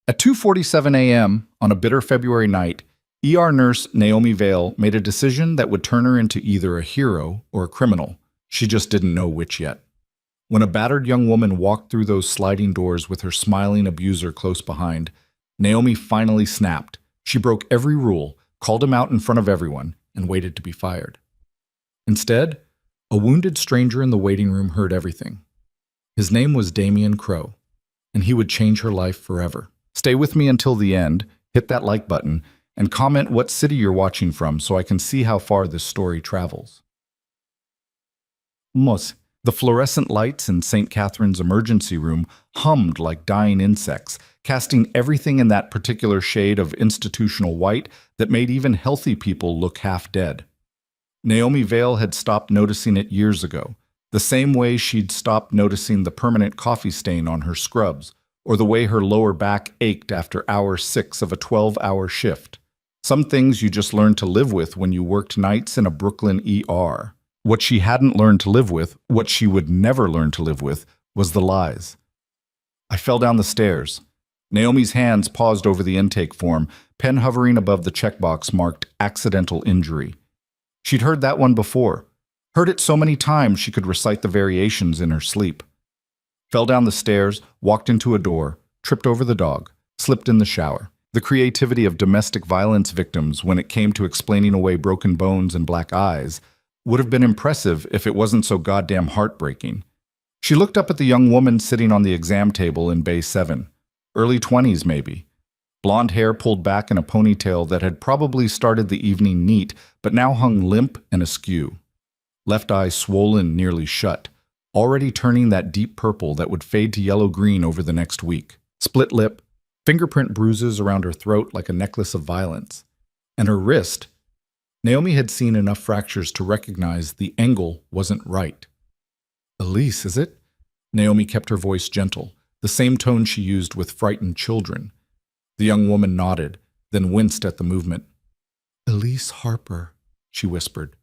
At 2:47 a.m. on a bitter February night, ER nurse Naomi Vale made a decision that would turn her into either a hero or a criminal. She just didn't know which yet. When a battered young woman walked through those sliding doors with her smiling abuser close behind, Naomi finally snapped. She broke every rule, called him out in front of everyone, and waited to be fired. Instead, a wounded stranger in the waiting room heard everything. His name was Damian Crow, and he would change her life forever. Stay with me until the end, hit that like button, and comment what city you're watching from so I can see how far this story travels. Mos. The fluorescent lights in St. Catherine's emergency room hummed like dying insects, casting everything in that particular shade of institutional white that made even healthy people look half dead. Naomi Vale had stopped noticing it years ago, the same way she'd stopped noticing the permanent coffee stain on her scrubs, or the way her lower back ached after hour 6 of a 12-hour shift. Some things you just learned to live with when you worked nights in a Brooklyn ER. What she hadn't learned to live with, what she would never learn to live with, was the lies. I fell down the stairs. Naomi's hands paused over the intake form, pen hovering above the checkbox marked accidental injury. She'd heard that one before. Heard it so many times she could recite the variations in her sleep. Fell down the stairs, walked into a door, tripped over the dog, slipped in the shower. The creativity of domestic violence victims when it came to explaining away broken bones and black eyes would have been impressive if it wasn't so goddamn heartbreaking. She looked up at the young woman sitting on the exam table in Bay 7, early 20s maybe. Blonde hair pulled back in a ponytail that had probably started the evening neat, but now hung limp and askew. Left eye swollen nearly shut, already turning that deep purple that would fade to yellow-green over the next week. Split lip, fingerprint bruises around her throat like a necklace of violence. And her wrist. Naomi had seen enough fractures to recognize the angle wasn't right. "Elise, is it?" Naomi kept her voice gentle, the same tone she used with frightened children. The young woman nodded, then winced at the movement. "Elise Harper," she whispered.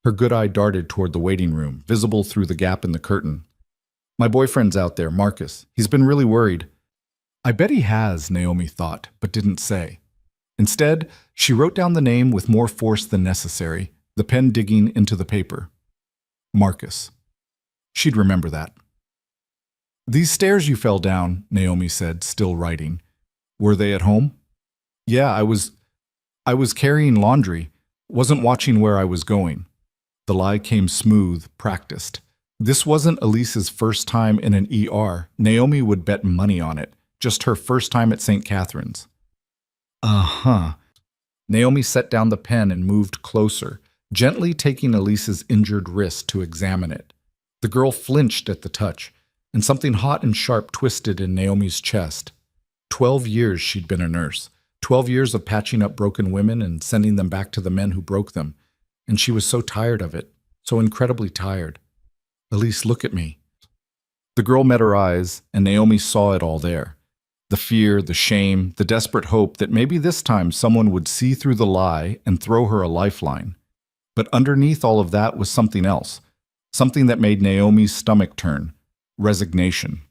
Her good eye darted toward the waiting room, visible through the gap in the curtain. "My boyfriend's out there, Marcus. He's been really worried." I bet he has, Naomi thought, but didn't say. Instead, she wrote down the name with more force than necessary, the pen digging into the paper. Marcus. She'd remember that. "These stairs you fell down," Naomi said, still writing. "Were they at home?" "Yeah, I was carrying laundry. Wasn't watching where I was going." The lie came smooth, practiced. This wasn't Elise's first time in an ER. Naomi would bet money on it. Just her first time at St. Catherine's. Uh-huh. Naomi set down the pen and moved closer, gently taking Elise's injured wrist to examine it. The girl flinched at the touch, and something hot and sharp twisted in Naomi's chest. 12 years she'd been a nurse. 12 years of patching up broken women and sending them back to the men who broke them. And she was so tired of it, so incredibly tired. "Elise, look at me." The girl met her eyes, and Naomi saw it all there. The fear, the shame, the desperate hope that maybe this time someone would see through the lie and throw her a lifeline. But underneath all of that was something else, something that made Naomi's stomach turn: resignation.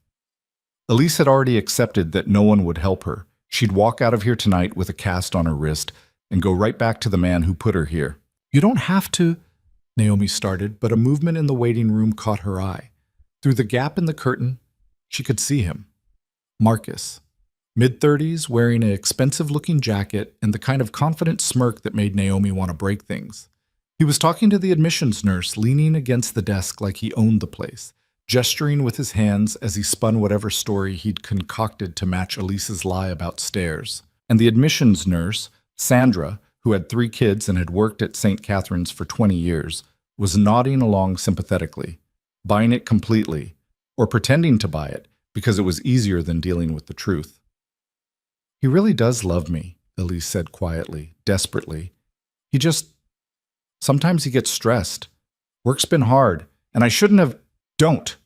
Elise had already accepted that no one would help her. She'd walk out of here tonight with a cast on her wrist and go right back to the man who put her here. "You don't have to," Naomi started, but a movement in the waiting room caught her eye. Through the gap in the curtain, she could see him. Marcus. Mid-30s, wearing an expensive-looking jacket and the kind of confident smirk that made Naomi want to break things. He was talking to the admissions nurse, leaning against the desk like he owned the place, gesturing with his hands as he spun whatever story he'd concocted to match Elise's lie about stairs. And the admissions nurse, Sandra, who had 3 kids and had worked at St. Catherine's for 20 years, was nodding along sympathetically, buying it completely, or pretending to buy it, because it was easier than dealing with the truth. "He really does love me," Elise said quietly, desperately. Sometimes he gets stressed. Work's been hard, and I shouldn't have— Don't!"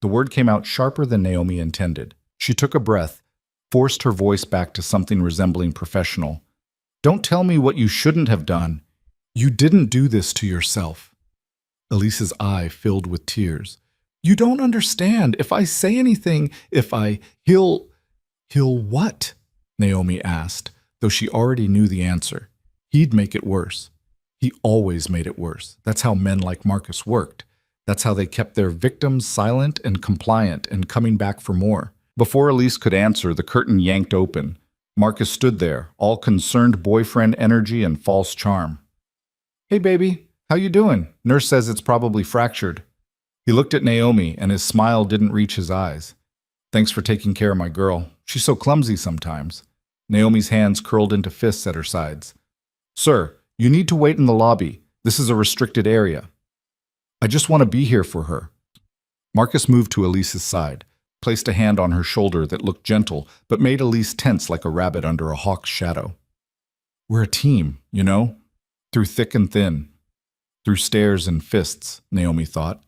The word came out sharper than Naomi intended. She took a breath, forced her voice back to something resembling professional. "Don't tell me what you shouldn't have done. You didn't do this to yourself." Elise's eye filled with tears. "You don't understand. If I say anything, he'll He'll what? Naomi asked, though she already knew the answer. He'd make it worse. He always made it worse. That's how men like Marcus worked. That's how they kept their victims silent and compliant and coming back for more. Before Elise could answer, the curtain yanked open. Marcus stood there, all concerned boyfriend energy and false charm. Hey, baby, how you doing? Nurse says it's probably fractured. He looked at Naomi, and his smile didn't reach his eyes. Thanks for taking care of my girl. She's so clumsy sometimes. Naomi's hands curled into fists at her sides. Sir, you need to wait in the lobby. This is a restricted area. I just want to be here for her. Marcus moved to Elise's side, placed a hand on her shoulder that looked gentle, but made Elise tense like a rabbit under a hawk's shadow. We're a team, you know? Through thick and thin. Through stares and fists, Naomi thought.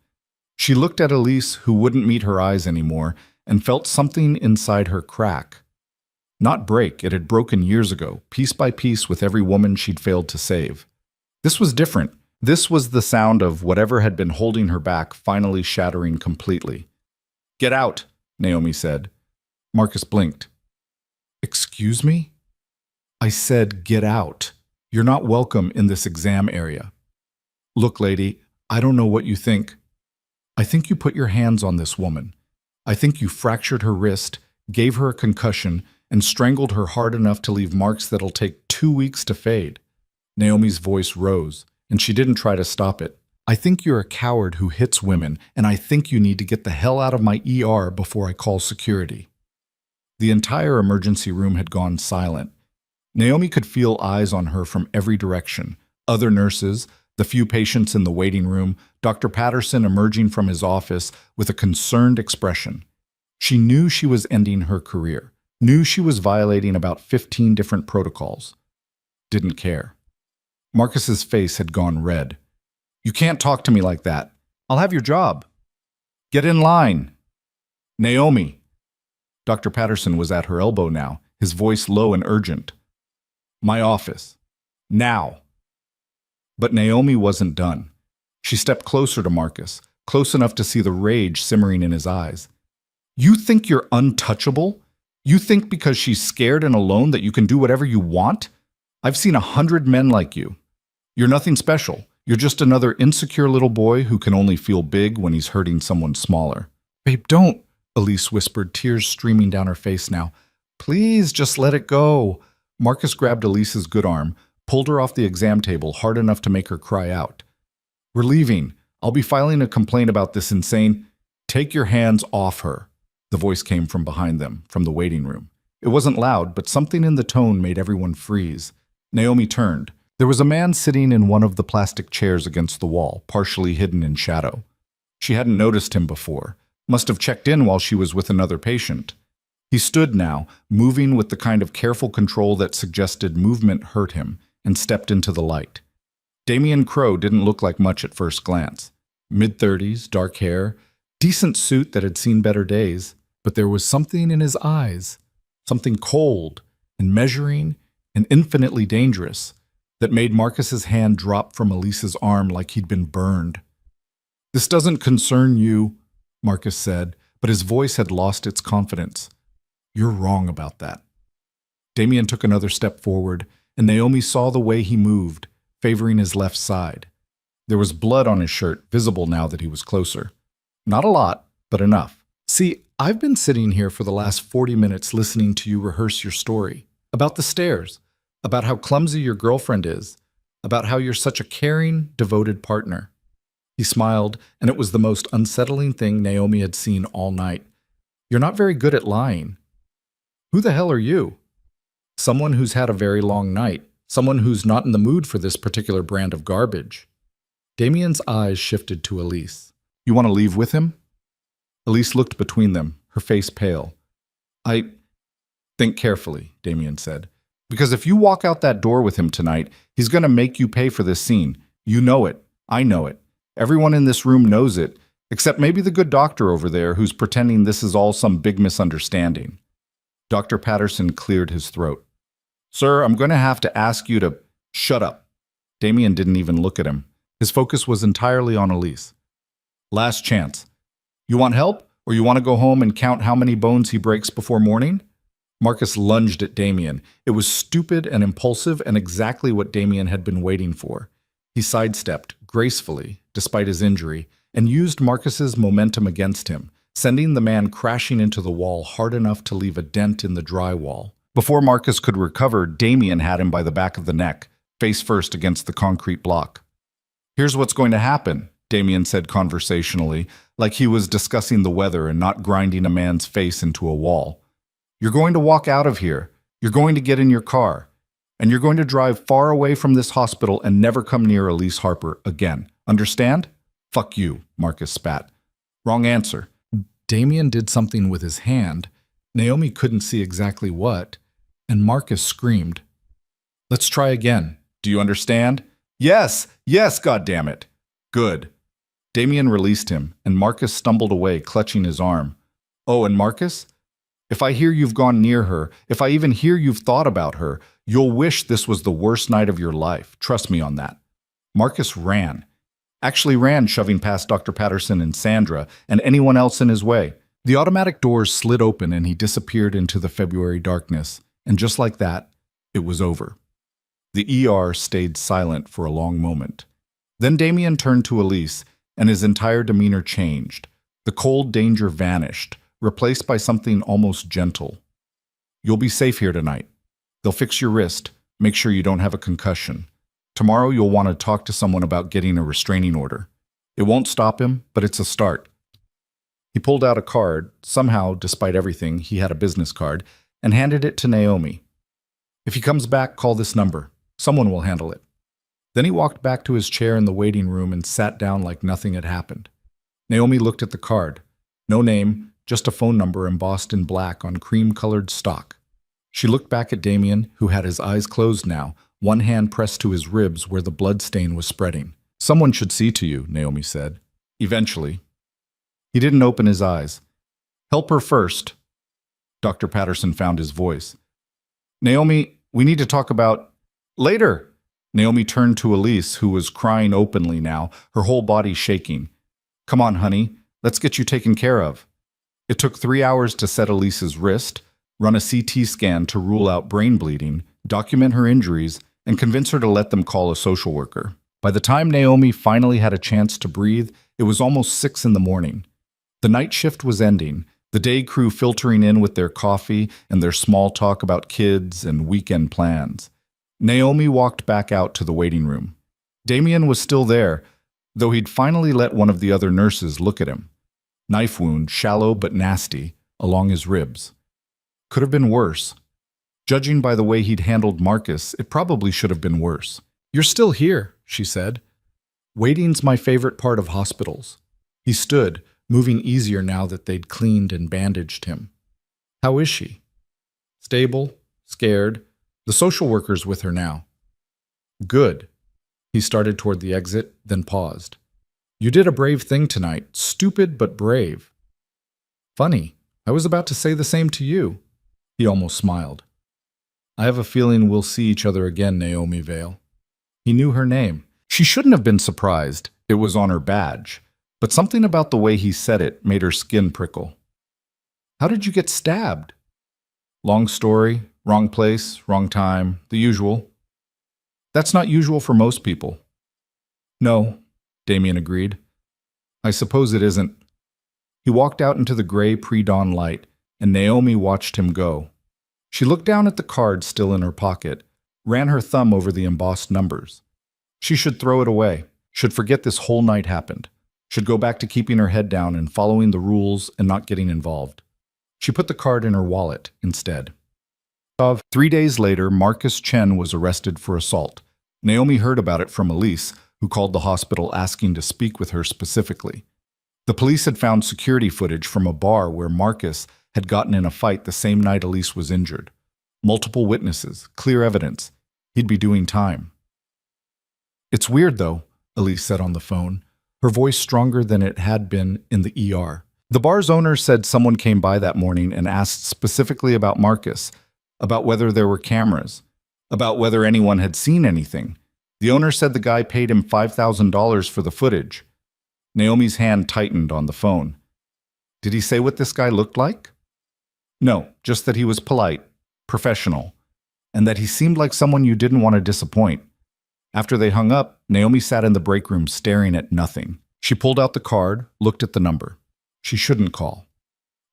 She looked at Elise, who wouldn't meet her eyes anymore, and felt something inside her crack. Not break, it had broken years ago, piece by piece with every woman she'd failed to save. This was different. This was the sound of whatever had been holding her back finally shattering completely. Get out, Naomi said. Marcus blinked. Excuse me? I said get out. You're not welcome in this exam area. Look, lady, I don't know what you think. I think you put your hands on this woman. I think you fractured her wrist, gave her a concussion, and strangled her hard enough to leave marks that'll take 2 weeks to fade. Naomi's voice rose, and she didn't try to stop it. I think you're a coward who hits women, and I think you need to get the hell out of my ER before I call security. The entire emergency room had gone silent. Naomi could feel eyes on her from every direction. Other nurses, the few patients in the waiting room, Dr. Patterson emerging from his office with a concerned expression. She knew she was ending her career, knew she was violating about 15 different protocols. Didn't care. Marcus's face had gone red. You can't talk to me like that. I'll have your job. Get in line. Naomi. Dr. Patterson was at her elbow now, his voice low and urgent. My office. Now. But Naomi wasn't done. She stepped closer to Marcus, close enough to see the rage simmering in his eyes. You think you're untouchable? You think because she's scared and alone that you can do whatever you want? I've seen 100 men like you. You're nothing special. You're just another insecure little boy who can only feel big when he's hurting someone smaller. Babe, don't, Elise whispered, tears streaming down her face now. Please, just let it go. Marcus grabbed Elise's good arm, pulled her off the exam table hard enough to make her cry out. We're leaving. I'll be filing a complaint about this insane. Take your hands off her. The voice came from behind them, from the waiting room. It wasn't loud, but something in the tone made everyone freeze. Naomi turned. There was a man sitting in one of the plastic chairs against the wall, partially hidden in shadow. She hadn't noticed him before. Must have checked in while she was with another patient. He stood now, moving with the kind of careful control that suggested movement hurt him, and stepped into the light. Damian Crowe didn't look like much at first glance. Mid-30s, dark hair, decent suit that had seen better days, but there was something in his eyes, something cold and measuring and infinitely dangerous, that made Marcus's hand drop from Elise's arm like he'd been burned. This doesn't concern you, Marcus said, but his voice had lost its confidence. You're wrong about that. Damian took another step forward, and Naomi saw the way he moved, favoring his left side. There was blood on his shirt, visible now that he was closer. Not a lot, but enough. See, I've been sitting here for the last 40 minutes listening to you rehearse your story. About the stairs, about how clumsy your girlfriend is, about how you're such a caring, devoted partner. He smiled, and it was the most unsettling thing Naomi had seen all night. You're not very good at lying. Who the hell are you? Someone who's had a very long night, someone who's not in the mood for this particular brand of garbage. Damian's eyes shifted to Elise. You want to leave with him? Elise looked between them, her face pale. Think carefully, Damian said. Because if you walk out that door with him tonight, he's going to make you pay for this scene. You know it. I know it. Everyone in this room knows it, except maybe the good doctor over there who's pretending this is all some big misunderstanding. Dr. Patterson cleared his throat. Sir, I'm going to have to ask you to shut up. Damian didn't even look at him. His focus was entirely on Elise. Last chance. You want help, or you want to go home and count how many bones he breaks before morning? Marcus lunged at Damien. It was stupid and impulsive and exactly what Damien had been waiting for. He sidestepped, gracefully, despite his injury, and used Marcus's momentum against him, sending the man crashing into the wall hard enough to leave a dent in the drywall. Before Marcus could recover, Damien had him by the back of the neck, face first against the concrete block. "Here's what's going to happen," Damien said conversationally, like he was discussing the weather and not grinding a man's face into a wall. "You're going to walk out of here. You're going to get in your car. And you're going to drive far away from this hospital and never come near Elise Harper again. Understand?" "Fuck you," Marcus spat. "Wrong answer." Damien did something with his hand. Naomi couldn't see exactly what, and Marcus screamed. "Let's try again. Do you understand?" "Yes, yes, goddammit." "Good." Damien released him, and Marcus stumbled away, clutching his arm. "Oh, and Marcus? If I hear you've gone near her, if I even hear you've thought about her, you'll wish this was the worst night of your life. Trust me on that." Marcus ran. Actually ran, shoving past Dr. Patterson and Sandra and anyone else in his way. The automatic doors slid open and he disappeared into the February darkness. And just like that, it was over. The ER stayed silent for a long moment. Then Damien turned to Elise, and his entire demeanor changed. The cold danger vanished, replaced by something almost gentle. "You'll be safe here tonight. They'll fix your wrist, make sure you don't have a concussion. Tomorrow you'll want to talk to someone about getting a restraining order. It won't stop him, but it's a start." He pulled out a card. Somehow, despite everything, he had a business card, and handed it to Naomi. "If he comes back, call this number. Someone will handle it." Then he walked back to his chair in the waiting room and sat down like nothing had happened. Naomi looked at the card. No name, just a phone number embossed in black on cream-colored stock. She looked back at Damien, who had his eyes closed now, one hand pressed to his ribs where the blood stain was spreading. "Someone should see to you," Naomi said. "Eventually." He didn't open his eyes. "Help her first." Dr. Patterson found his voice. "Naomi, we need to talk about—" "Later." Naomi turned to Elise, who was crying openly now, her whole body shaking. "Come on, honey. Let's get you taken care of." It took 3 hours to set Elise's wrist, run a CT scan to rule out brain bleeding, document her injuries, and convince her to let them call a social worker. By the time Naomi finally had a chance to breathe, it was almost 6 in the morning. The night shift was ending, the day crew filtering in with their coffee and their small talk about kids and weekend plans. Naomi walked back out to the waiting room. Damien was still there, though he'd finally let one of the other nurses look at him. Knife wound, shallow but nasty, along his ribs. Could have been worse. Judging by the way he'd handled Marcus, it probably should have been worse. "You're still here," she said. "Waiting's my favorite part of hospitals." He stood, moving easier now that they'd cleaned and bandaged him. "How is she?" "Stable, scared. The social worker's with her now." "Good." He started toward the exit, then paused. "You did a brave thing tonight. Stupid, but brave." "Funny. I was about to say the same to you." He almost smiled. "I have a feeling we'll see each other again, Naomi Vale." He knew her name. She shouldn't have been surprised. It was on her badge. But something about the way he said it made her skin prickle. "How did you get stabbed?" "Long story. Wrong place, wrong time. The usual." "That's not usual for most people." "No," Damien agreed. "I suppose it isn't." He walked out into the gray pre-dawn light, and Naomi watched him go. She looked down at the card still in her pocket, ran her thumb over the embossed numbers. She should throw it away, should forget this whole night happened, should go back to keeping her head down and following the rules and not getting involved. She put the card in her wallet instead. 3 days later, Marcus Chen was arrested for assault. Naomi heard about it from Elise, who called the hospital asking to speak with her specifically. The police had found security footage from a bar where Marcus had gotten in a fight the same night Elise was injured. Multiple witnesses, clear evidence. He'd be doing time. "It's weird, though," Elise said on the phone, her voice stronger than it had been in the ER. "The bar's owner said someone came by that morning and asked specifically about Marcus, about whether there were cameras, about whether anyone had seen anything. The owner said the guy paid him $5,000 for the footage." Naomi's hand tightened on the phone. "Did he say what this guy looked like?" "No, just that he was polite, professional, and that he seemed like someone you didn't want to disappoint. After they hung up, Naomi sat in the break room staring at nothing. She pulled out the card, looked at the number. She shouldn't call.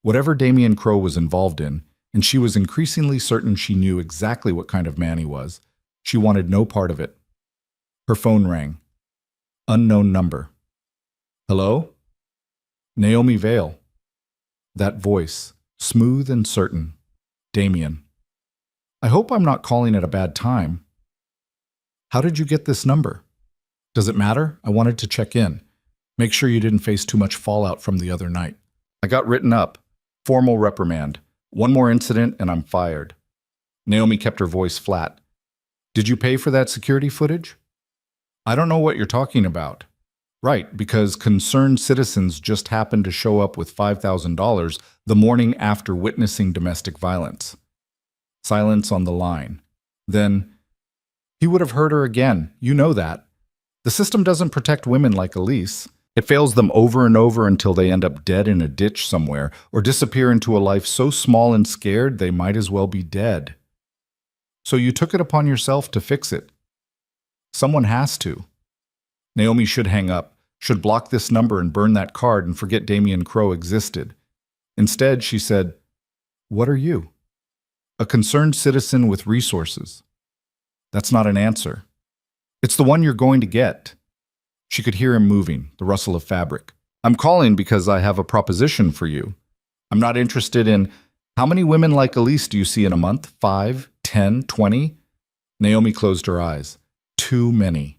Whatever Damien Crowe was involved in, and she was increasingly certain she knew exactly what kind of man he was, she wanted no part of it. Her phone rang. Unknown number. Hello? Naomi Vale. That voice, smooth and certain. Damien. I hope I'm not calling at a bad time. How did you get this number? Does it matter? I wanted to check in. Make sure you didn't face too much fallout from the other night. I got written up. Formal reprimand. One more incident and I'm fired. Naomi kept her voice flat. Did you pay for that security footage? I don't know what you're talking about. Right, because concerned citizens just happened to show up with $5,000 the morning after witnessing domestic violence. Silence on the line. Then, he would have heard her again. You know that. The system doesn't protect women like Elise. It fails them over and over until they end up dead in a ditch somewhere or disappear into a life so small and scared they might as well be dead. So you took it upon yourself to fix it. Someone has to. Naomi should hang up, should block this number and burn that card and forget Damien Crowe existed. Instead, she said, "What are you?" A concerned citizen with resources. That's not an answer. It's the one you're going to get. She could hear him moving, the rustle of fabric. I'm calling because I have a proposition for you. I'm not interested in how many women like Elise do you see in a month? 5, 10, 20? Naomi closed her eyes. Too many.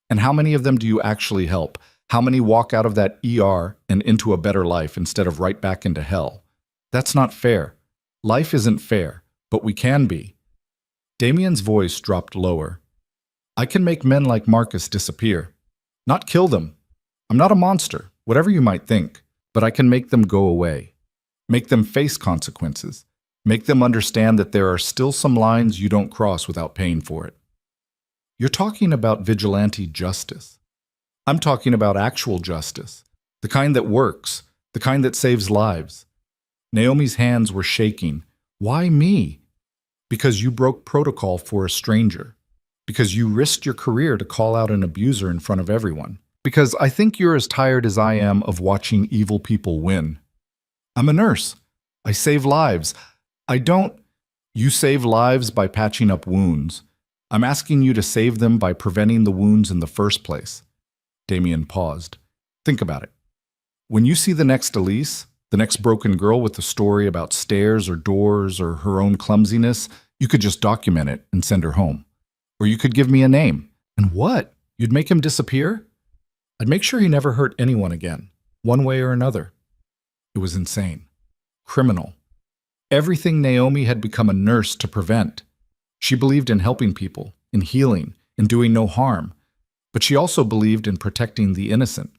And how many of them do you actually help? How many walk out of that ER and into a better life instead of right back into hell? That's not fair. Life isn't fair, but we can be. Damien's voice dropped lower. I can make men like Marcus disappear. Not kill them. I'm not a monster, whatever you might think, but I can make them go away. Make them face consequences. Make them understand that there are still some lines you don't cross without paying for it. You're talking about vigilante justice. I'm talking about actual justice, the kind that works, the kind that saves lives. Naomi's hands were shaking. Why me? Because you broke protocol for a stranger. Because you risked your career to call out an abuser in front of everyone. Because I think you're as tired as I am of watching evil people win. I'm a nurse. I save lives. You save lives by patching up wounds. I'm asking you to save them by preventing the wounds in the first place. Damien paused. Think about it. When you see the next Elise, the next broken girl with a story about stairs or doors or her own clumsiness, you could just document it and send her home. Or you could give me a name. And what? You'd make him disappear? I'd make sure he never hurt anyone again, one way or another. It was insane. Criminal. Everything Naomi had become a nurse to prevent. She believed in helping people, in healing, in doing no harm. But she also believed in protecting the innocent.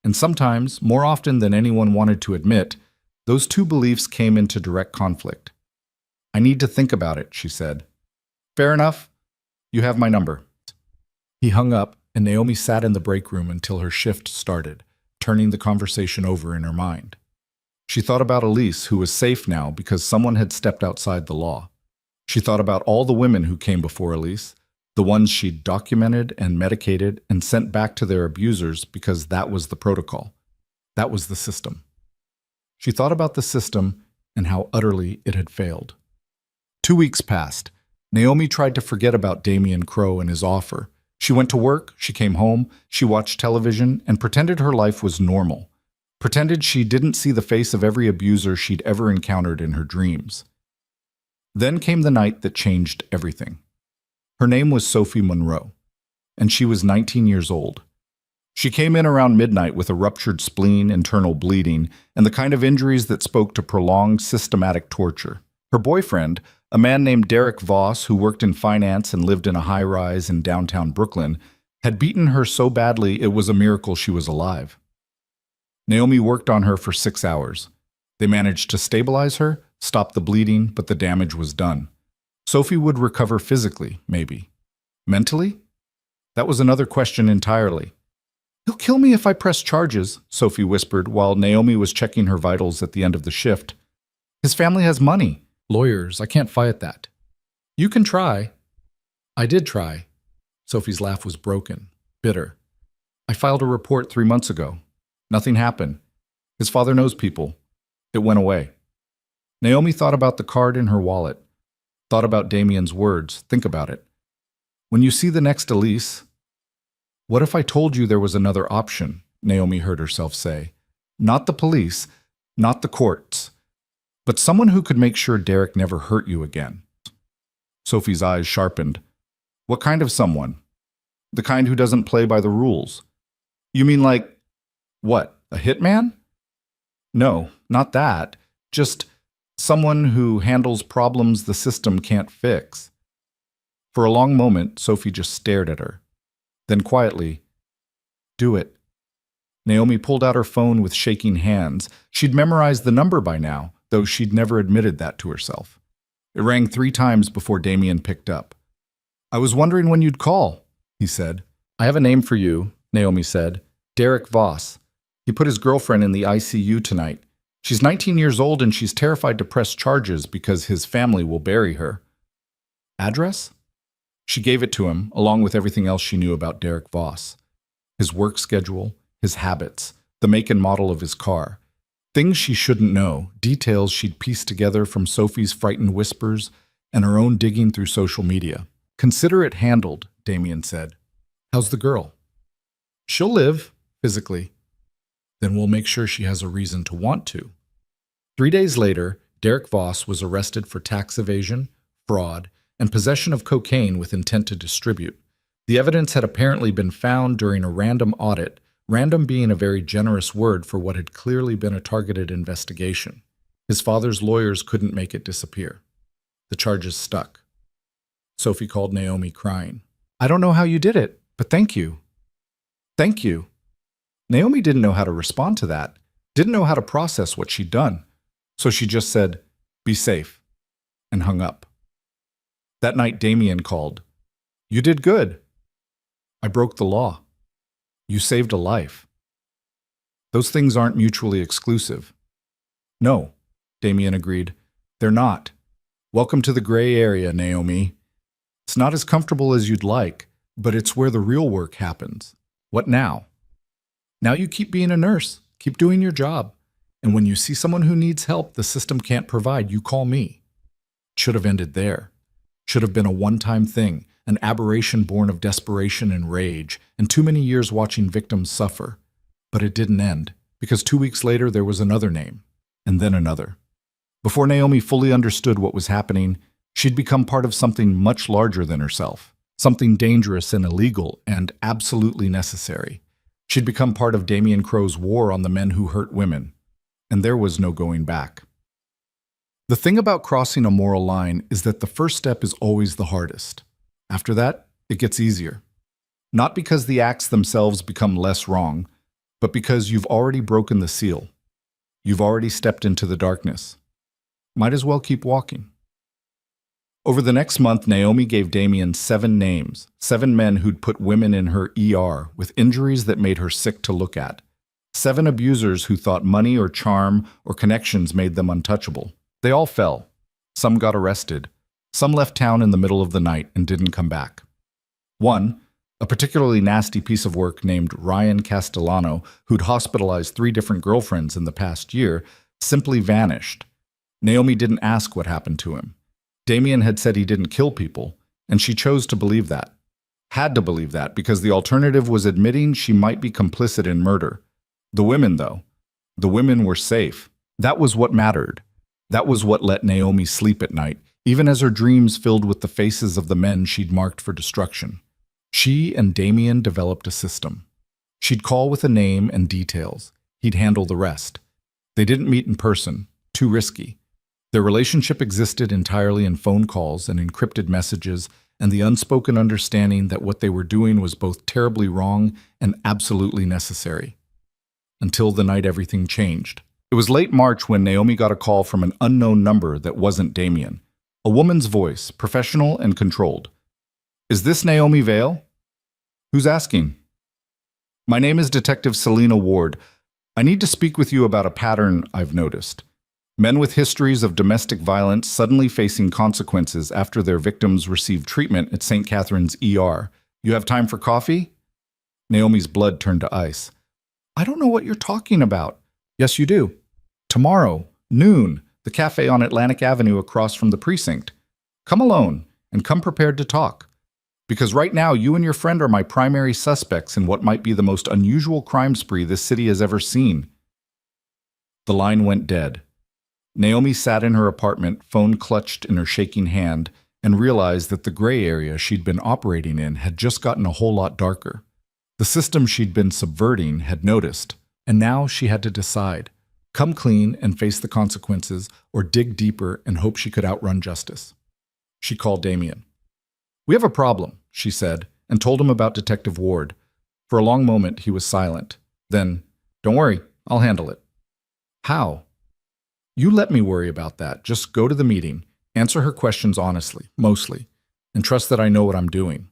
And sometimes, more often than anyone wanted to admit, those two beliefs came into direct conflict. I need to think about it, she said. Fair enough. You have my number. He hung up, and Naomi sat in the break room until her shift started, turning the conversation over in her mind. She thought about Elise, who was safe now because someone had stepped outside the law. She thought about all the women who came before Elise, the ones she'd documented and medicated and sent back to their abusers because that was the protocol. That was the system. She thought about the system and how utterly it had failed. 2 weeks passed. Naomi tried to forget about Damien Crowe and his offer. She went to work, she came home, she watched television, and pretended her life was normal. Pretended she didn't see the face of every abuser she'd ever encountered in her dreams. Then came the night that changed everything. Her name was Sophie Monroe, and she was 19 years old. She came in around midnight with a ruptured spleen, internal bleeding, and the kind of injuries that spoke to prolonged, systematic torture. Her boyfriend, a man named Derek Voss, who worked in finance and lived in a high-rise in downtown Brooklyn, had beaten her so badly it was a miracle she was alive. Naomi worked on her for 6 hours. They managed to stabilize her, stop the bleeding, but the damage was done. Sophie would recover physically, maybe. Mentally? That was another question entirely. He'll kill me if I press charges, Sophie whispered while Naomi was checking her vitals at the end of the shift. His family has money. Lawyers, I can't fight that. You can try. I did try. Sophie's laugh was broken, bitter. I filed a report 3 months ago. Nothing happened. His father knows people. It went away. Naomi thought about the card in her wallet, thought about Damien's words. Think about it. When you see the next Elise, what if I told you there was another option? Naomi heard herself say. Not the police, not the courts, but someone who could make sure Derek never hurt you again. Sophie's eyes sharpened. What kind of someone? The kind who doesn't play by the rules. You mean like, what, a hitman? No, not that. Just someone who handles problems the system can't fix. For a long moment, Sophie just stared at her. Then quietly, do it. Naomi pulled out her phone with shaking hands. She'd memorized the number by now, though she'd never admitted that to herself. It rang 3 times before Damien picked up. I was wondering when you'd call, he said. I have a name for you, Naomi said. Derek Voss. He put his girlfriend in the ICU tonight. She's 19 years old and she's terrified to press charges because his family will bury her. Address? She gave it to him, along with everything else she knew about Derek Voss. His work schedule, his habits, the make and model of his car. Things she shouldn't know, details she'd pieced together from Sophie's frightened whispers and her own digging through social media. Consider it handled, Damien said. How's the girl? She'll live, physically. Then we'll make sure she has a reason to want to. 3 days later, Derek Voss was arrested for tax evasion, fraud, and possession of cocaine with intent to distribute. The evidence had apparently been found during a random audit, random being a very generous word for what had clearly been a targeted investigation. His father's lawyers couldn't make it disappear. The charges stuck. Sophie called Naomi, crying. I don't know how you did it, but thank you. Thank you. Naomi didn't know how to respond to that, didn't know how to process what she'd done. So she just said, be safe, and hung up. That night, Damien called. You did good. I broke the law. You saved a life. Those things aren't mutually exclusive. No, Damien agreed. They're not. Welcome to the gray area, Naomi. It's not as comfortable as you'd like, but it's where the real work happens. What now? Now you keep being a nurse, keep doing your job, and when you see someone who needs help the system can't provide, you call me. It should have ended there. Should have been a one-time thing, an aberration born of desperation and rage, and too many years watching victims suffer. But it didn't end, because 2 weeks later there was another name, and then another. Before Naomi fully understood what was happening, she'd become part of something much larger than herself, something dangerous and illegal and absolutely necessary. She'd become part of Damien Crow's war on the men who hurt women, and there was no going back. The thing about crossing a moral line is that the first step is always the hardest. After that, it gets easier. Not because the acts themselves become less wrong, but because you've already broken the seal. You've already stepped into the darkness. Might as well keep walking. Over the next month, Naomi gave Damien 7 names, 7 men who'd put women in her ER with injuries that made her sick to look at. 7 abusers who thought money or charm or connections made them untouchable. They all fell. Some got arrested. Some left town in the middle of the night and didn't come back. One, a particularly nasty piece of work named Ryan Castellano, who'd hospitalized 3 different girlfriends in the past year, simply vanished. Naomi didn't ask what happened to him. Damien had said he didn't kill people, and she chose to believe that. Had to believe that, because the alternative was admitting she might be complicit in murder. The women, though. The women were safe. That was what mattered. That was what let Naomi sleep at night, even as her dreams filled with the faces of the men she'd marked for destruction. She and Damien developed a system. She'd call with a name and details. He'd handle the rest. They didn't meet in person. Too risky. Their relationship existed entirely in phone calls and encrypted messages, and the unspoken understanding that what they were doing was both terribly wrong and absolutely necessary. Until the night everything changed. It was late March when Naomi got a call from an unknown number that wasn't Damien. A woman's voice, professional and controlled. Is this Naomi Vale? Who's asking? My name is Detective Selena Ward. I need to speak with you about a pattern I've noticed. Men with histories of domestic violence suddenly facing consequences after their victims received treatment at St. Catherine's ER. You have time for coffee? Naomi's blood turned to ice. I don't know what you're talking about. Yes, you do. Tomorrow, noon, the cafe on Atlantic Avenue across from the precinct. Come alone, and come prepared to talk. Because right now, you and your friend are my primary suspects in what might be the most unusual crime spree this city has ever seen. The line went dead. Naomi sat in her apartment, phone clutched in her shaking hand, and realized that the gray area she'd been operating in had just gotten a whole lot darker. The system she'd been subverting had noticed, and now she had to decide. Come clean and face the consequences, or dig deeper and hope she could outrun justice. She called Damien. We have a problem, she said, and told him about Detective Ward. For a long moment, he was silent. Then, don't worry, I'll handle it. How? You let me worry about that. Just go to the meeting, answer her questions honestly, mostly, and trust that I know what I'm doing.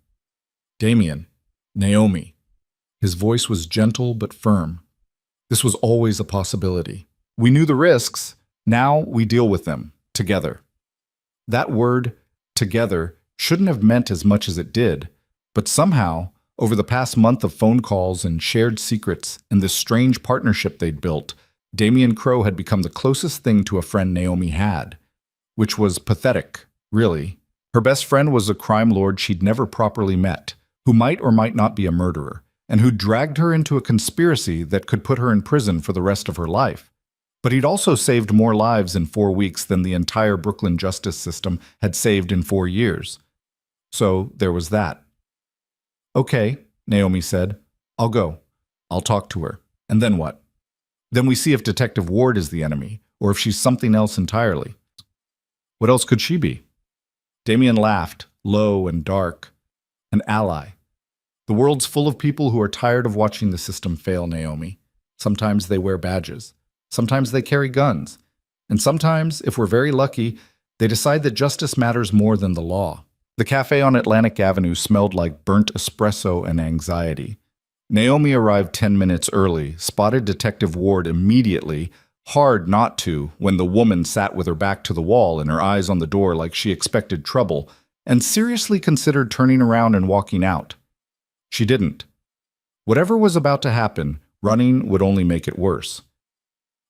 Damien, Naomi. His voice was gentle but firm. This was always a possibility. We knew the risks. Now we deal with them, together. That word, together, shouldn't have meant as much as it did, but somehow, over the past month of phone calls and shared secrets and this strange partnership they'd built, Damien Crowe had become the closest thing to a friend Naomi had, which was pathetic, really. Her best friend was a crime lord she'd never properly met, who might or might not be a murderer, and who dragged her into a conspiracy that could put her in prison for the rest of her life. But he'd also saved more lives in 4 weeks than the entire Brooklyn justice system had saved in 4 years. So there was that. Okay, Naomi said. I'll go. I'll talk to her. And then what? Then we see if Detective Ward is the enemy, or if she's something else entirely. What else could she be? Damien laughed, low and dark. An ally. The world's full of people who are tired of watching the system fail, Naomi. Sometimes they wear badges. Sometimes they carry guns. And sometimes, if we're very lucky, they decide that justice matters more than the law. The cafe on Atlantic Avenue smelled like burnt espresso and anxiety. Naomi arrived 10 minutes early, spotted Detective Ward immediately, hard not to when the woman sat with her back to the wall and her eyes on the door like she expected trouble, and seriously considered turning around and walking out. She didn't. Whatever was about to happen, running would only make it worse.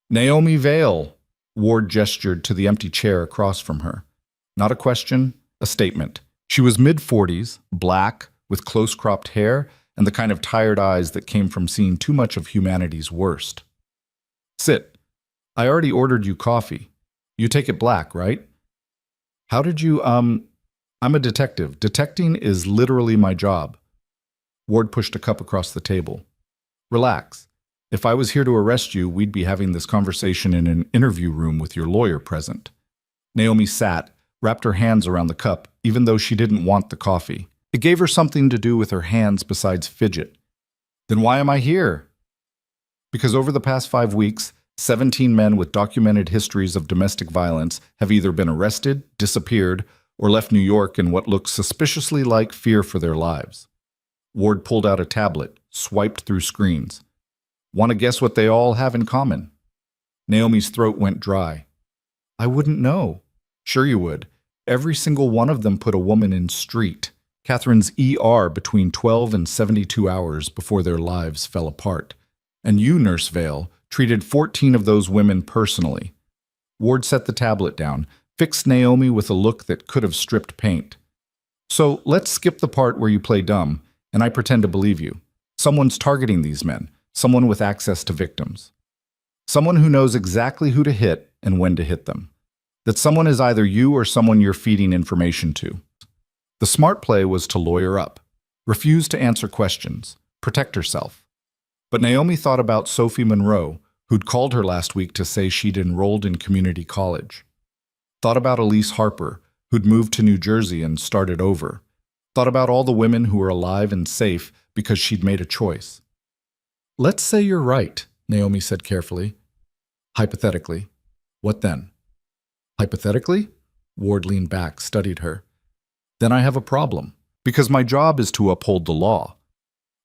Naomi Vale, Ward gestured to the empty chair across from her. Not a question, a statement. She was mid-40s, black, with close-cropped hair, and the kind of tired eyes that came from seeing too much of humanity's worst. Sit. I already ordered you coffee. You take it black, right? How did you, I'm a detective. Detecting is literally my job. Ward pushed a cup across the table. Relax. If I was here to arrest you, we'd be having this conversation in an interview room with your lawyer present. Naomi sat, wrapped her hands around the cup, even though she didn't want the coffee. It gave her something to do with her hands besides fidget. Then why am I here? Because over the past 5 weeks, 17 men with documented histories of domestic violence have either been arrested, disappeared, or left New York in what looks suspiciously like fear for their lives. Ward pulled out a tablet, swiped through screens. Want to guess what they all have in common? Naomi's throat went dry. I wouldn't know. Sure you would. Every single one of them put a woman in street, Catherine's ER, between 12 and 72 hours before their lives fell apart. And you, Nurse Vale, treated 14 of those women personally. Ward set the tablet down, fixed Naomi with a look that could have stripped paint. So let's skip the part where you play dumb, and I pretend to believe you. Someone's targeting these men, someone with access to victims. Someone who knows exactly who to hit and when to hit them. That someone is either you or someone you're feeding information to. The smart play was to lawyer up, refuse to answer questions, protect herself. But Naomi thought about Sophie Monroe, who'd called her last week to say she'd enrolled in community college. Thought about Elise Harper, who'd moved to New Jersey and started over. Thought about all the women who were alive and safe because she'd made a choice. Let's say you're right, Naomi said carefully. Hypothetically. What then? Hypothetically? Ward leaned back, studied her. Then I have a problem, because my job is to uphold the law.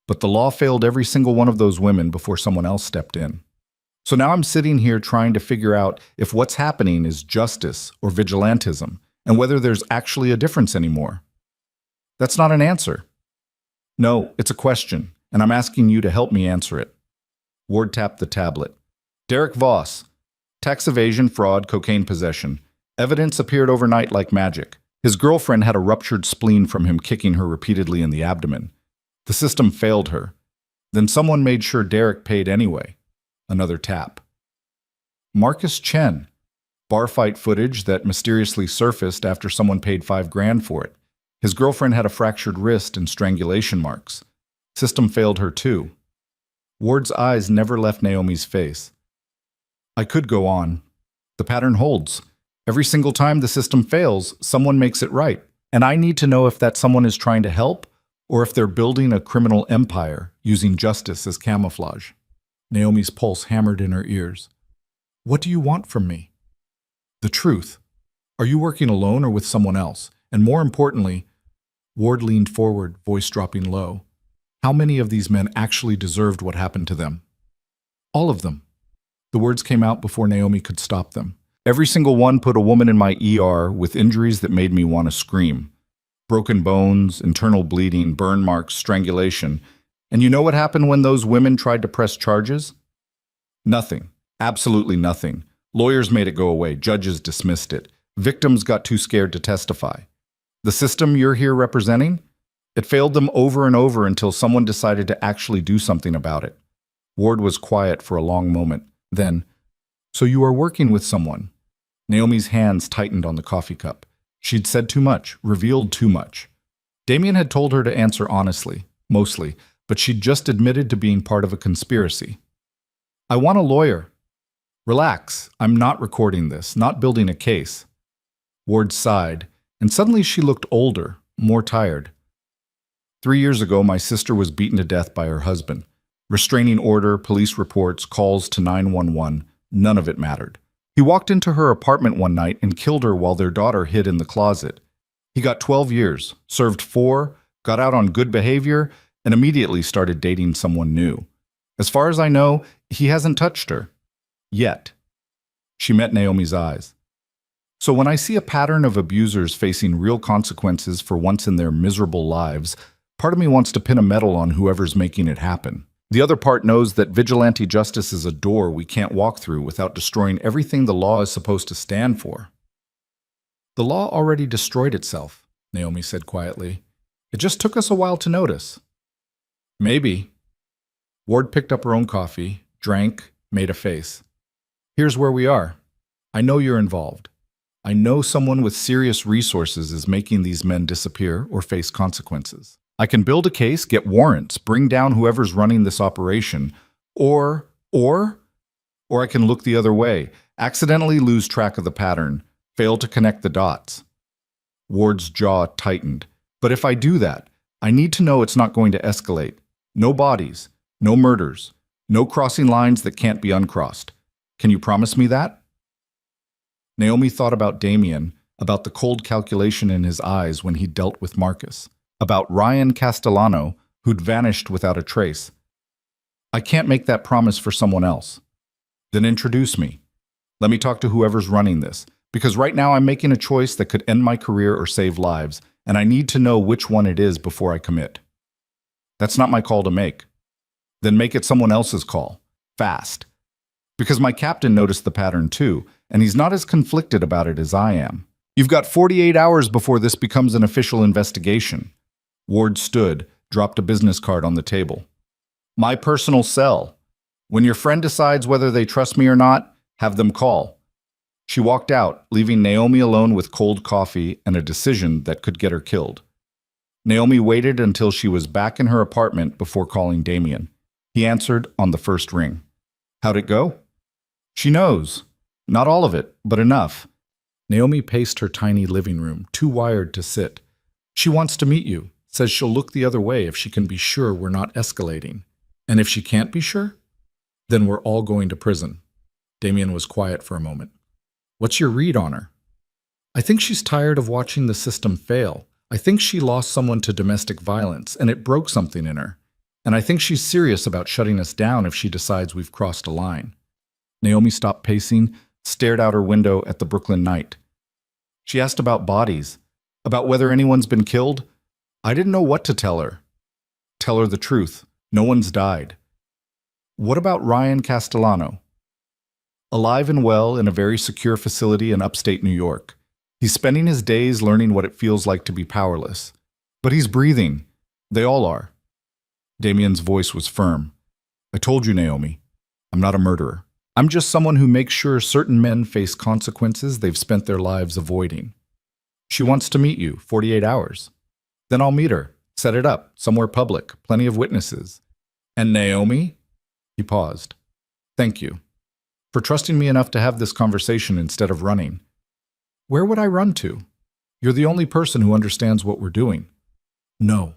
But the law failed every single one of those women before someone else stepped in. So now I'm sitting here trying to figure out if what's happening is justice or vigilantism, and whether there's actually a difference anymore. That's not an answer. No, it's a question, and I'm asking you to help me answer it. Ward tapped the tablet. Derek Voss. Tax evasion, fraud, cocaine possession. Evidence appeared overnight like magic. His girlfriend had a ruptured spleen from him kicking her repeatedly in the abdomen. The system failed her. Then someone made sure Derek paid anyway. Another tap. Marcus Chen. Bar fight footage that mysteriously surfaced after someone paid $5,000 for it. His girlfriend had a fractured wrist and strangulation marks. System failed her too. Ward's eyes never left Naomi's face. I could go on. The pattern holds. Every single time the system fails, someone makes it right. And I need to know if that someone is trying to help or if they're building a criminal empire using justice as camouflage. Naomi's pulse hammered in her ears. What do you want from me? The truth. Are you working alone or with someone else? And more importantly, Ward leaned forward, voice dropping low. How many of these men actually deserved what happened to them? All of them. The words came out before Naomi could stop them. Every single one put a woman in my ER with injuries that made me want to scream. Broken bones, internal bleeding, burn marks, strangulation. And you know what happened when those women tried to press charges? Nothing. Absolutely nothing. Lawyers made it go away. Judges dismissed it. Victims got too scared to testify. The system you're here representing? It failed them over and over until someone decided to actually do something about it. Ward was quiet for a long moment. Then, so you are working with someone. Naomi's hands tightened on the coffee cup. She'd said too much, revealed too much. Damien had told her to answer honestly, mostly, but she'd just admitted to being part of a conspiracy. I want a lawyer. Relax, I'm not recording this, not building a case. Ward sighed, and suddenly she looked older, more tired. 3 years ago, my sister was beaten to death by her husband. Restraining order, police reports, calls to 911, none of it mattered. He walked into her apartment one night and killed her while their daughter hid in the closet. He got 12 years, served 4, got out on good behavior, and immediately started dating someone new. As far as I know, he hasn't touched her. Yet. She met Naomi's eyes. So when I see a pattern of abusers facing real consequences for once in their miserable lives, part of me wants to pin a medal on whoever's making it happen. The other part knows that vigilante justice is a door we can't walk through without destroying everything the law is supposed to stand for. The law already destroyed itself, Naomi said quietly. It just took us a while to notice. Maybe. Ward picked up her own coffee, drank, made a face. Here's where we are. I know you're involved. I know someone with serious resources is making these men disappear or face consequences. I can build a case, get warrants, bring down whoever's running this operation, or I can look the other way, accidentally lose track of the pattern, fail to connect the dots. Ward's jaw tightened. But if I do that, I need to know it's not going to escalate. No bodies, no murders, no crossing lines that can't be uncrossed. Can you promise me that? Naomi thought about Damien, about the cold calculation in his eyes when he dealt with Marcus, about Ryan Castellano, who'd vanished without a trace. I can't make that promise for someone else. Then introduce me. Let me talk to whoever's running this, because right now I'm making a choice that could end my career or save lives, and I need to know which one it is before I commit. That's not my call to make. Then make it someone else's call. Fast. Because my captain noticed the pattern too, and he's not as conflicted about it as I am. You've got 48 hours before this becomes an official investigation. Ward stood, dropped a business card on the table. My personal cell. When your friend decides whether they trust me or not, have them call. She walked out, leaving Naomi alone with cold coffee and a decision that could get her killed. Naomi waited until she was back in her apartment before calling Damien. He answered on the first ring. How'd it go? She knows. Not all of it, but enough. Naomi paced her tiny living room, too wired to sit. She wants to meet you, says she'll look the other way if she can be sure we're not escalating. And if she can't be sure, then we're all going to prison. Damien was quiet for a moment. What's your read on her? I think she's tired of watching the system fail. I think she lost someone to domestic violence, and it broke something in her. And I think she's serious about shutting us down if she decides we've crossed a line. Naomi stopped pacing, stared out her window at the Brooklyn night. She asked about bodies, about whether anyone's been killed. I didn't know what to tell her. Tell her the truth. No one's died. What about Ryan Castellano? Alive and well in a very secure facility in upstate New York. He's spending his days learning what it feels like to be powerless. But he's breathing. They all are. Damien's voice was firm. I told you, Naomi. I'm not a murderer. I'm just someone who makes sure certain men face consequences they've spent their lives avoiding. She wants to meet you, 48 hours. Then I'll meet her, set it up, somewhere public, plenty of witnesses. And Naomi? He paused. Thank you. For trusting me enough to have this conversation instead of running. Where would I run to? You're the only person who understands what we're doing. No,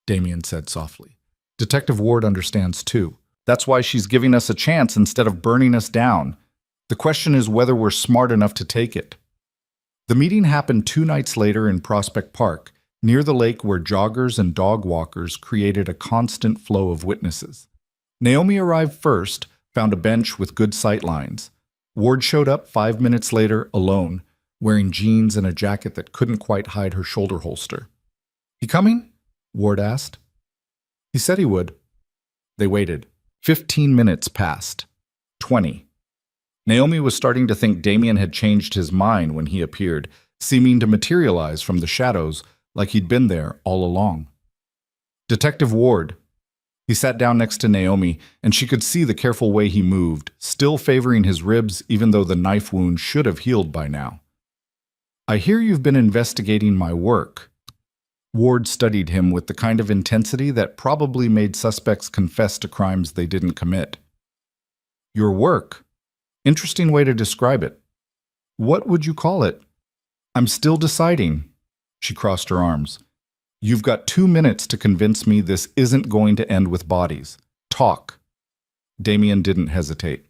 Damien said softly. Detective Ward understands too. That's why she's giving us a chance instead of burning us down. The question is whether we're smart enough to take it. The meeting happened 2 nights later in Prospect Park, near the lake where joggers and dog walkers created a constant flow of witnesses. Naomi arrived first, found a bench with good sight lines. Ward showed up 5 minutes later, alone, wearing jeans and a jacket that couldn't quite hide her shoulder holster. He coming? Ward asked. He said he would. They waited. 15 minutes passed. 20. Naomi was starting to think Damien had changed his mind when he appeared, seeming to materialize from the shadows like he'd been there all along. Detective Ward. He sat down next to Naomi, and she could see the careful way he moved, still favoring his ribs even though the knife wound should have healed by now. I hear you've been investigating my work. Ward studied him with the kind of intensity that probably made suspects confess to crimes they didn't commit. Your work? Interesting way to describe it. What would you call it? I'm still deciding. She crossed her arms. You've got 2 minutes to convince me this isn't going to end with bodies. Talk. Damien didn't hesitate.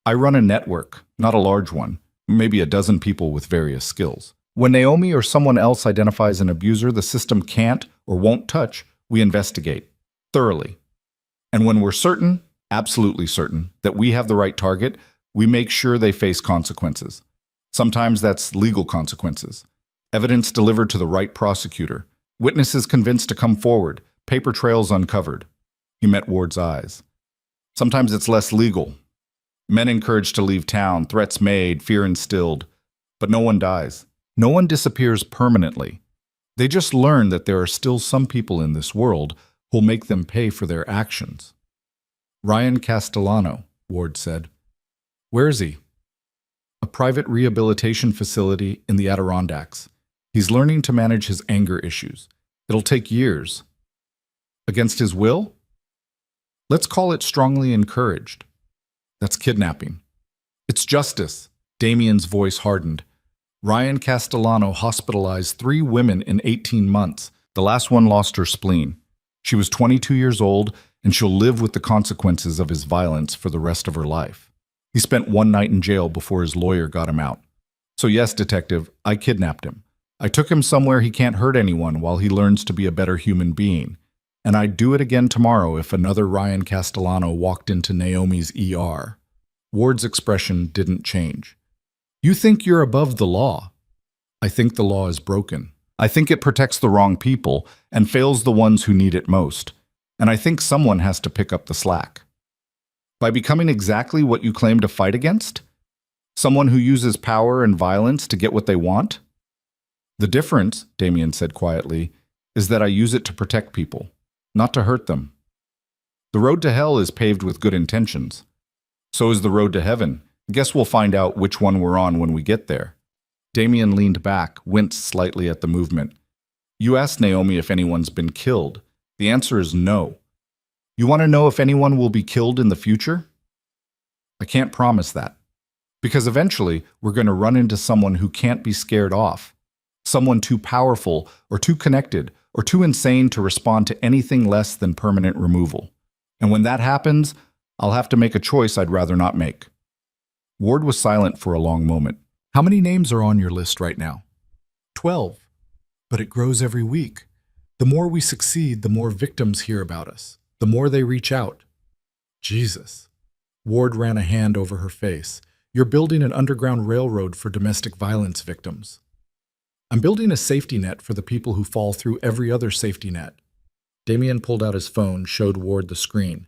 I run a network, not a large one, maybe a dozen people with various skills. When Naomi or someone else identifies an abuser the system can't or won't touch, we investigate. Thoroughly. And when we're certain, absolutely certain, that we have the right target, we make sure they face consequences. Sometimes that's legal consequences. Evidence delivered to the right prosecutor. Witnesses convinced to come forward. Paper trails uncovered. He met Ward's eyes. Sometimes it's less legal. Men encouraged to leave town, threats made, fear instilled. But no one dies. No one disappears permanently. They just learn that there are still some people in this world who'll make them pay for their actions. Ryan Castellano, Ward said. Where is he? A private rehabilitation facility in the Adirondacks. He's learning to manage his anger issues. It'll take years. Against his will? Let's call it strongly encouraged. That's kidnapping. It's justice. Damien's voice hardened. Ryan Castellano hospitalized 3 women in 18 months. The last one lost her spleen. She was 22 years old, and she'll live with the consequences of his violence for the rest of her life. He spent 1 night in jail before his lawyer got him out. So yes, detective, I kidnapped him. I took him somewhere he can't hurt anyone while he learns to be a better human being. And I'd do it again tomorrow if another Ryan Castellano walked into Naomi's ER. Ward's expression didn't change. You think you're above the law. I think the law is broken. I think it protects the wrong people and fails the ones who need it most. And I think someone has to pick up the slack. By becoming exactly what you claim to fight against? Someone who uses power and violence to get what they want? The difference, Damien said quietly, is that I use it to protect people, not to hurt them. The road to hell is paved with good intentions. So is the road to heaven. Guess we'll find out which one we're on when we get there. Damien leaned back, winced slightly at the movement. You asked Naomi if anyone's been killed. The answer is no. You want to know if anyone will be killed in the future? I can't promise that. Because eventually, we're going to run into someone who can't be scared off. Someone too powerful, or too connected, or too insane to respond to anything less than permanent removal. And when that happens, I'll have to make a choice I'd rather not make. Ward was silent for a long moment. How many names are on your list right now? 12. But it grows every week. The more we succeed, the more victims hear about us. The more they reach out. Jesus. Ward ran a hand over her face. You're building an underground railroad for domestic violence victims. I'm building a safety net for the people who fall through every other safety net. Damien pulled out his phone, showed Ward the screen.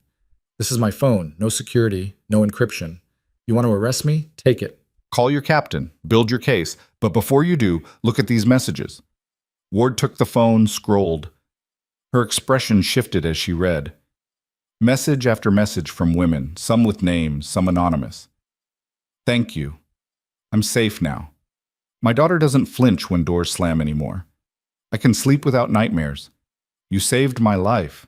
This is my phone. No security, no encryption. You want to arrest me? Take it. Call your captain. Build your case. But before you do, look at these messages. Ward took the phone, scrolled. Her expression shifted as she read. Message after message from women, some with names, some anonymous. Thank you. I'm safe now. My daughter doesn't flinch when doors slam anymore. I can sleep without nightmares. You saved my life.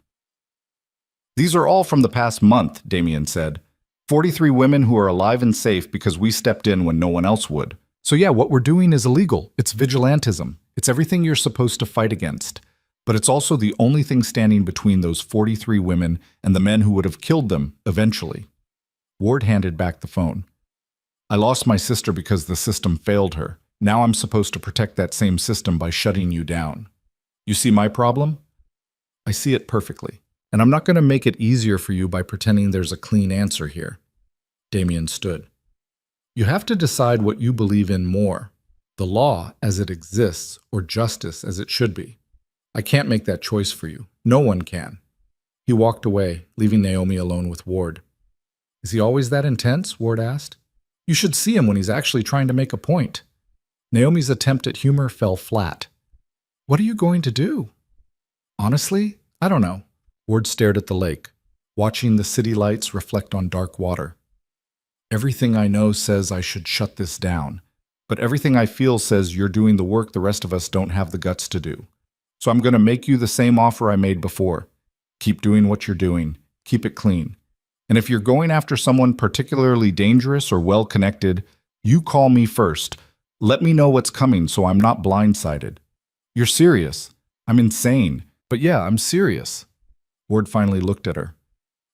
These are all from the past month, Damien said. 43 women who are alive and safe because we stepped in when no one else would. So yeah, what we're doing is illegal. It's vigilantism. It's everything you're supposed to fight against. But it's also the only thing standing between those 43 women and the men who would have killed them eventually. Ward handed back the phone. I lost my sister because the system failed her. Now I'm supposed to protect that same system by shutting you down. You see my problem? I see it perfectly. And I'm not going to make it easier for you by pretending there's a clean answer here. Damien stood. You have to decide what you believe in more, the law as it exists or justice as it should be. I can't make that choice for you. No one can. He walked away, leaving Naomi alone with Ward. Is he always that intense? Ward asked. You should see him when he's actually trying to make a point. Naomi's attempt at humor fell flat. What are you going to do? Honestly, I don't know. Ward stared at the lake, watching the city lights reflect on dark water. Everything I know says I should shut this down, but everything I feel says you're doing the work the rest of us don't have the guts to do. So I'm going to make you the same offer I made before. Keep doing what you're doing. Keep it clean. And if you're going after someone particularly dangerous or well-connected, you call me first. Let me know what's coming so I'm not blindsided. You're serious. I'm insane. But yeah, I'm serious. Ward finally looked at her.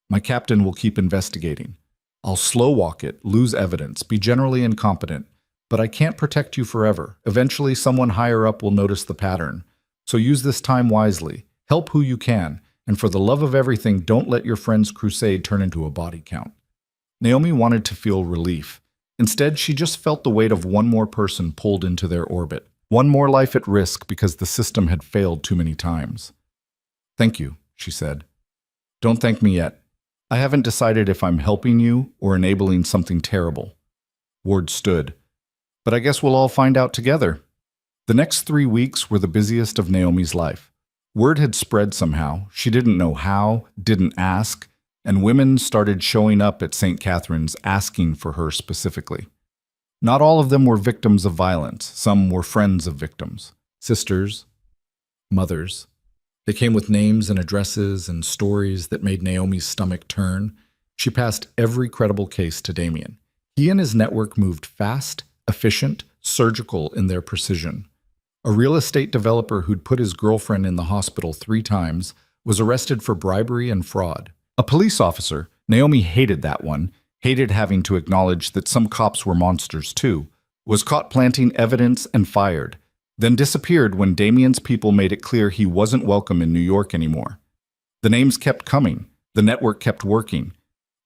My captain will keep investigating. I'll slow walk it, lose evidence, be generally incompetent. But I can't protect you forever. Eventually, someone higher up will notice the pattern. So use this time wisely. Help who you can. And for the love of everything, don't let your friend's crusade turn into a body count. Naomi wanted to feel relief. Instead, she just felt the weight of one more person pulled into their orbit. One more life at risk because the system had failed too many times. Thank you, she said. Don't thank me yet. I haven't decided if I'm helping you or enabling something terrible. Ward stood. But I guess we'll all find out together. The next 3 weeks were the busiest of Naomi's life. Word had spread somehow. She didn't know how, didn't ask, and women started showing up at St. Catherine's asking for her specifically. Not all of them were victims of violence. Some were friends of victims, sisters, mothers. They came with names and addresses and stories that made Naomi's stomach turn. She passed every credible case to Damien. He and his network moved fast, efficient, surgical in their precision. A real estate developer who'd put his girlfriend in the hospital 3 times was arrested for bribery and fraud. A police officer, Naomi hated that one, hated having to acknowledge that some cops were monsters too, was caught planting evidence and fired, then disappeared when Damien's people made it clear he wasn't welcome in New York anymore. The names kept coming, the network kept working,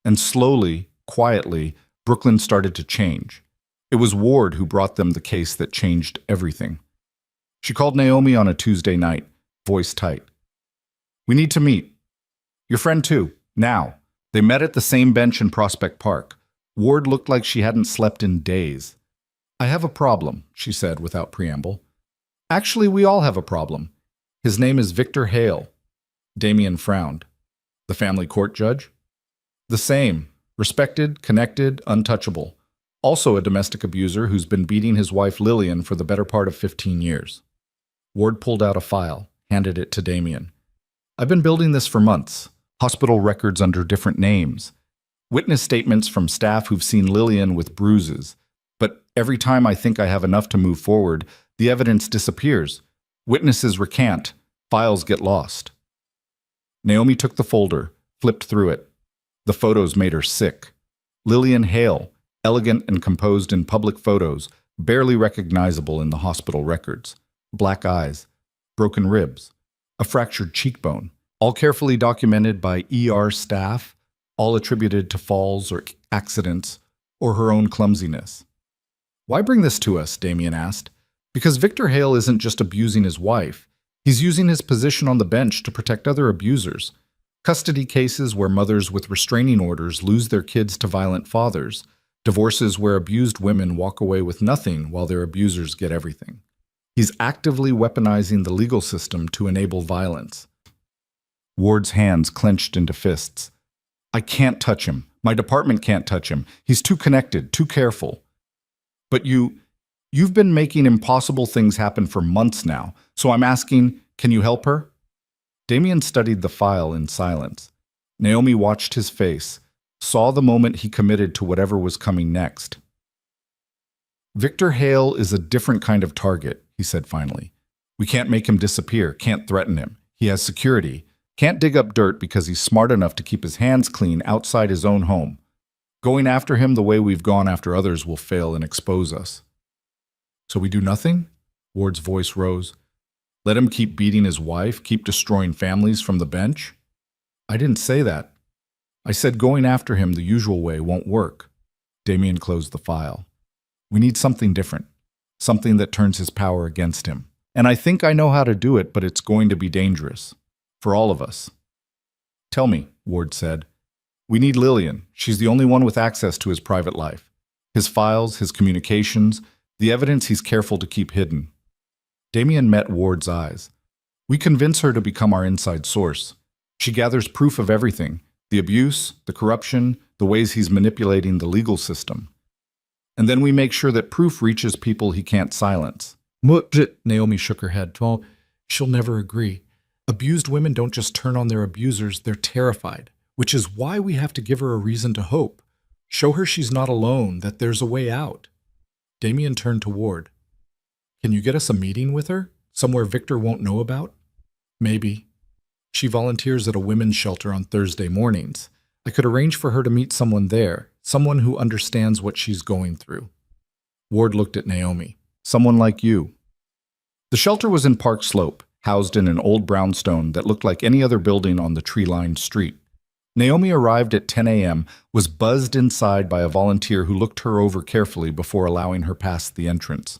and slowly, quietly, Brooklyn started to change. It was Ward who brought them the case that changed everything. She called Naomi on a Tuesday night, voice tight. We need to meet. Your friend too, now. They met at the same bench in Prospect Park. Ward looked like she hadn't slept in days. I have a problem, she said without preamble. Actually, we all have a problem. His name is Victor Hale. Damien frowned. The family court judge? The same. Respected, connected, untouchable. Also a domestic abuser who's been beating his wife Lillian for the better part of 15 years. Ward pulled out a file, handed it to Damien. I've been building this for months. Hospital records under different names. Witness statements from staff who've seen Lillian with bruises. But every time I think I have enough to move forward, the evidence disappears. Witnesses recant. Files get lost. Naomi took the folder, flipped through it. The photos made her sick. Lillian Hale, elegant and composed in public photos, barely recognizable in the hospital records. Black eyes, broken ribs, a fractured cheekbone, all carefully documented by ER staff, all attributed to falls or accidents, or her own clumsiness. Why bring this to us? Damien asked. Because Victor Hale isn't just abusing his wife. He's using his position on the bench to protect other abusers. Custody cases where mothers with restraining orders lose their kids to violent fathers. Divorces where abused women walk away with nothing while their abusers get everything. He's actively weaponizing the legal system to enable violence. Ward's hands clenched into fists. I can't touch him. My department can't touch him. He's too connected, too careful. But you've been making impossible things happen for months now, so I'm asking, can you help her? Damien studied the file in silence. Naomi watched his face, saw the moment he committed to whatever was coming next. Victor Hale is a different kind of target, he said finally. We can't make him disappear, can't threaten him. He has security. Can't dig up dirt because he's smart enough to keep his hands clean outside his own home. Going after him the way we've gone after others will fail and expose us. So we do nothing? Ward's voice rose. Let him keep beating his wife, keep destroying families from the bench? I didn't say that. I said going after him the usual way won't work. Damien closed the file. We need something different. Something that turns his power against him. And I think I know how to do it, but it's going to be dangerous. For all of us. Tell me, Ward said. We need Lillian. She's the only one with access to his private life. His files, his communications, the evidence he's careful to keep hidden. Damien met Ward's eyes. We convince her to become our inside source. She gathers proof of everything, the abuse, the corruption, the ways he's manipulating the legal system. And then we make sure that proof reaches people he can't silence. Naomi shook her head. Oh, she'll never agree. Abused women don't just turn on their abusers, they're terrified, which is why we have to give her a reason to hope. Show her she's not alone, that there's a way out. Damien turned to Ward. Can you get us a meeting with her? Somewhere Victor won't know about? Maybe. She volunteers at a women's shelter on Thursday mornings. I could arrange for her to meet someone there, someone who understands what she's going through. Ward looked at Naomi. Someone like you. The shelter was in Park Slope, housed in an old brownstone that looked like any other building on the tree-lined street. Naomi arrived at 10 a.m., was buzzed inside by a volunteer who looked her over carefully before allowing her past the entrance.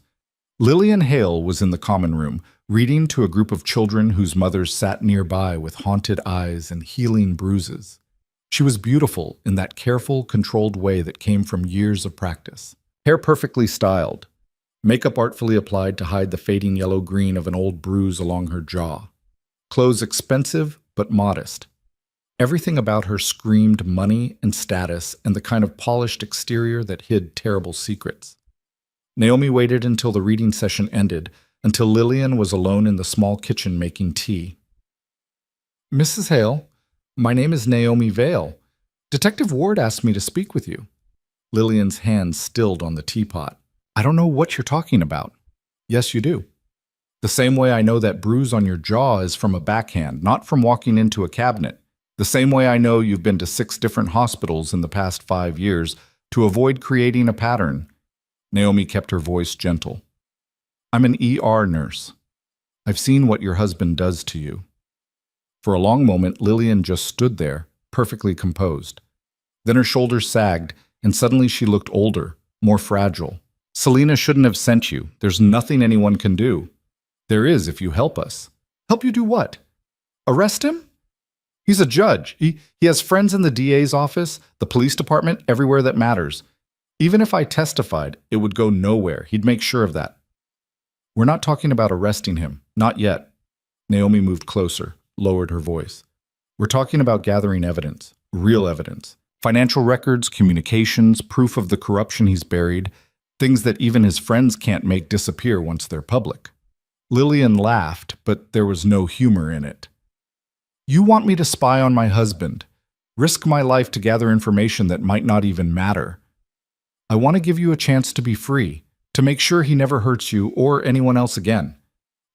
Lillian Hale was in the common room, reading to a group of children whose mothers sat nearby with haunted eyes and healing bruises. She was beautiful in that careful, controlled way that came from years of practice. Hair perfectly styled. Makeup artfully applied to hide the fading yellow-green of an old bruise along her jaw. Clothes expensive but modest. Everything about her screamed money and status and the kind of polished exterior that hid terrible secrets. Naomi waited until the reading session ended, until Lillian was alone in the small kitchen making tea. Mrs. Hale, my name is Naomi Vale. Detective Ward asked me to speak with you. Lillian's hand stilled on the teapot. I don't know what you're talking about. Yes, you do. The same way I know that bruise on your jaw is from a backhand, not from walking into a cabinet. The same way I know you've been to 6 different hospitals in the past 5 years to avoid creating a pattern. Naomi kept her voice gentle. I'm an ER nurse. I've seen what your husband does to you. For a long moment, Lillian just stood there, perfectly composed. Then her shoulders sagged, and suddenly she looked older, more fragile. Selena shouldn't have sent you. There's nothing anyone can do. There is if you help us. Help you do what? Arrest him? He's a judge. He has friends in the DA's office, the police department, everywhere that matters. Even if I testified, it would go nowhere. He'd make sure of that. We're not talking about arresting him. Not yet. Naomi moved closer, lowered her voice. We're talking about gathering evidence, real evidence. Financial records, communications, proof of the corruption he's buried, things that even his friends can't make disappear once they're public. Lillian laughed, but there was no humor in it. You want me to spy on my husband, risk my life to gather information that might not even matter. I want to give you a chance to be free, to make sure he never hurts you or anyone else again.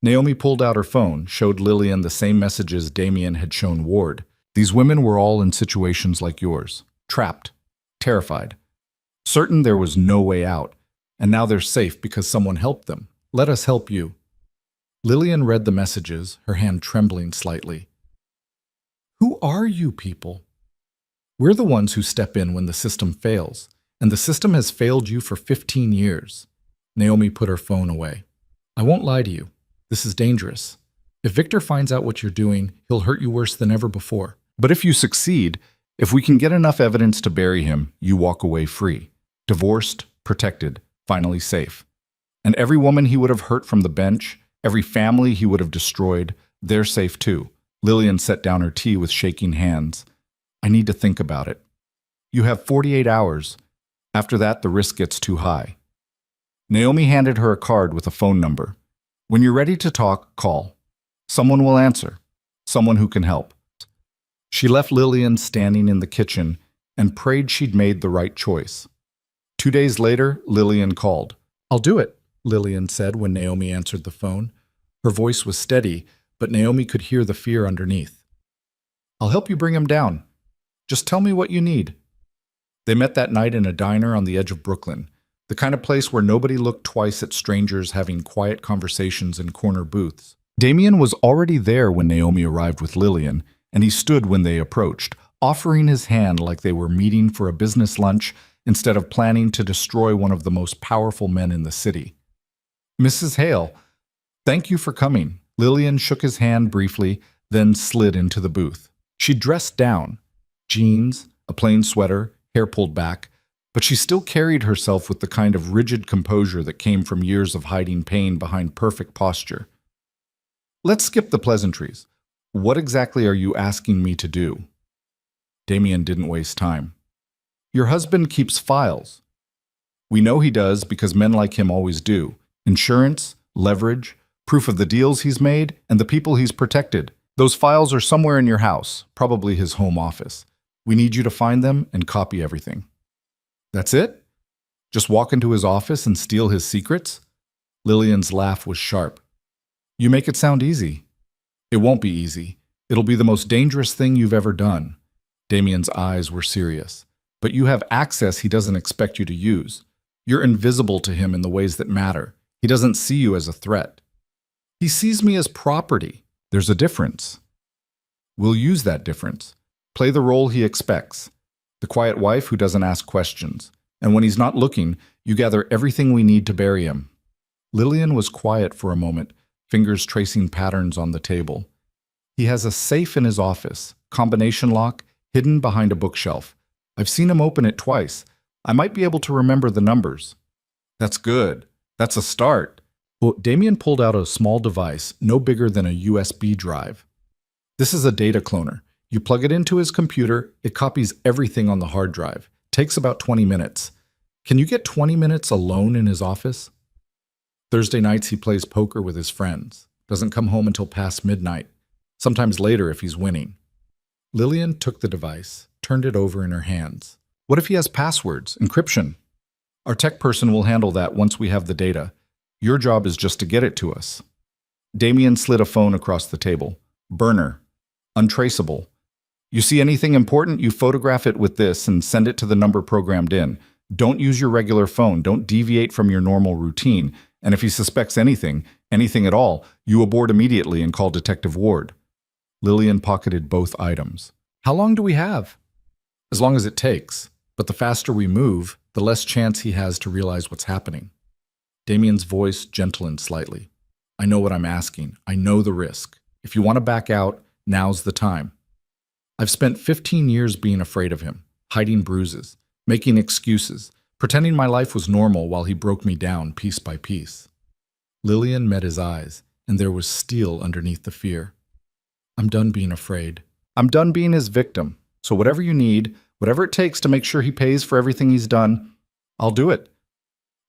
Naomi pulled out her phone, showed Lillian the same messages Damien had shown Ward. These women were all in situations like yours, trapped, terrified, certain there was no way out, and now they're safe because someone helped them. Let us help you. Lillian read the messages, her hand trembling slightly. Who are you people? We're the ones who step in when the system fails, and the system has failed you for 15 years. Naomi put her phone away. I won't lie to you. This is dangerous. If Victor finds out what you're doing, he'll hurt you worse than ever before. But if you succeed, if we can get enough evidence to bury him, you walk away free. Divorced, protected, finally safe. And every woman he would have hurt from the bench, every family he would have destroyed, they're safe too. Lillian set down her tea with shaking hands. I need to think about it. You have 48 hours. After that, the risk gets too high. Naomi handed her a card with a phone number. When you're ready to talk, call. Someone will answer. Someone who can help. She left Lillian standing in the kitchen and prayed she'd made the right choice. 2 days later, Lillian called. I'll do it, Lillian said when Naomi answered the phone. Her voice was steady, but Naomi could hear the fear underneath. I'll help you bring him down. Just tell me what you need. They met that night in a diner on the edge of Brooklyn, the kind of place where nobody looked twice at strangers having quiet conversations in corner booths. Damien was already there when Naomi arrived with Lillian, and he stood when they approached, offering his hand like they were meeting for a business lunch instead of planning to destroy one of the most powerful men in the city. Mrs. Hale, thank you for coming. Lillian shook his hand briefly, then slid into the booth. She dressed down, jeans, a plain sweater, hair pulled back, but she still carried herself with the kind of rigid composure that came from years of hiding pain behind perfect posture. Let's skip the pleasantries. What exactly are you asking me to do? Damien didn't waste time. Your husband keeps files. We know he does because men like him always do. Insurance, leverage, proof of the deals he's made, and the people he's protected. Those files are somewhere in your house, probably his home office. We need you to find them and copy everything. That's it? Just walk into his office and steal his secrets? Lillian's laugh was sharp. You make it sound easy. It won't be easy. It'll be the most dangerous thing you've ever done. Damien's eyes were serious. But you have access he doesn't expect you to use. You're invisible to him in the ways that matter. He doesn't see you as a threat. He sees me as property. There's a difference. We'll use that difference. Play the role he expects. The quiet wife who doesn't ask questions. And when he's not looking, you gather everything we need to bury him. Lillian was quiet for a moment, fingers tracing patterns on the table. He has a safe in his office, combination lock, hidden behind a bookshelf. I've seen him open it twice. I might be able to remember the numbers. That's good. That's a start. Well, Damien pulled out a small device, no bigger than a USB drive. This is a data cloner. You plug it into his computer, it copies everything on the hard drive. Takes about 20 minutes. Can you get 20 minutes alone in his office? Thursday nights he plays poker with his friends. Doesn't come home until past midnight. Sometimes later if he's winning. Lillian took the device, turned it over in her hands. What if he has passwords, encryption? Our tech person will handle that once we have the data. Your job is just to get it to us. Damien slid a phone across the table. Burner. Untraceable. You see anything important, you photograph it with this and send it to the number programmed in. Don't use your regular phone. Don't deviate from your normal routine. And if he suspects anything at all, you abort immediately and call Detective Ward. Lillian pocketed both items. How long do we have? As long as it takes. But the faster we move, the less chance he has to realize what's happening. Damien's voice gentlened slightly. I know what I'm asking. I know the risk. If you want to back out, now's the time. I've spent 15 years being afraid of him, hiding bruises, making excuses, pretending my life was normal while he broke me down piece by piece. Lillian met his eyes, and there was steel underneath the fear. I'm done being afraid. I'm done being his victim. So whatever you need, whatever it takes to make sure he pays for everything he's done, I'll do it.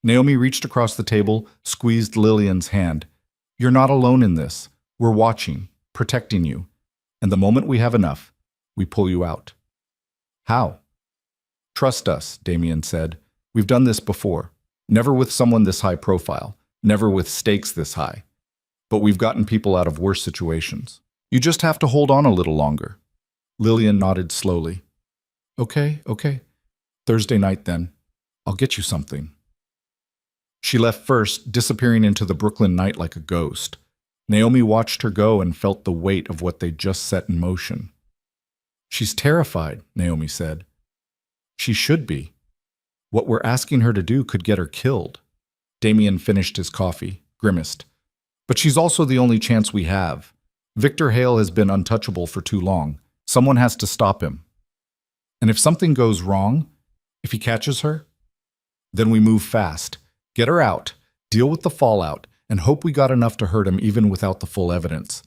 Naomi reached across the table, squeezed Lillian's hand. You're not alone in this. We're watching, protecting you. And the moment we have enough, we pull you out. How? Trust us, Damien said. We've done this before. Never with someone this high profile. Never with stakes this high. But we've gotten people out of worse situations. You just have to hold on a little longer. Lillian nodded slowly. Okay. Thursday night then. I'll get you something. She left first, disappearing into the Brooklyn night like a ghost. Naomi watched her go and felt the weight of what they'd just set in motion. She's terrified, Naomi said. She should be. What we're asking her to do could get her killed. Damien finished his coffee, grimaced. But she's also the only chance we have. Victor Hale has been untouchable for too long. Someone has to stop him. And if something goes wrong, if he catches her, then we move fast. Get her out, deal with the fallout, and hope we got enough to hurt him even without the full evidence.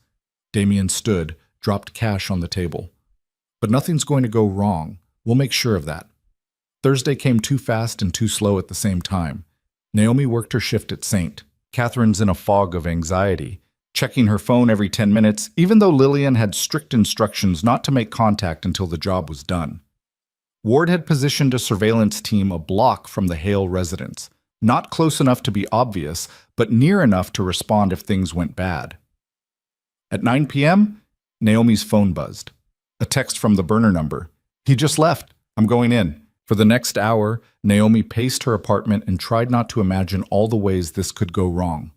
Damien stood, dropped cash on the table. But nothing's going to go wrong. We'll make sure of that. Thursday came too fast and too slow at the same time. Naomi worked her shift at St. Catherine's in a fog of anxiety, checking her phone every 10 minutes, even though Lillian had strict instructions not to make contact until the job was done. Ward had positioned a surveillance team a block from the Hale residence, not close enough to be obvious, but near enough to respond if things went bad. At 9 p.m., Naomi's phone buzzed. A text from the burner number. He just left. I'm going in. For the next hour, Naomi paced her apartment and tried not to imagine all the ways this could go wrong.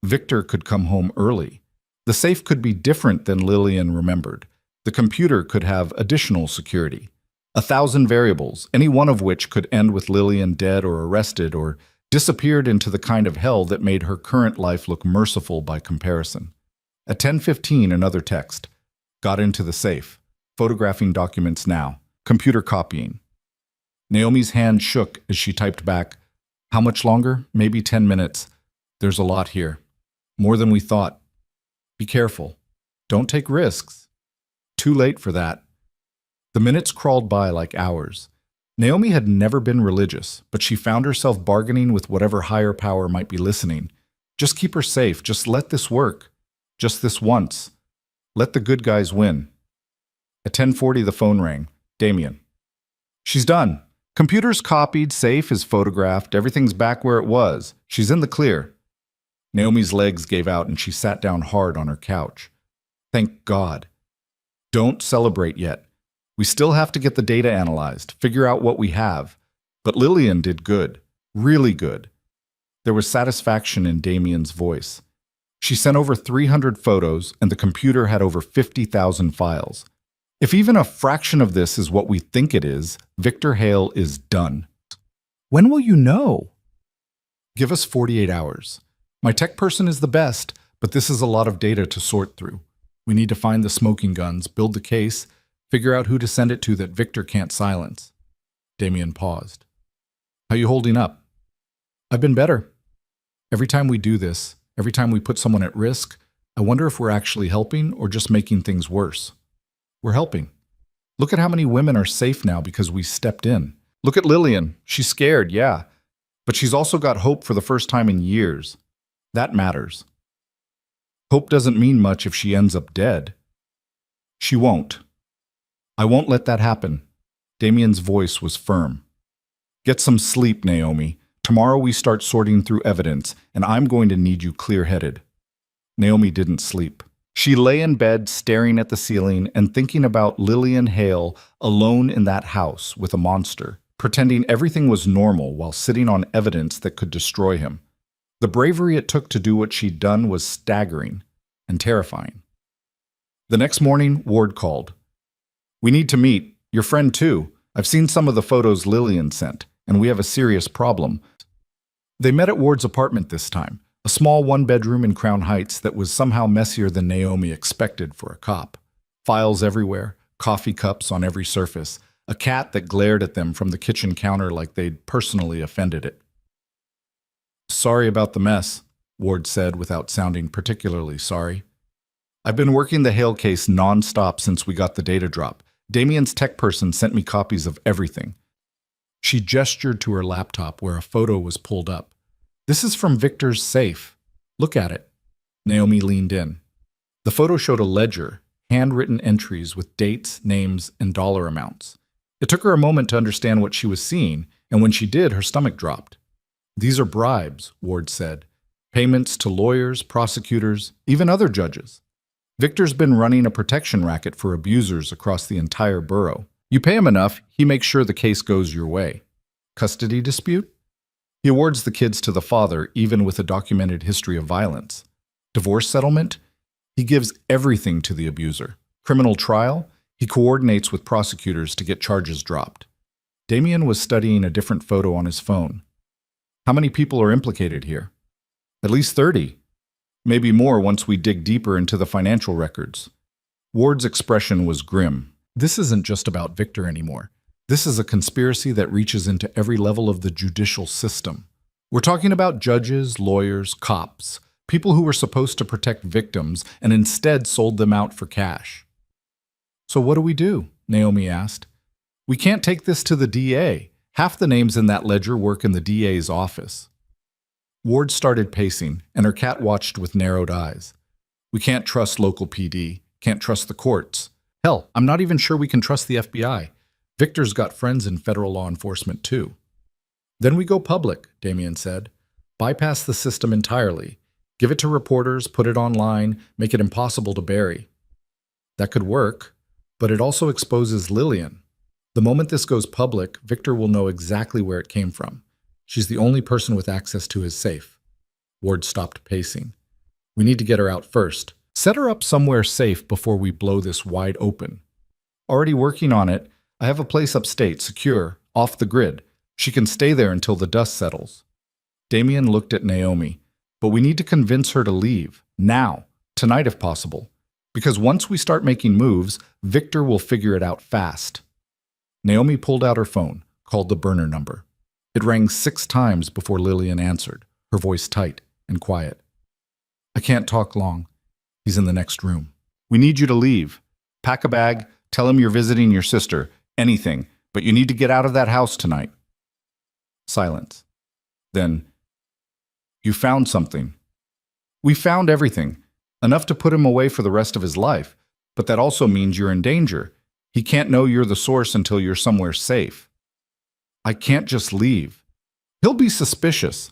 Victor could come home early. The safe could be different than Lillian remembered. The computer could have additional security. 1,000 variables, any one of which could end with Lillian dead or arrested or disappeared into the kind of hell that made her current life look merciful by comparison. At 10:15, another text. Got into the safe. Photographing documents now. Computer copying. Naomi's hand shook as she typed back, "How much longer? Maybe 10 minutes. There's a lot here. More than we thought. Be careful. Don't take risks." Too late for that. The minutes crawled by like hours. Naomi had never been religious, but she found herself bargaining with whatever higher power might be listening. Just keep her safe. Just let this work. Just this once. Let the good guys win. At 10:40, the phone rang. Damien. "She's done. Computer's copied, safe is photographed, everything's back where it was. She's in the clear." Naomi's legs gave out and she sat down hard on her couch. Thank God. Don't celebrate yet. We still have to get the data analyzed, figure out what we have. But Lillian did good. Really good. There was satisfaction in Damien's voice. She sent over 300 photos and the computer had over 50,000 files. If even a fraction of this is what we think it is, Victor Hale is done. When will you know? Give us 48 hours. My tech person is the best, but this is a lot of data to sort through. We need to find the smoking guns, build the case, figure out who to send it to that Victor can't silence. Damien paused. How you holding up? I've been better. Every time we do this, every time we put someone at risk, I wonder if we're actually helping or just making things worse. We're helping. Look at how many women are safe now because we stepped in. Look at Lillian. She's scared, yeah. But she's also got hope for the first time in years. That matters. Hope doesn't mean much if she ends up dead. She won't. I won't let that happen. Damien's voice was firm. Get some sleep, Naomi. Tomorrow we start sorting through evidence, and I'm going to need you clear-headed. Naomi didn't sleep. She lay in bed staring at the ceiling and thinking about Lillian Hale alone in that house with a monster, pretending everything was normal while sitting on evidence that could destroy him. The bravery it took to do what she'd done was staggering and terrifying. The next morning, Ward called. We need to meet. Your friend too. I've seen some of the photos Lillian sent, and we have a serious problem. They met at Ward's apartment this time. A small one-bedroom in Crown Heights that was somehow messier than Naomi expected for a cop. Files everywhere, coffee cups on every surface, a cat that glared at them from the kitchen counter like they'd personally offended it. Sorry about the mess, Ward said without sounding particularly sorry. I've been working the Hale case non-stop since we got the data drop. Damien's tech person sent me copies of everything. She gestured to her laptop where a photo was pulled up. This is from Victor's safe. Look at it. Naomi leaned in. The photo showed a ledger, handwritten entries with dates, names, and dollar amounts. It took her a moment to understand what she was seeing, and when she did, her stomach dropped. These are bribes, Ward said. Payments to lawyers, prosecutors, even other judges. Victor's been running a protection racket for abusers across the entire borough. You pay him enough, he makes sure the case goes your way. Custody dispute? He awards the kids to the father, even with a documented history of violence. Divorce settlement? He gives everything to the abuser. Criminal trial? He coordinates with prosecutors to get charges dropped. Damien was studying a different photo on his phone. How many people are implicated here? At least 30. Maybe more once we dig deeper into the financial records. Ward's expression was grim. This isn't just about Victor anymore. This is a conspiracy that reaches into every level of the judicial system. We're talking about judges, lawyers, cops, people who were supposed to protect victims and instead sold them out for cash. So what do we do? Naomi asked. We can't take this to the DA. Half the names in that ledger work in the DA's office. Ward started pacing, and her cat watched with narrowed eyes. We can't trust local PD, can't trust the courts. Hell, I'm not even sure we can trust the FBI. Victor's got friends in federal law enforcement too. Then we go public, Damien said. Bypass the system entirely. Give it to reporters, put it online, make it impossible to bury. That could work, but it also exposes Lillian. The moment this goes public, Victor will know exactly where it came from. She's the only person with access to his safe. Ward stopped pacing. We need to get her out first. Set her up somewhere safe before we blow this wide open. Already working on it. I have a place upstate, secure, off the grid. She can stay there until the dust settles. Damien looked at Naomi. But we need to convince her to leave. Now. Tonight if possible. Because once we start making moves, Victor will figure it out fast. Naomi pulled out her phone, called the burner number. It rang 6 times before Lillian answered, her voice tight and quiet. I can't talk long. He's in the next room. We need you to leave. Pack a bag, tell him you're visiting your sister, anything, but you need to get out of that house tonight. Silence. Then, you found something. We found everything, enough to put him away for the rest of his life, but that also means you're in danger. He can't know you're the source until you're somewhere safe. I can't just leave. He'll be suspicious.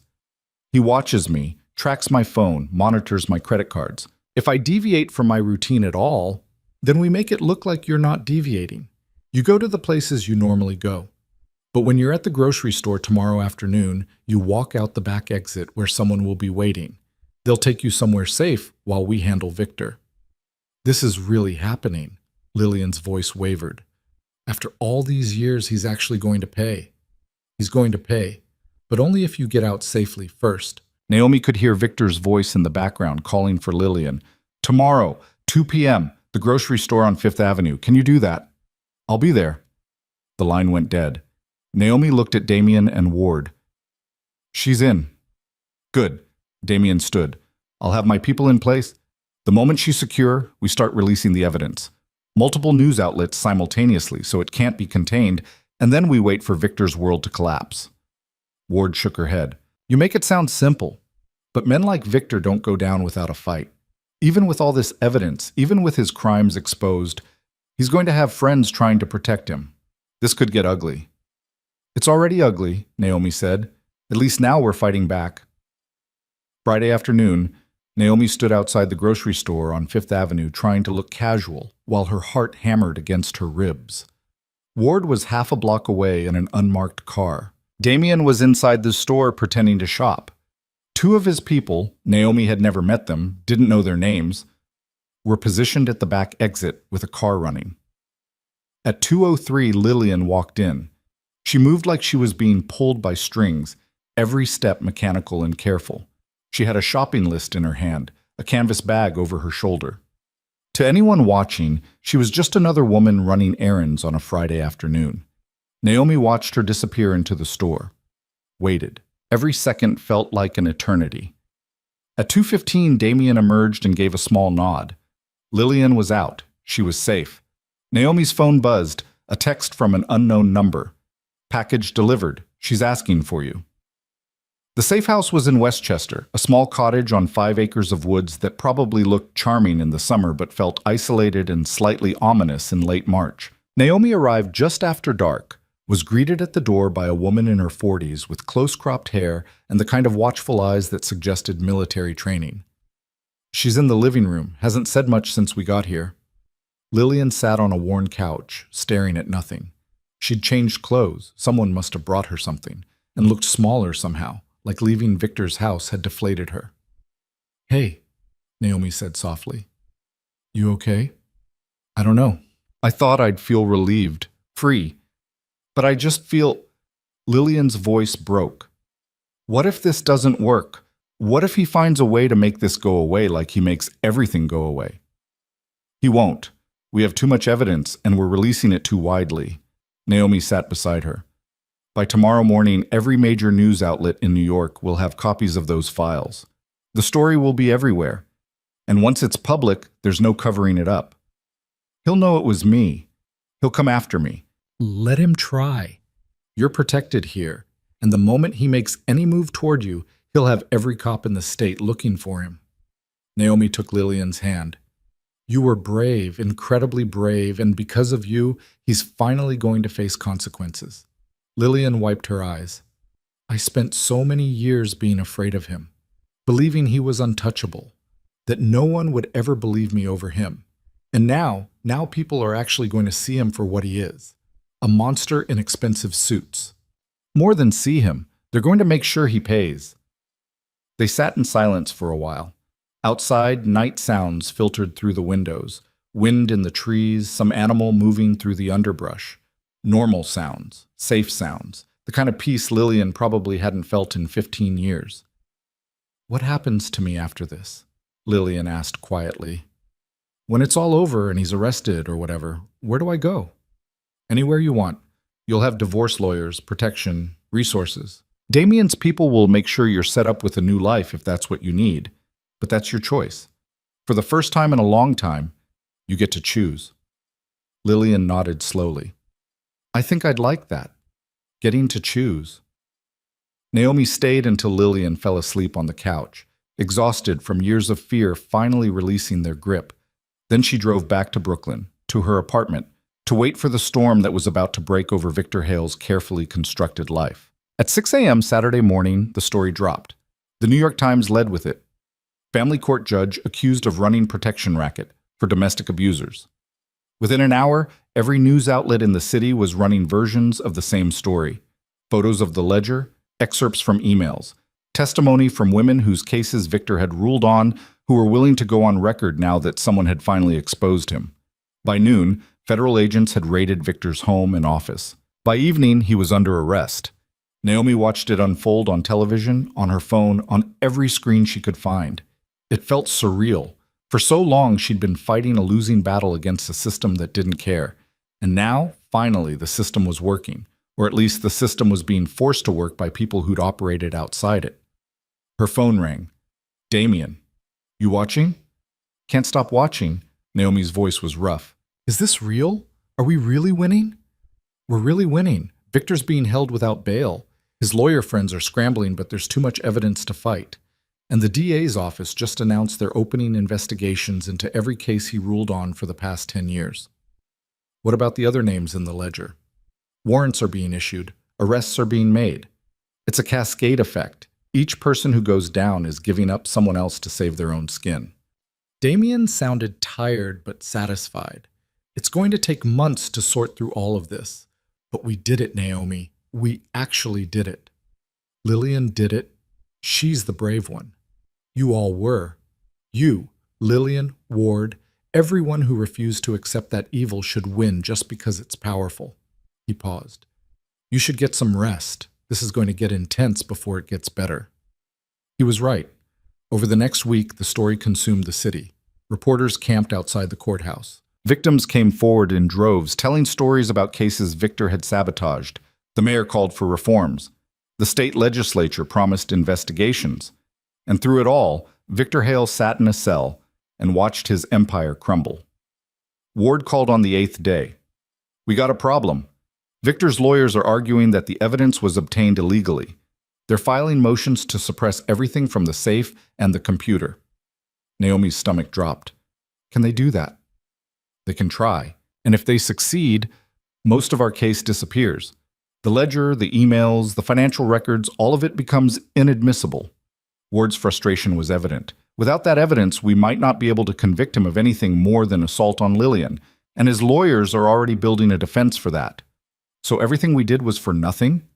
He watches me, tracks my phone, monitors my credit cards. If I deviate from my routine at all, then we make it look like you're not deviating. You go to the places you normally go. But when you're at the grocery store tomorrow afternoon, you walk out the back exit where someone will be waiting. They'll take you somewhere safe while we handle Victor. This is really happening. Lillian's voice wavered. After all these years, he's actually going to pay. He's going to pay, but only if you get out safely first. Naomi could hear Victor's voice in the background calling for Lillian. Tomorrow, 2 p.m., the grocery store on 5th Avenue. Can you do that? I'll be there. The line went dead. Naomi looked at Damien and Ward. She's in. Good. Damien stood. I'll have my people in place. The moment she's secure, we start releasing the evidence. Multiple news outlets simultaneously, so it can't be contained, and then we wait for Victor's world to collapse. Ward shook her head. You make it sound simple, but men like Victor don't go down without a fight. Even with all this evidence, even with his crimes exposed, he's going to have friends trying to protect him. This could get ugly. It's already ugly, Naomi said. At least now we're fighting back. Friday afternoon, Naomi stood outside the grocery store on 5th Avenue trying to look casual while her heart hammered against her ribs. Ward was half a block away in an unmarked car. Damien was inside the store pretending to shop. 2 of his people, Naomi had never met them, didn't know their names, were positioned at the back exit with a car running. At 2:03, Lillian walked in. She moved like she was being pulled by strings, every step mechanical and careful. She had a shopping list in her hand, a canvas bag over her shoulder. To anyone watching, she was just another woman running errands on a Friday afternoon. Naomi watched her disappear into the store. Waited. Every second felt like an eternity. At 2:15, Damien emerged and gave a small nod. Lillian was out. She was safe. Naomi's phone buzzed, a text from an unknown number. Package delivered. She's asking for you. The safe house was in Westchester, a small cottage on 5 acres of woods that probably looked charming in the summer but felt isolated and slightly ominous in late March. Naomi arrived just after dark, was greeted at the door by a woman in her 40s with close-cropped hair and the kind of watchful eyes that suggested military training. She's in the living room, hasn't said much since we got here. Lillian sat on a worn couch, staring at nothing. She'd changed clothes, someone must have brought her something, and looked smaller somehow, like leaving Victor's house had deflated her. Hey, Naomi said softly. You okay? I don't know. I thought I'd feel relieved, free. But I just feel... Lillian's voice broke. What if this doesn't work? What if he finds a way to make this go away like he makes everything go away? He won't. We have too much evidence, and we're releasing it too widely. Naomi sat beside her. By tomorrow morning, every major news outlet in New York will have copies of those files. The story will be everywhere. And once it's public, there's no covering it up. He'll know it was me. He'll come after me. Let him try. You're protected here, and the moment he makes any move toward you, he'll have every cop in the state looking for him. Naomi took Lillian's hand. You were brave, incredibly brave, and because of you, he's finally going to face consequences. Lillian wiped her eyes. I spent so many years being afraid of him, believing he was untouchable, that no one would ever believe me over him. And now people are actually going to see him for what he is. A monster in expensive suits. More than see him, they're going to make sure he pays. They sat in silence for a while. Outside, night sounds filtered through the windows, wind in the trees, some animal moving through the underbrush. Normal sounds, safe sounds, the kind of peace Lillian probably hadn't felt in 15 years. What happens to me after this? Lillian asked quietly. When it's all over and he's arrested or whatever, where do I go? Anywhere you want. You'll have divorce lawyers, protection, resources. Damien's people will make sure you're set up with a new life if that's what you need. But that's your choice. For the first time in a long time, you get to choose. Lillian nodded slowly. I think I'd like that. Getting to choose. Naomi stayed until Lillian fell asleep on the couch, exhausted from years of fear finally releasing their grip. Then she drove back to Brooklyn, to her apartment, to wait for the storm that was about to break over Victor Hale's carefully constructed life. At 6 a.m. Saturday morning, the story dropped. The New York Times led with it. Family court judge accused of running protection racket for domestic abusers. Within an hour, every news outlet in the city was running versions of the same story. Photos of the ledger, excerpts from emails, testimony from women whose cases Victor had ruled on, who were willing to go on record now that someone had finally exposed him. By noon, federal agents had raided Victor's home and office. By evening, he was under arrest. Naomi watched it unfold on television, on her phone, on every screen she could find. It felt surreal. For so long, she'd been fighting a losing battle against a system that didn't care. And now, finally, the system was working, or at least the system was being forced to work by people who'd operated outside it. Her phone rang. Damien. You watching? Can't stop watching. Naomi's voice was rough. Is this real? Are we really winning? We're really winning. Victor's being held without bail. His lawyer friends are scrambling, but there's too much evidence to fight. And the DA's office just announced they're opening investigations into every case he ruled on for the past 10 years. What about the other names in the ledger? Warrants are being issued. Arrests are being made. It's a cascade effect. Each person who goes down is giving up someone else to save their own skin. Damien sounded tired but satisfied. It's going to take months to sort through all of this. But we did it, Naomi. We actually did it. Lillian did it. She's the brave one. You all were. You, Lillian, Ward, everyone who refused to accept that evil should win just because it's powerful. He paused. You should get some rest. This is going to get intense before it gets better. He was right. Over the next week, the story consumed the city. Reporters camped outside the courthouse. Victims came forward in droves, telling stories about cases Victor had sabotaged. The mayor called for reforms. The state legislature promised investigations. And through it all, Victor Hale sat in a cell and watched his empire crumble. Ward called on the 8th day. We got a problem. Victor's lawyers are arguing that the evidence was obtained illegally. They're filing motions to suppress everything from the safe and the computer. Naomi's stomach dropped. Can they do that? They can try. And if they succeed, most of our case disappears. The ledger, the emails, the financial records, all of it becomes inadmissible. Ward's frustration was evident. Without that evidence, we might not be able to convict him of anything more than assault on Lillian, and his lawyers are already building a defense for that. So everything we did was for nothing?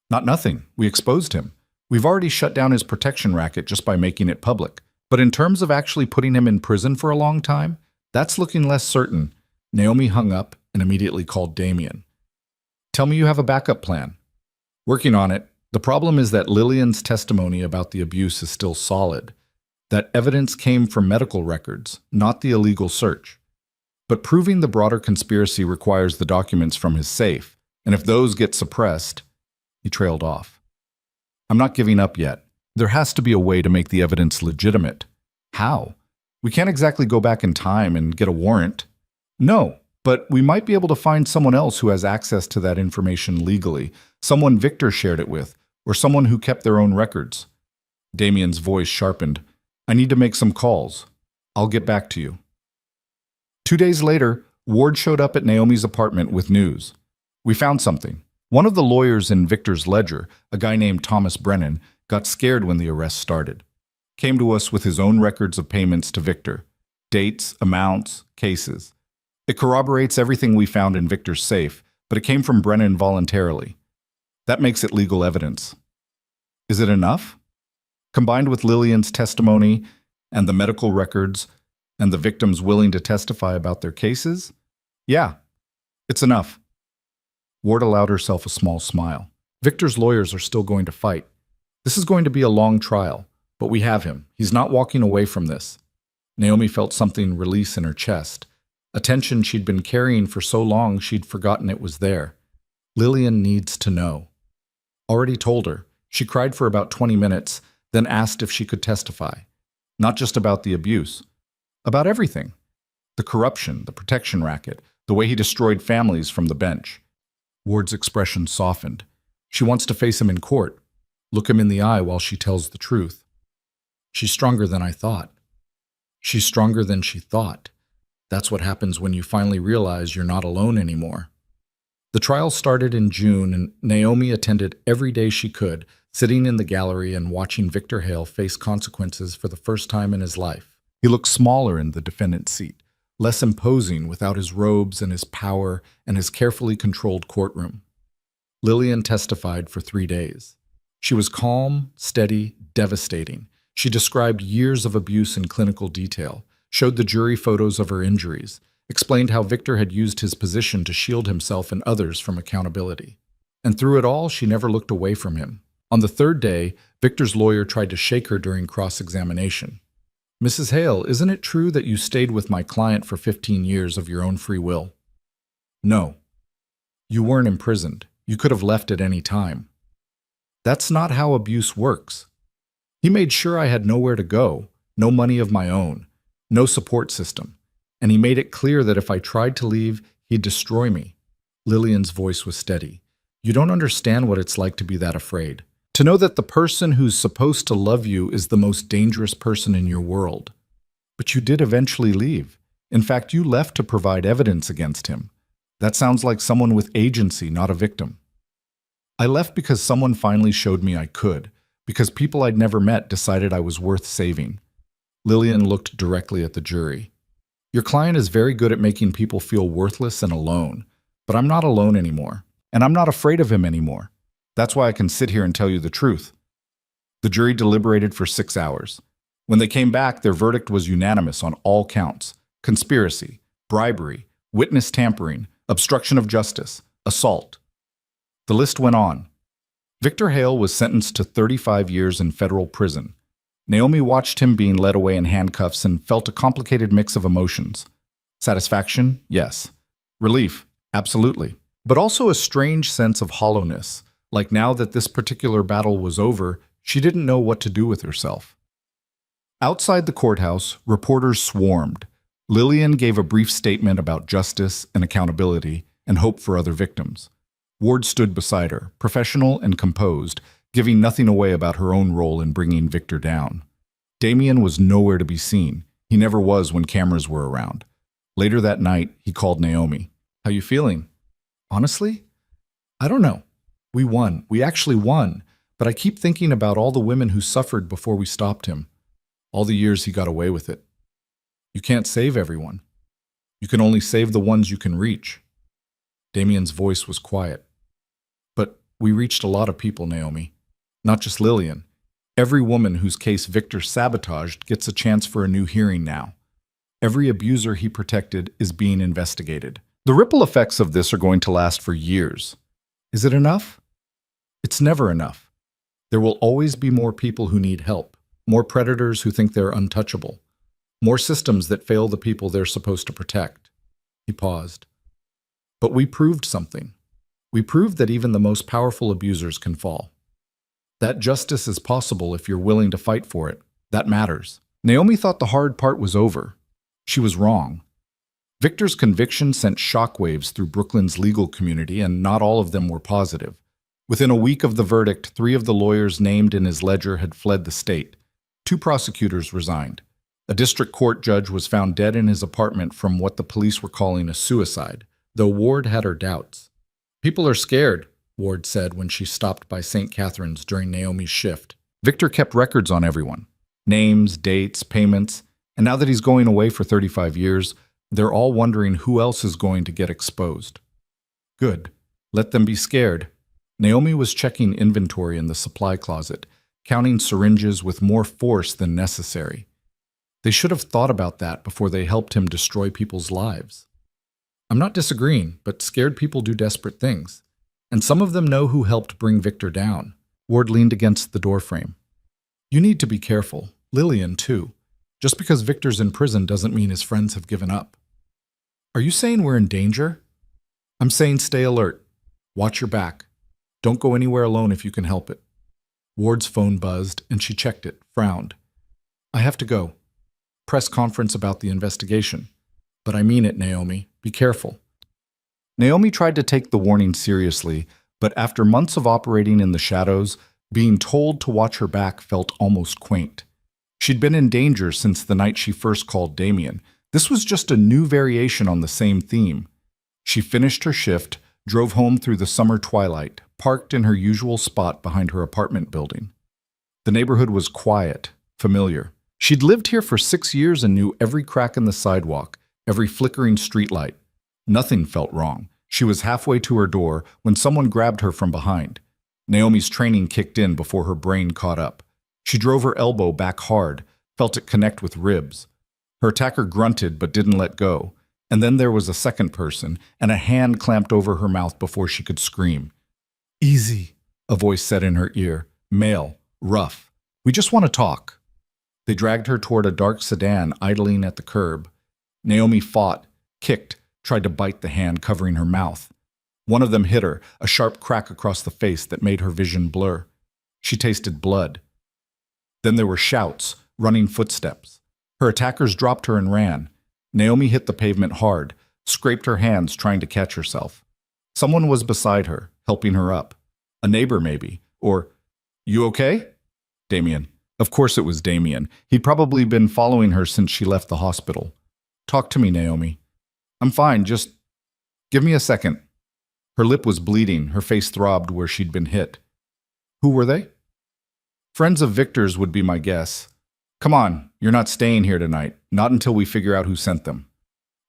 Not nothing. We exposed him. We've already shut down his protection racket just by making it public. But in terms of actually putting him in prison for a long time, that's looking less certain. Naomi hung up and immediately called Damien. Tell me you have a backup plan. Working on it. The problem is that Lillian's testimony about the abuse is still solid. That evidence came from medical records, not the illegal search. But proving the broader conspiracy requires the documents from his safe, and if those get suppressed, he trailed off. I'm not giving up yet. There has to be a way to make the evidence legitimate. How? We can't exactly go back in time and get a warrant. No, but we might be able to find someone else who has access to that information legally, someone Victor shared it with, or someone who kept their own records. Damien's voice sharpened. I need to make some calls. I'll get back to you. 2 days later, Ward showed up at Naomi's apartment with news. We found something. One of the lawyers in Victor's ledger, a guy named Thomas Brennan, got scared when the arrest started. Came to us with his own records of payments to Victor. Dates, amounts, cases. It corroborates everything we found in Victor's safe, but it came from Brennan voluntarily. That makes it legal evidence. Is it enough? Combined with Lillian's testimony and the medical records and the victims willing to testify about their cases? Yeah, it's enough. Ward allowed herself a small smile. Victor's lawyers are still going to fight. This is going to be a long trial, but we have him. He's not walking away from this. Naomi felt something release in her chest. A tension she'd been carrying for so long she'd forgotten it was there. Lillian needs to know. Already told her. She cried for about 20 minutes, then asked if she could testify. Not just about the abuse. About everything. The corruption, the protection racket, the way he destroyed families from the bench. Ward's expression softened. She wants to face him in court. Look him in the eye while she tells the truth. She's stronger than I thought. She's stronger than she thought. That's what happens when you finally realize you're not alone anymore. The trial started in June, and Naomi attended every day she could, sitting in the gallery and watching Victor Hale face consequences for the first time in his life. He looked smaller in the defendant's seat, less imposing without his robes and his power and his carefully controlled courtroom. Lillian testified for 3 days. She was calm, steady, devastating. She described years of abuse in clinical detail, showed the jury photos of her injuries, explained how Victor had used his position to shield himself and others from accountability. And through it all, she never looked away from him. On the 3rd day, Victor's lawyer tried to shake her during cross-examination. Mrs. Hale, isn't it true that you stayed with my client for 15 years of your own free will? No. You weren't imprisoned. You could have left at any time. That's not how abuse works. He made sure I had nowhere to go, no money of my own, no support system. And he made it clear that if I tried to leave, he'd destroy me. Lillian's voice was steady. You don't understand what it's like to be that afraid. To know that the person who's supposed to love you is the most dangerous person in your world. But you did eventually leave. In fact, you left to provide evidence against him. That sounds like someone with agency, not a victim. I left because someone finally showed me I could, because people I'd never met decided I was worth saving. Lillian looked directly at the jury. Your client is very good at making people feel worthless and alone, but I'm not alone anymore, and I'm not afraid of him anymore. That's why I can sit here and tell you the truth. The jury deliberated for 6 hours. When they came back, their verdict was unanimous on all counts: conspiracy, bribery, witness tampering, obstruction of justice, assault. The list went on. Victor Hale was sentenced to 35 years in federal prison. Naomi watched him being led away in handcuffs and felt a complicated mix of emotions. Satisfaction? Yes. Relief? Absolutely. But also a strange sense of hollowness, like now that this particular battle was over, she didn't know what to do with herself. Outside the courthouse, reporters swarmed. Lillian gave a brief statement about justice and accountability and hope for other victims. Ward stood beside her, professional and composed, giving nothing away about her own role in bringing Victor down. Damien was nowhere to be seen. He never was when cameras were around. Later that night, he called Naomi. How you feeling? Honestly? I don't know. We won. We actually won. But I keep thinking about all the women who suffered before we stopped him. All the years he got away with it. You can't save everyone. You can only save the ones you can reach. Damien's voice was quiet. But we reached a lot of people, Naomi. Not just Lillian. Every woman whose case Victor sabotaged gets a chance for a new hearing now. Every abuser he protected is being investigated. The ripple effects of this are going to last for years. Is it enough? It's never enough. There will always be more people who need help, more predators who think they're untouchable, more systems that fail the people they're supposed to protect. He paused. But we proved something. We proved that even the most powerful abusers can fall. That justice is possible if you're willing to fight for it. That matters. Naomi thought the hard part was over. She was wrong. Victor's conviction sent shockwaves through Brooklyn's legal community, and not all of them were positive. Within a week of the verdict, 3 of the lawyers named in his ledger had fled the state. 2 prosecutors resigned. A district court judge was found dead in his apartment from what the police were calling a suicide, though Ward had her doubts. "People are scared," Ward said when she stopped by St. Catherine's during Naomi's shift. Victor kept records on everyone. Names, dates, payments, and now that he's going away for 35 years, they're all wondering who else is going to get exposed. Good. Let them be scared. Naomi was checking inventory in the supply closet, counting syringes with more force than necessary. They should have thought about that before they helped him destroy people's lives. I'm not disagreeing, but scared people do desperate things. And some of them know who helped bring Victor down. Ward leaned against the doorframe. You need to be careful. Lillian, too. Just because Victor's in prison doesn't mean his friends have given up. Are you saying we're in danger? I'm saying stay alert. Watch your back. Don't go anywhere alone if you can help it. Ward's phone buzzed, and she checked it, frowned. I have to go. Press conference about the investigation. But I mean it, Naomi. Be careful. Naomi tried to take the warning seriously, but after months of operating in the shadows, being told to watch her back felt almost quaint. She'd been in danger since the night she first called Damien. This was just a new variation on the same theme. She finished her shift, drove home through the summer twilight, parked in her usual spot behind her apartment building. The neighborhood was quiet, familiar. She'd lived here for 6 years and knew every crack in the sidewalk, every flickering streetlight. Nothing felt wrong. She was halfway to her door when someone grabbed her from behind. Naomi's training kicked in before her brain caught up. She drove her elbow back hard, felt it connect with ribs. Her attacker grunted but didn't let go. And then there was a second person, and a hand clamped over her mouth before she could scream. Easy, a voice said in her ear. Male, rough. We just want to talk. They dragged her toward a dark sedan idling at the curb. Naomi fought, kicked, tried to bite the hand covering her mouth. One of them hit her, a sharp crack across the face that made her vision blur. She tasted blood. Then there were shouts, running footsteps. Her attackers dropped her and ran. Naomi hit the pavement hard, scraped her hands trying to catch herself. Someone was beside her, helping her up. A neighbor maybe, or, "You okay?" Damien. Of course it was Damien. He'd probably been following her since she left the hospital. "Talk to me, Naomi." "I'm fine, just give me a second." Her lip was bleeding, her face throbbed where she'd been hit. "Who were they?" "Friends of Victor's would be my guess. Come on, you're not staying here tonight, not until we figure out who sent them."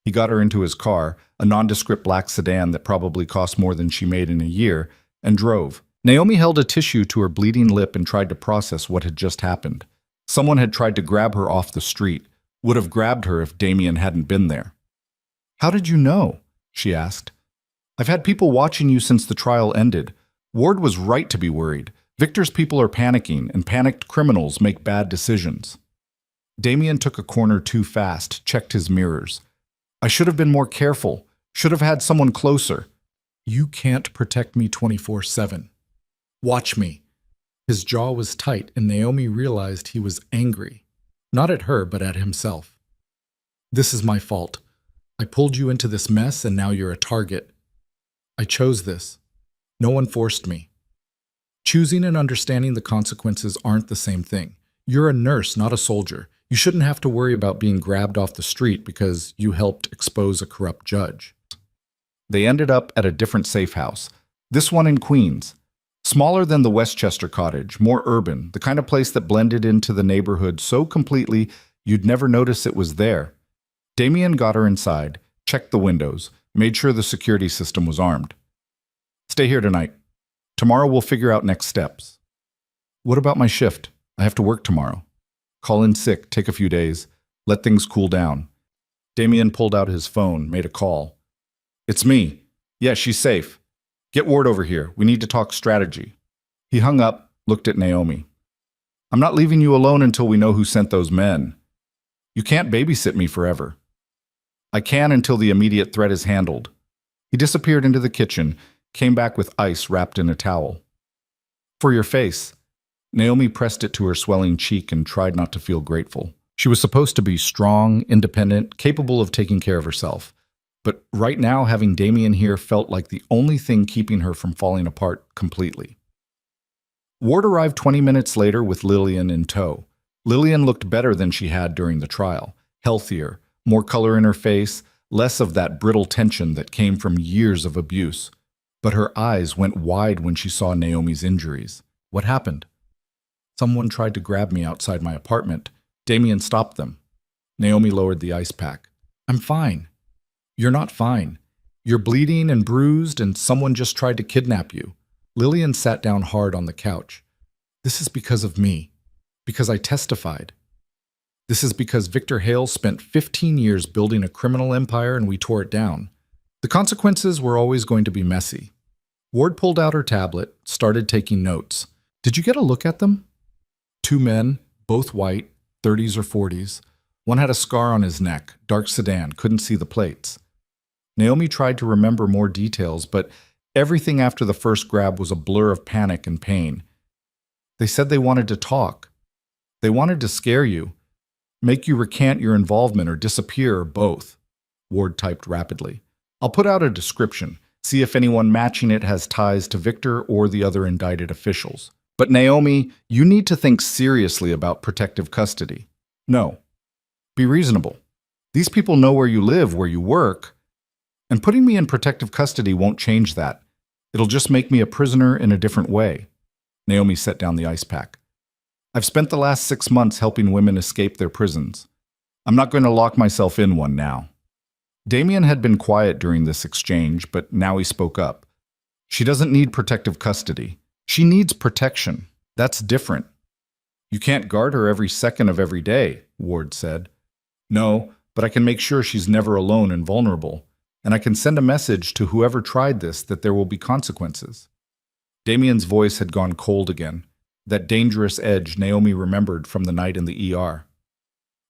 He got her into his car, a nondescript black sedan that probably cost more than she made in a year, and drove. Naomi held a tissue to her bleeding lip and tried to process what had just happened. Someone had tried to grab her off the street, would have grabbed her if Damien hadn't been there. "How did you know?" she asked. "I've had people watching you since the trial ended. Ward was right to be worried. Victor's people are panicking, and panicked criminals make bad decisions." Damien took a corner too fast, checked his mirrors. "I should have been more careful, should have had someone closer." "You can't protect me 24/7. Watch me." His jaw was tight, and Naomi realized he was angry. Not at her, but at himself. "This is my fault. I pulled you into this mess, and now you're a target. I chose this. No one forced me. Choosing and understanding the consequences aren't the same thing. You're a nurse, not a soldier. You shouldn't have to worry about being grabbed off the street because you helped expose a corrupt judge." They ended up at a different safe house, this one in Queens. Smaller than the Westchester cottage, more urban, the kind of place that blended into the neighborhood so completely you'd never notice it was there. Damien got her inside, checked the windows, made sure the security system was armed. "Stay here tonight. Tomorrow we'll figure out next steps." "What about my shift? I have to work tomorrow." "Call in sick, take a few days, let things cool down." Damien pulled out his phone, made a call. It's me. Yeah, she's safe. Get Ward over here. We need to talk strategy. He hung up, looked at Naomi. I'm not leaving you alone until we know who sent those men. You can't babysit me forever. I can until the immediate threat is handled. He disappeared into the kitchen, came back with ice wrapped in a towel. For your face. Naomi pressed it to her swelling cheek and tried not to feel grateful. She was supposed to be strong, independent, capable of taking care of herself. But right now, having Damien here felt like the only thing keeping her from falling apart completely. Ward arrived 20 minutes later with Lillian in tow. Lillian looked better than she had during the trial, healthier, more color in her face, less of that brittle tension that came from years of abuse. But her eyes went wide when she saw Naomi's injuries. What happened? Someone tried to grab me outside my apartment. Damien stopped them. Naomi lowered the ice pack. I'm fine. You're not fine. You're bleeding and bruised, and someone just tried to kidnap you. Lillian sat down hard on the couch. This is because of me. Because I testified. This is because Victor Hale spent 15 years building a criminal empire and we tore it down. The consequences were always going to be messy. Ward pulled out her tablet, started taking notes. Did you get a look at them? 2 men, both white, 30s or 40s. One had a scar on his neck, dark sedan, couldn't see the plates. Naomi tried to remember more details, but everything after the first grab was a blur of panic and pain. They said they wanted to talk. They wanted to scare you, make you recant your involvement or disappear or both. Ward typed rapidly. I'll put out a description, see if anyone matching it has ties to Victor or the other indicted officials. But Naomi, you need to think seriously about protective custody. No. Be reasonable. These people know where you live, where you work, and putting me in protective custody won't change that. It'll just make me a prisoner in a different way. Naomi set down the ice pack. I've spent the last 6 months helping women escape their prisons. I'm not going to lock myself in one now. Damien had been quiet during this exchange, but now he spoke up. She doesn't need protective custody. She needs protection. That's different. You can't guard her every second of every day, Ward said. No, but I can make sure she's never alone and vulnerable, and I can send a message to whoever tried this that there will be consequences. Damien's voice had gone cold again, that dangerous edge Naomi remembered from the night in the ER.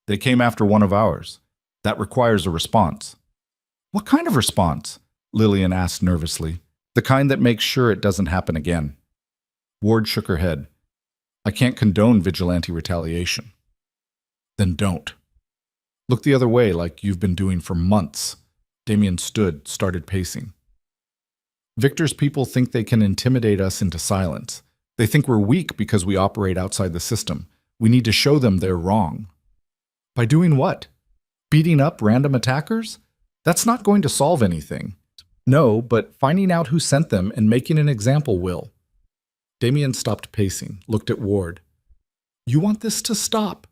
They came after one of ours. That requires a response. What kind of response? Lillian asked nervously. The kind that makes sure it doesn't happen again. Ward shook her head. I can't condone vigilante retaliation. Then don't. Look the other way like you've been doing for months. Damien stood, started pacing. Victor's people think they can intimidate us into silence. They think we're weak because we operate outside the system. We need to show them they're wrong. By doing what? Beating up random attackers? That's not going to solve anything. No, but finding out who sent them and making an example will. Damien stopped pacing, looked at Ward. You want this to stop?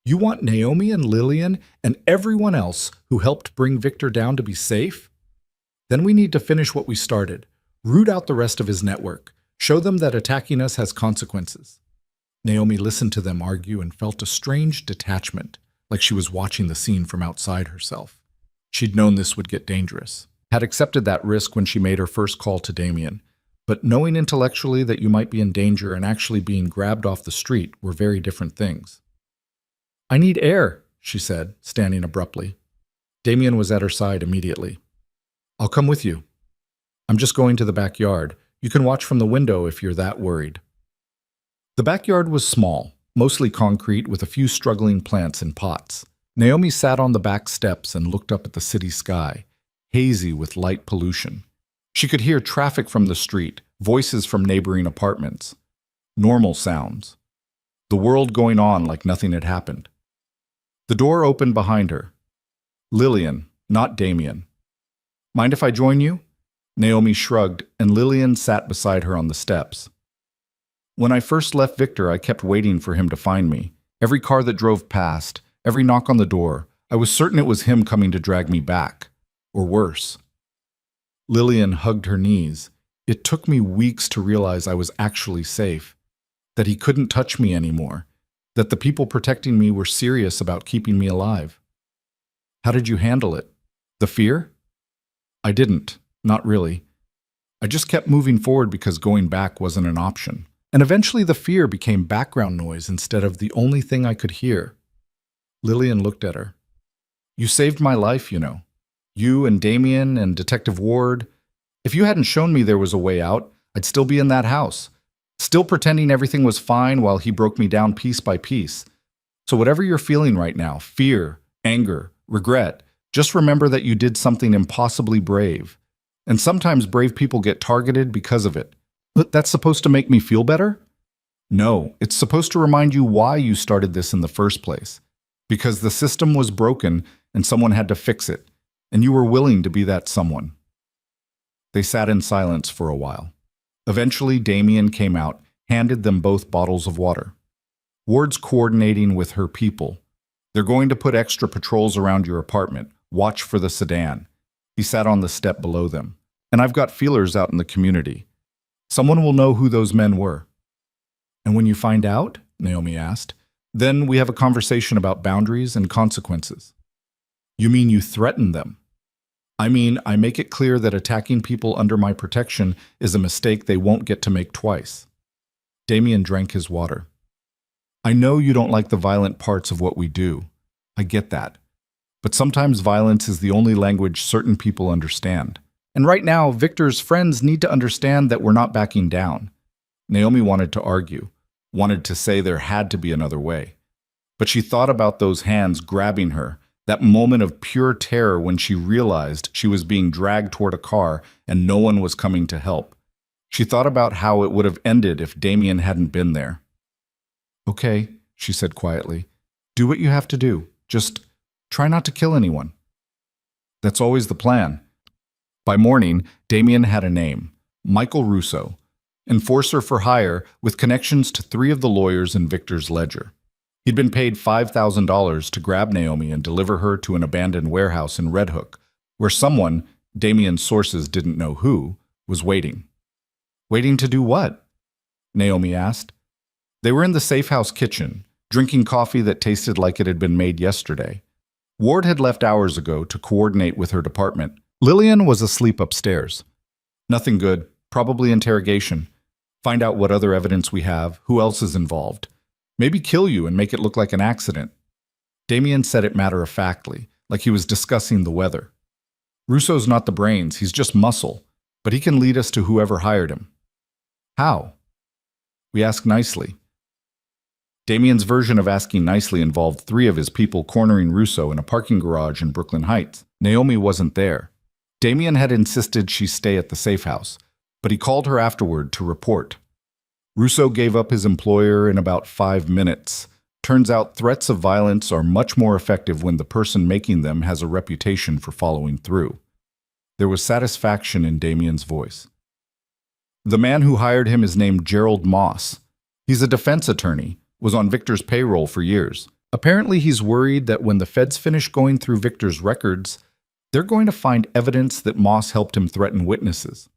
You want Naomi and Lillian and everyone else who helped bring Victor down to be safe? Then we need to finish what we started. Root out the rest of his network. Show them that attacking us has consequences. Naomi listened to them argue and felt a strange detachment, like she was watching the scene from outside herself. She'd known this would get dangerous, had accepted that risk when she made her first call to Damien, but knowing intellectually that you might be in danger and actually being grabbed off the street were very different things. I need air, she said, standing abruptly. Damien was at her side immediately. I'll come with you. I'm just going to the backyard. You can watch from the window if you're that worried. The backyard was small, mostly concrete with a few struggling plants in pots. Naomi sat on the back steps and looked up at the city sky, hazy with light pollution. She could hear traffic from the street, voices from neighboring apartments. Normal sounds. The world going on like nothing had happened. The door opened behind her. Lillian, not Damien. Mind if I join you? Naomi shrugged, and Lillian sat beside her on the steps. When I first left Victor, I kept waiting for him to find me. Every car that drove past, every knock on the door, I was certain it was him coming to drag me back. Or worse. Lillian hugged her knees. It took me weeks to realize I was actually safe, that he couldn't touch me anymore, that the people protecting me were serious about keeping me alive. How did you handle it? The fear? I didn't. Not really. I just kept moving forward because going back wasn't an option. And eventually the fear became background noise instead of the only thing I could hear. Lillian looked at her. You saved my life, you know. You and Damien and Detective Ward. If you hadn't shown me there was a way out, I'd still be in that house, still pretending everything was fine while he broke me down piece by piece. So whatever you're feeling right now, fear, anger, regret, just remember that you did something impossibly brave. And sometimes brave people get targeted because of it. But that's supposed to make me feel better? No, it's supposed to remind you why you started this in the first place. Because the system was broken and someone had to fix it, and you were willing to be that someone. They sat in silence for a while. Eventually, Damien came out, handed them both bottles of water. Ward's coordinating with her people. They're going to put extra patrols around your apartment. Watch for the sedan. He sat on the step below them. And I've got feelers out in the community. Someone will know who those men were. And when you find out, Naomi asked, then we have a conversation about boundaries and consequences. You mean you threaten them? I mean, I make it clear that attacking people under my protection is a mistake they won't get to make twice. Damien drank his water. I know you don't like the violent parts of what we do. I get that. But sometimes violence is the only language certain people understand. And right now, Victor's friends need to understand that we're not backing down. Naomi wanted to argue, wanted to say there had to be another way. But she thought about those hands grabbing her, that moment of pure terror when she realized she was being dragged toward a car and no one was coming to help. She thought about how it would have ended if Damien hadn't been there. Okay, she said quietly. Do what you have to do. Just try not to kill anyone. That's always the plan. By morning, Damien had a name, Michael Russo, enforcer for hire with connections to 3 of the lawyers in Victor's ledger. He'd been paid $5,000 to grab Naomi and deliver her to an abandoned warehouse in Red Hook, where someone, Damien's sources didn't know who, was waiting. Waiting to do what? Naomi asked. They were in the safe house kitchen, drinking coffee that tasted like it had been made yesterday. Ward had left hours ago to coordinate with her department. Lillian was asleep upstairs. Nothing good, probably interrogation. Find out what other evidence we have, who else is involved. Maybe kill you and make it look like an accident. Damien said it matter-of-factly, like he was discussing the weather. Russo's not the brains, he's just muscle, but he can lead us to whoever hired him. How? We ask nicely. Damien's version of asking nicely involved 3 of his people cornering Russo in a parking garage in Brooklyn Heights. Naomi wasn't there. Damien had insisted she stay at the safe house, but he called her afterward to report. Russo gave up his employer in about 5 minutes. Turns out threats of violence are much more effective when the person making them has a reputation for following through. There was satisfaction in Damien's voice. The man who hired him is named Gerald Moss. He's a defense attorney, was on Victor's payroll for years. Apparently he's worried that when the feds finish going through Victor's records, they're going to find evidence that Moss helped him threaten witnesses.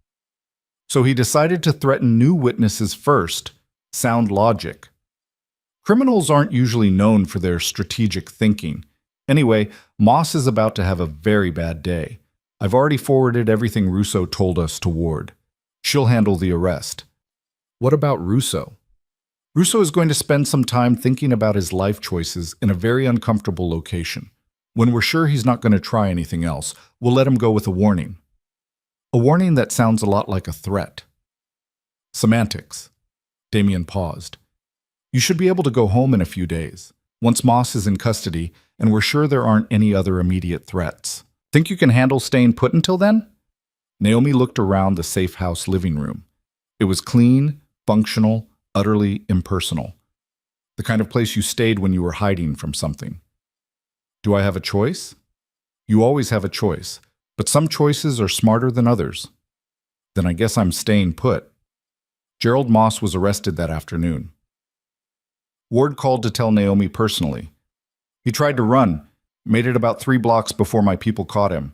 So he decided to threaten new witnesses first. Sound logic. Criminals aren't usually known for their strategic thinking. Anyway, Moss is about to have a very bad day. I've already forwarded everything Russo told us to Ward. She'll handle the arrest. What about Russo? Russo is going to spend some time thinking about his life choices in a very uncomfortable location. When we're sure he's not going to try anything else, we'll let him go with a warning. A warning that sounds a lot like a threat. Semantics. Damien paused. You should be able to go home in a few days, once Moss is in custody and we're sure there aren't any other immediate threats. Think you can handle staying put until then? Naomi looked around the safe house living room. It was clean, functional, utterly impersonal. The kind of place you stayed when you were hiding from something. Do I have a choice? You always have a choice, but some choices are smarter than others. Then I guess I'm staying put. Gerald Moss was arrested that afternoon. Ward called to tell Naomi personally. He tried to run, made it about 3 blocks before my people caught him.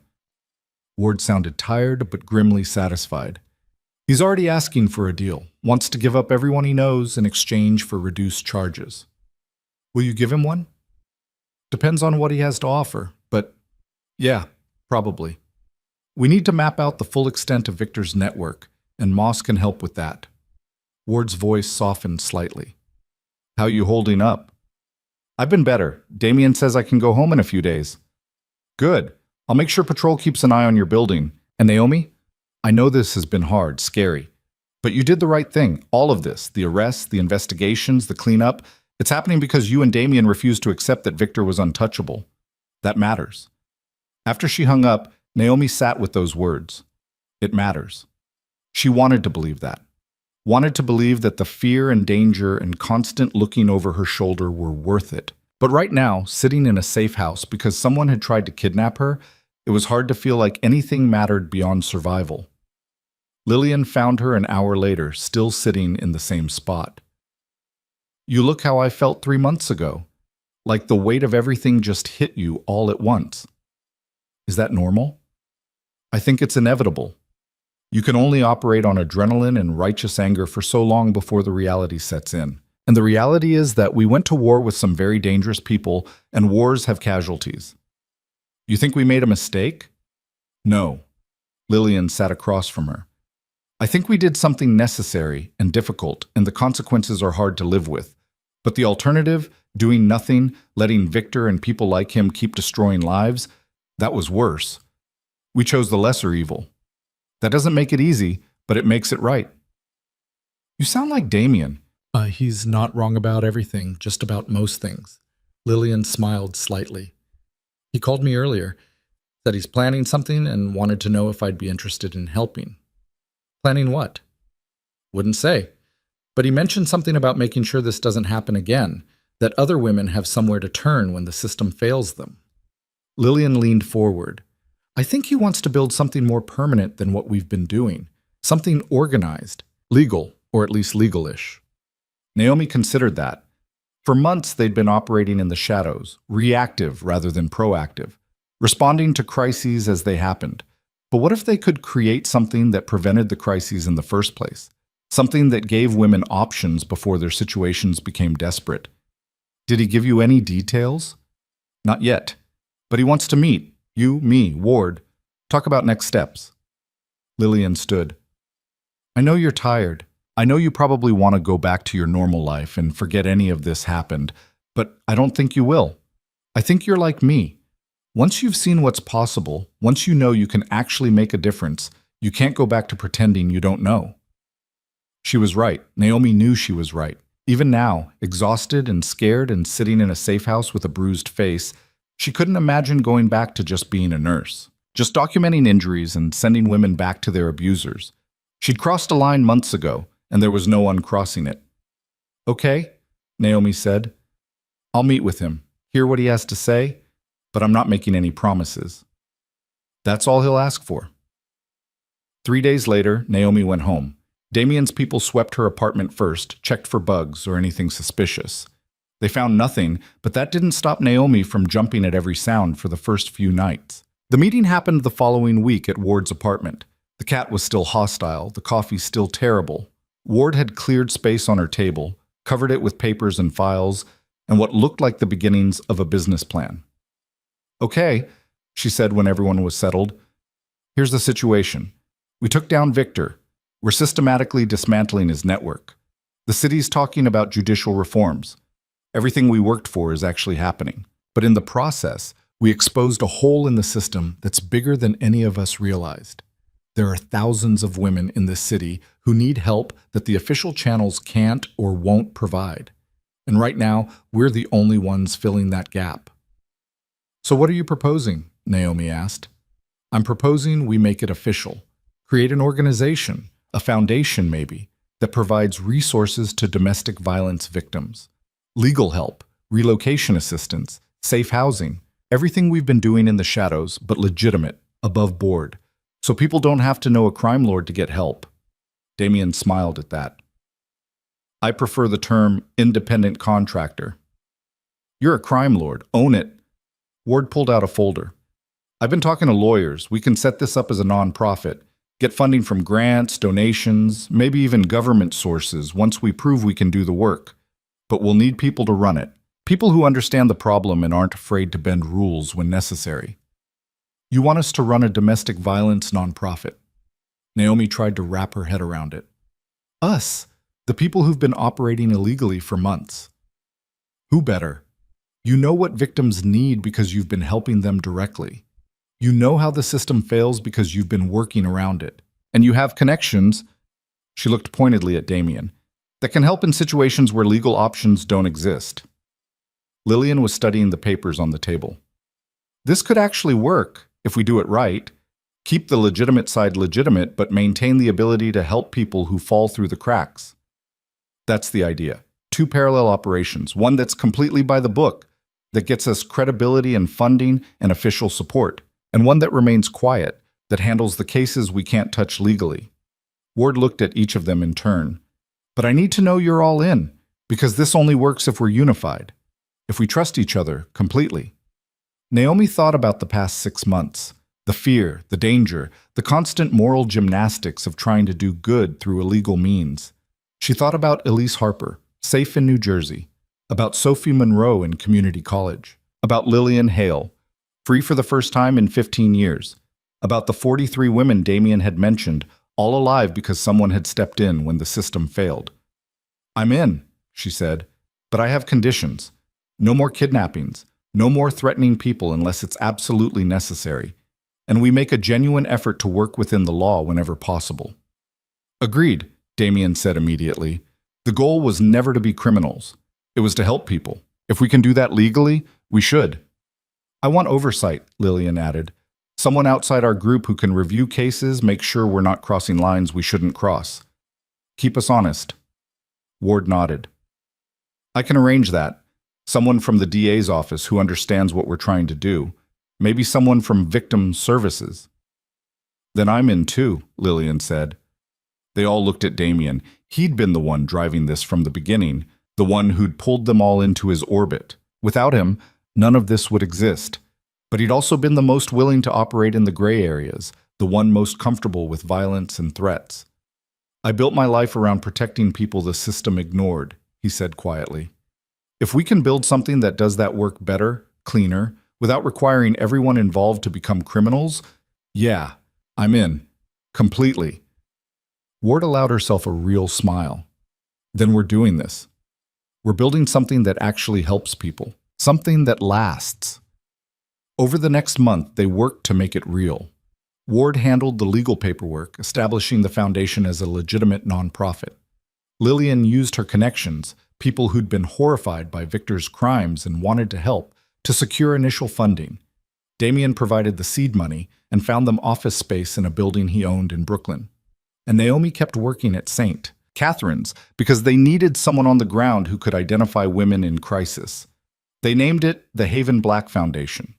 Ward sounded tired but grimly satisfied. He's already asking for a deal, wants to give up everyone he knows in exchange for reduced charges. Will you give him one? Depends on what he has to offer, but Yeah, probably. We need to map out the full extent of Victor's network, and Moss can help with that. Ward's voice softened slightly. How you holding up? I've been better. Damien says I can go home in a few days. Good. I'll make sure Patrol keeps an eye on your building. And Naomi? I know this has been hard, scary. But you did the right thing. All of this, the arrests, the investigations, the cleanup, it's happening because you and Damien refused to accept that Victor was untouchable. That matters. After she hung up, Naomi sat with those words. It matters. She wanted to believe that. Wanted to believe that the fear and danger and constant looking over her shoulder were worth it. But right now, sitting in a safe house because someone had tried to kidnap her, it was hard to feel like anything mattered beyond survival. Lillian found her an hour later, still sitting in the same spot. You look how I felt 3 months ago, like the weight of everything just hit you all at once. Is that normal? I think it's inevitable. You can only operate on adrenaline and righteous anger for so long before the reality sets in. And the reality is that we went to war with some very dangerous people, and wars have casualties. You think we made a mistake? No. Lillian sat across from her. I think we did something necessary and difficult, and the consequences are hard to live with. But the alternative, doing nothing, letting Victor and people like him keep destroying lives, that was worse. We chose the lesser evil. That doesn't make it easy, but it makes it right. You sound like Damien. He's not wrong about everything, just about most things. Lillian smiled slightly. He called me earlier, said he's planning something and wanted to know if I'd be interested in helping. Planning what? Wouldn't say. But he mentioned something about making sure this doesn't happen again, that other women have somewhere to turn when the system fails them. Lillian leaned forward. I think he wants to build something more permanent than what we've been doing. Something organized, legal, or at least legal-ish. Naomi considered that. For months, they'd been operating in the shadows, reactive rather than proactive, responding to crises as they happened. But what if they could create something that prevented the crises in the first place? Something that gave women options before their situations became desperate. Did he give you any details? Not yet. But he wants to meet. You, me, Ward. Talk about next steps. Lillian stood. I know you're tired. I know you probably want to go back to your normal life and forget any of this happened, but I don't think you will. I think you're like me. Once you've seen what's possible, once you know you can actually make a difference, you can't go back to pretending you don't know. She was right. Naomi knew she was right. Even now, exhausted and scared and sitting in a safe house with a bruised face, she couldn't imagine going back to just being a nurse, just documenting injuries and sending women back to their abusers. She'd crossed a line months ago, and there was no uncrossing it. Okay, Naomi said. I'll meet with him, hear what he has to say, but I'm not making any promises. That's all he'll ask for. 3 days later, Naomi went home. Damien's people swept her apartment first, checked for bugs or anything suspicious. They found nothing, but that didn't stop Naomi from jumping at every sound for the first few nights. The meeting happened the following week at Ward's apartment. The cat was still hostile, the coffee still terrible. Ward had cleared space on her table, covered it with papers and files, and what looked like the beginnings of a business plan. Okay, she said when everyone was settled. Here's the situation. We took down Victor. We're systematically dismantling his network. The city's talking about judicial reforms. Everything we worked for is actually happening. But in the process, we exposed a hole in the system that's bigger than any of us realized. There are thousands of women in this city who need help that the official channels can't or won't provide. And right now, we're the only ones filling that gap. So what are you proposing? Naomi asked. I'm proposing we make it official. Create an organization, a foundation maybe, that provides resources to domestic violence victims. Legal help, relocation assistance, safe housing, everything we've been doing in the shadows, but legitimate, above board. So people don't have to know a crime lord to get help. Damien smiled at that. I prefer the term independent contractor. You're a crime lord. Own it. Ward pulled out a folder. I've been talking to lawyers. We can set this up as a nonprofit. Get funding from grants, donations, maybe even government sources once we prove we can do the work. But we'll need people to run it. People who understand the problem and aren't afraid to bend rules when necessary. You want us to run a domestic violence nonprofit. Naomi tried to wrap her head around it. Us, the people who've been operating illegally for months. Who better? You know what victims need because you've been helping them directly. You know how the system fails because you've been working around it. And you have connections, she looked pointedly at Damien, that can help in situations where legal options don't exist. Lillian was studying the papers on the table. This could actually work if we do it right. Keep the legitimate side legitimate, but maintain the ability to help people who fall through the cracks. That's the idea. Two parallel operations, one that's completely by the book, that gets us credibility and funding and official support, and one that remains quiet, that handles the cases we can't touch legally. Ward looked at each of them in turn. But I need to know you're all in, because this only works if we're unified, if we trust each other completely. Naomi thought about the past 6 months, the fear, the danger, the constant moral gymnastics of trying to do good through illegal means. She thought about Elise Harper, safe in New Jersey, about Sophie Monroe in community college, about Lillian Hale, free for the first time in 15 years, about the 43 women Damien had mentioned, all alive because someone had stepped in when the system failed. I'm in, she said, but I have conditions. No more kidnappings, no more threatening people unless it's absolutely necessary, and we make a genuine effort to work within the law whenever possible. Agreed, Damien said immediately. The goal was never to be criminals. It was to help people. If we can do that legally, we should. I want oversight, Lillian added. Someone outside our group who can review cases, make sure we're not crossing lines we shouldn't cross. Keep us honest. Ward nodded. I can arrange that. Someone from the DA's office who understands what we're trying to do. Maybe someone from victim services. Then I'm in too, Lillian said. They all looked at Damien. He'd been the one driving this from the beginning, the one who'd pulled them all into his orbit. Without him, none of this would exist. But he'd also been the most willing to operate in the gray areas, the one most comfortable with violence and threats. I built my life around protecting people the system ignored, he said quietly. If we can build something that does that work better, cleaner, without requiring everyone involved to become criminals, yeah, I'm in. Completely. Ward allowed herself a real smile. Then we're doing this. We're building something that actually helps people, something that lasts. Over the next month, they worked to make it real. Ward handled the legal paperwork, establishing the foundation as a legitimate nonprofit. Lillian used her connections, people who'd been horrified by Victor's crimes and wanted to help, to secure initial funding. Damien provided the seed money and found them office space in a building he owned in Brooklyn. And Naomi kept working at St. Catherine's because they needed someone on the ground who could identify women in crisis. They named it the Haven Black Foundation.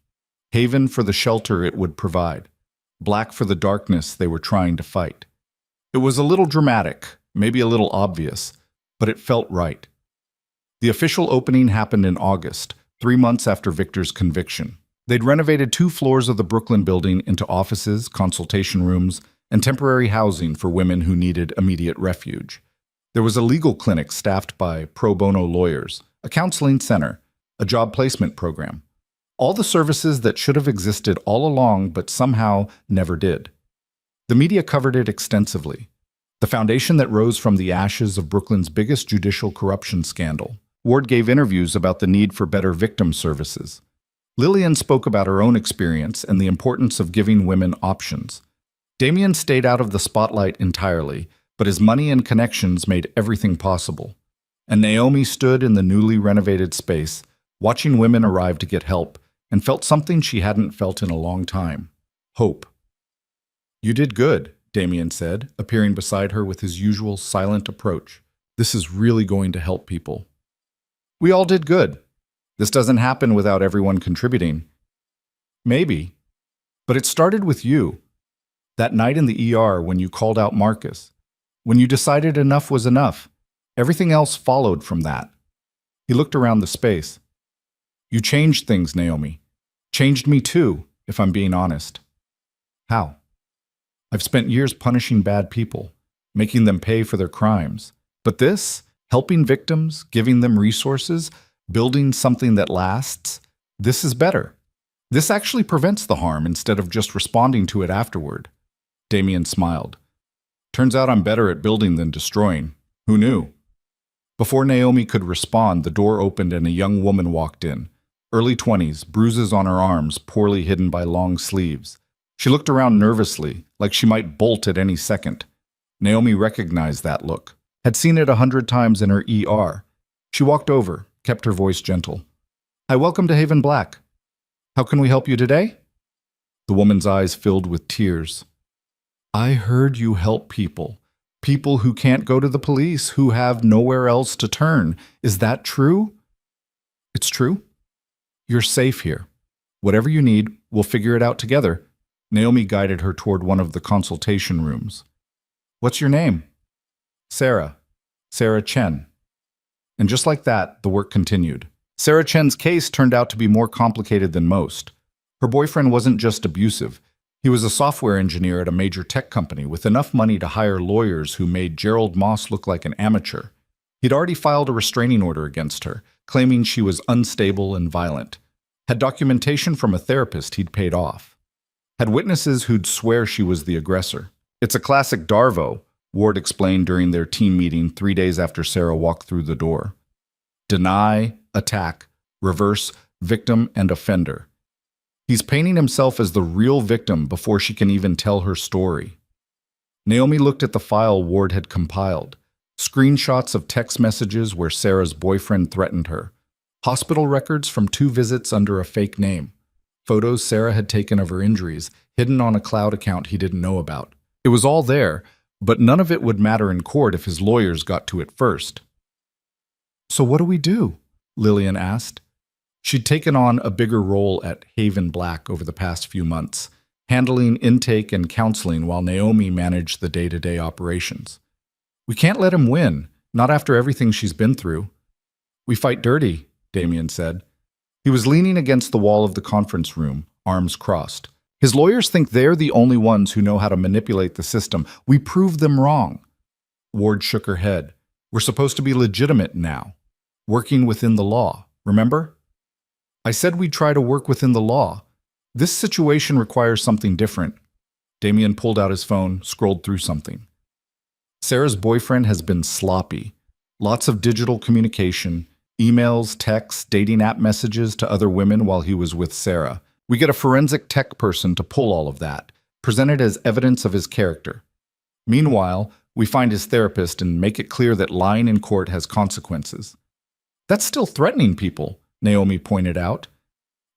Haven for the shelter it would provide, black for the darkness they were trying to fight. It was a little dramatic, maybe a little obvious, but it felt right. The official opening happened in August, 3 months after Victor's conviction. They'd renovated 2 floors of the Brooklyn building into offices, consultation rooms, and temporary housing for women who needed immediate refuge. There was a legal clinic staffed by pro bono lawyers, a counseling center, a job placement program. All the services that should have existed all along but somehow never did. The media covered it extensively. The foundation that rose from the ashes of Brooklyn's biggest judicial corruption scandal. Ward gave interviews about the need for better victim services. Lillian spoke about her own experience and the importance of giving women options. Damien stayed out of the spotlight entirely, but his money and connections made everything possible. And Naomi stood in the newly renovated space, watching women arrive to get help, and felt something she hadn't felt in a long time. Hope. You did good, Damien said, appearing beside her with his usual silent approach. This is really going to help people. We all did good. This doesn't happen without everyone contributing. Maybe. But it started with you. That night in the ER when you called out Marcus. When you decided enough was enough. Everything else followed from that. He looked around the space. You changed things, Naomi. Changed me too, if I'm being honest. How? I've spent years punishing bad people, making them pay for their crimes. But this, helping victims, giving them resources, building something that lasts, this is better. This actually prevents the harm instead of just responding to it afterward. Damien smiled. Turns out I'm better at building than destroying. Who knew? Before Naomi could respond, the door opened and a young woman walked in. Early 20s, bruises on her arms, poorly hidden by long sleeves. She looked around nervously, like she might bolt at any second. Naomi recognized that look, had seen it 100 times in her ER. She walked over, kept her voice gentle. Hi, welcome to Haven Black. How can we help you today? The woman's eyes filled with tears. I heard you help people. People who can't go to the police, who have nowhere else to turn. Is that true? It's true. You're safe here. Whatever you need, we'll figure it out together. Naomi guided her toward one of the consultation rooms. What's your name? Sarah. Sarah Chen. And just like that, the work continued. Sarah Chen's case turned out to be more complicated than most. Her boyfriend wasn't just abusive. He was a software engineer at a major tech company with enough money to hire lawyers who made Gerald Moss look like an amateur. He'd already filed a restraining order against her, claiming she was unstable and violent. Had documentation from a therapist he'd paid off. Had witnesses who'd swear she was the aggressor. It's a classic Darvo, Ward explained during their team meeting 3 days after Sarah walked through the door. Deny, attack, reverse, victim, and offender. He's painting himself as the real victim before she can even tell her story. Naomi looked at the file Ward had compiled. Screenshots of text messages where Sarah's boyfriend threatened her. Hospital records from 2 visits under a fake name. Photos Sarah had taken of her injuries, hidden on a cloud account he didn't know about. It was all there, but none of it would matter in court if his lawyers got to it first. So what do we do? Lillian asked. She'd taken on a bigger role at Haven Black over the past few months, handling intake and counseling while Naomi managed the day-to-day operations. We can't let him win, not after everything she's been through. We fight dirty, Damien said. He was leaning against the wall of the conference room, arms crossed. His lawyers think they're the only ones who know how to manipulate the system. We prove them wrong. Ward shook her head. We're supposed to be legitimate now, working within the law, remember? I said we'd try to work within the law. This situation requires something different. Damien pulled out his phone, scrolled through something. Sarah's boyfriend has been sloppy. Lots of digital communication, emails, texts, dating app messages to other women while he was with Sarah. We get a forensic tech person to pull all of that, present it as evidence of his character. Meanwhile, we find his therapist and make it clear that lying in court has consequences. That's still threatening people, Naomi pointed out.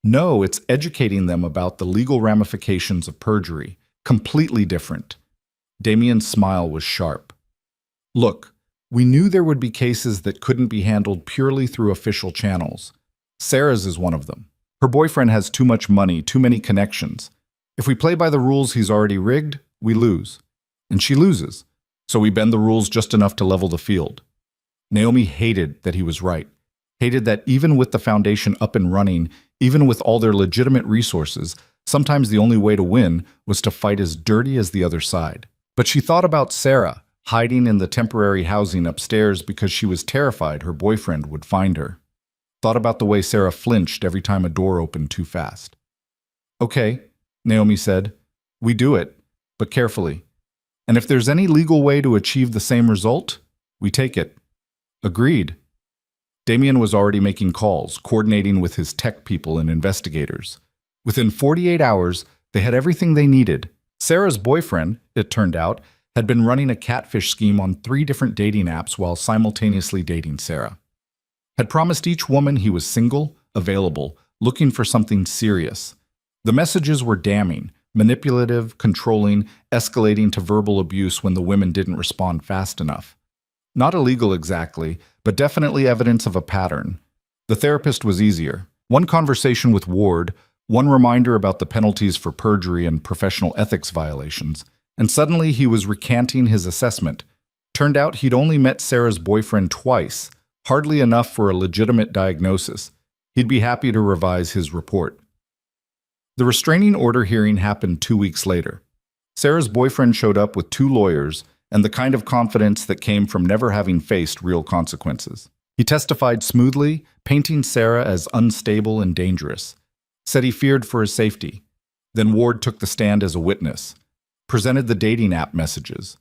No, it's educating them about the legal ramifications of perjury. Completely different. Damien's smile was sharp. Look, we knew there would be cases that couldn't be handled purely through official channels. Sarah's is one of them. Her boyfriend has too much money, too many connections. If we play by the rules he's already rigged, we lose. And she loses. So we bend the rules just enough to level the field. Naomi hated that he was right. Hated that even with the foundation up and running, even with all their legitimate resources, sometimes the only way to win was to fight as dirty as the other side. But she thought about Sarah, hiding in the temporary housing upstairs because she was terrified her boyfriend would find her. Thought about the way Sarah flinched every time a door opened too fast. Okay, Naomi said, we do it, but carefully. And if there's any legal way to achieve the same result, we take it. Agreed. Damien was already making calls, coordinating with his tech people and investigators. Within 48 hours, they had everything they needed. Sarah's boyfriend, it turned out, had been running a catfish scheme on 3 different dating apps while simultaneously dating Sarah. Had promised each woman he was single, available, looking for something serious. The messages were damning, manipulative, controlling, escalating to verbal abuse when the women didn't respond fast enough. Not illegal exactly, but definitely evidence of a pattern. The therapist was easier. One conversation with Ward, one reminder about the penalties for perjury and professional ethics violations, and suddenly he was recanting his assessment. Turned out he'd only met Sarah's boyfriend twice, hardly enough for a legitimate diagnosis. He'd be happy to revise his report. The restraining order hearing happened 2 weeks later. Sarah's boyfriend showed up with 2 lawyers and the kind of confidence that came from never having faced real consequences. He testified smoothly, painting Sarah as unstable and dangerous. said he feared for his safety. Then Ward took the stand as a witness, presented the dating app messages,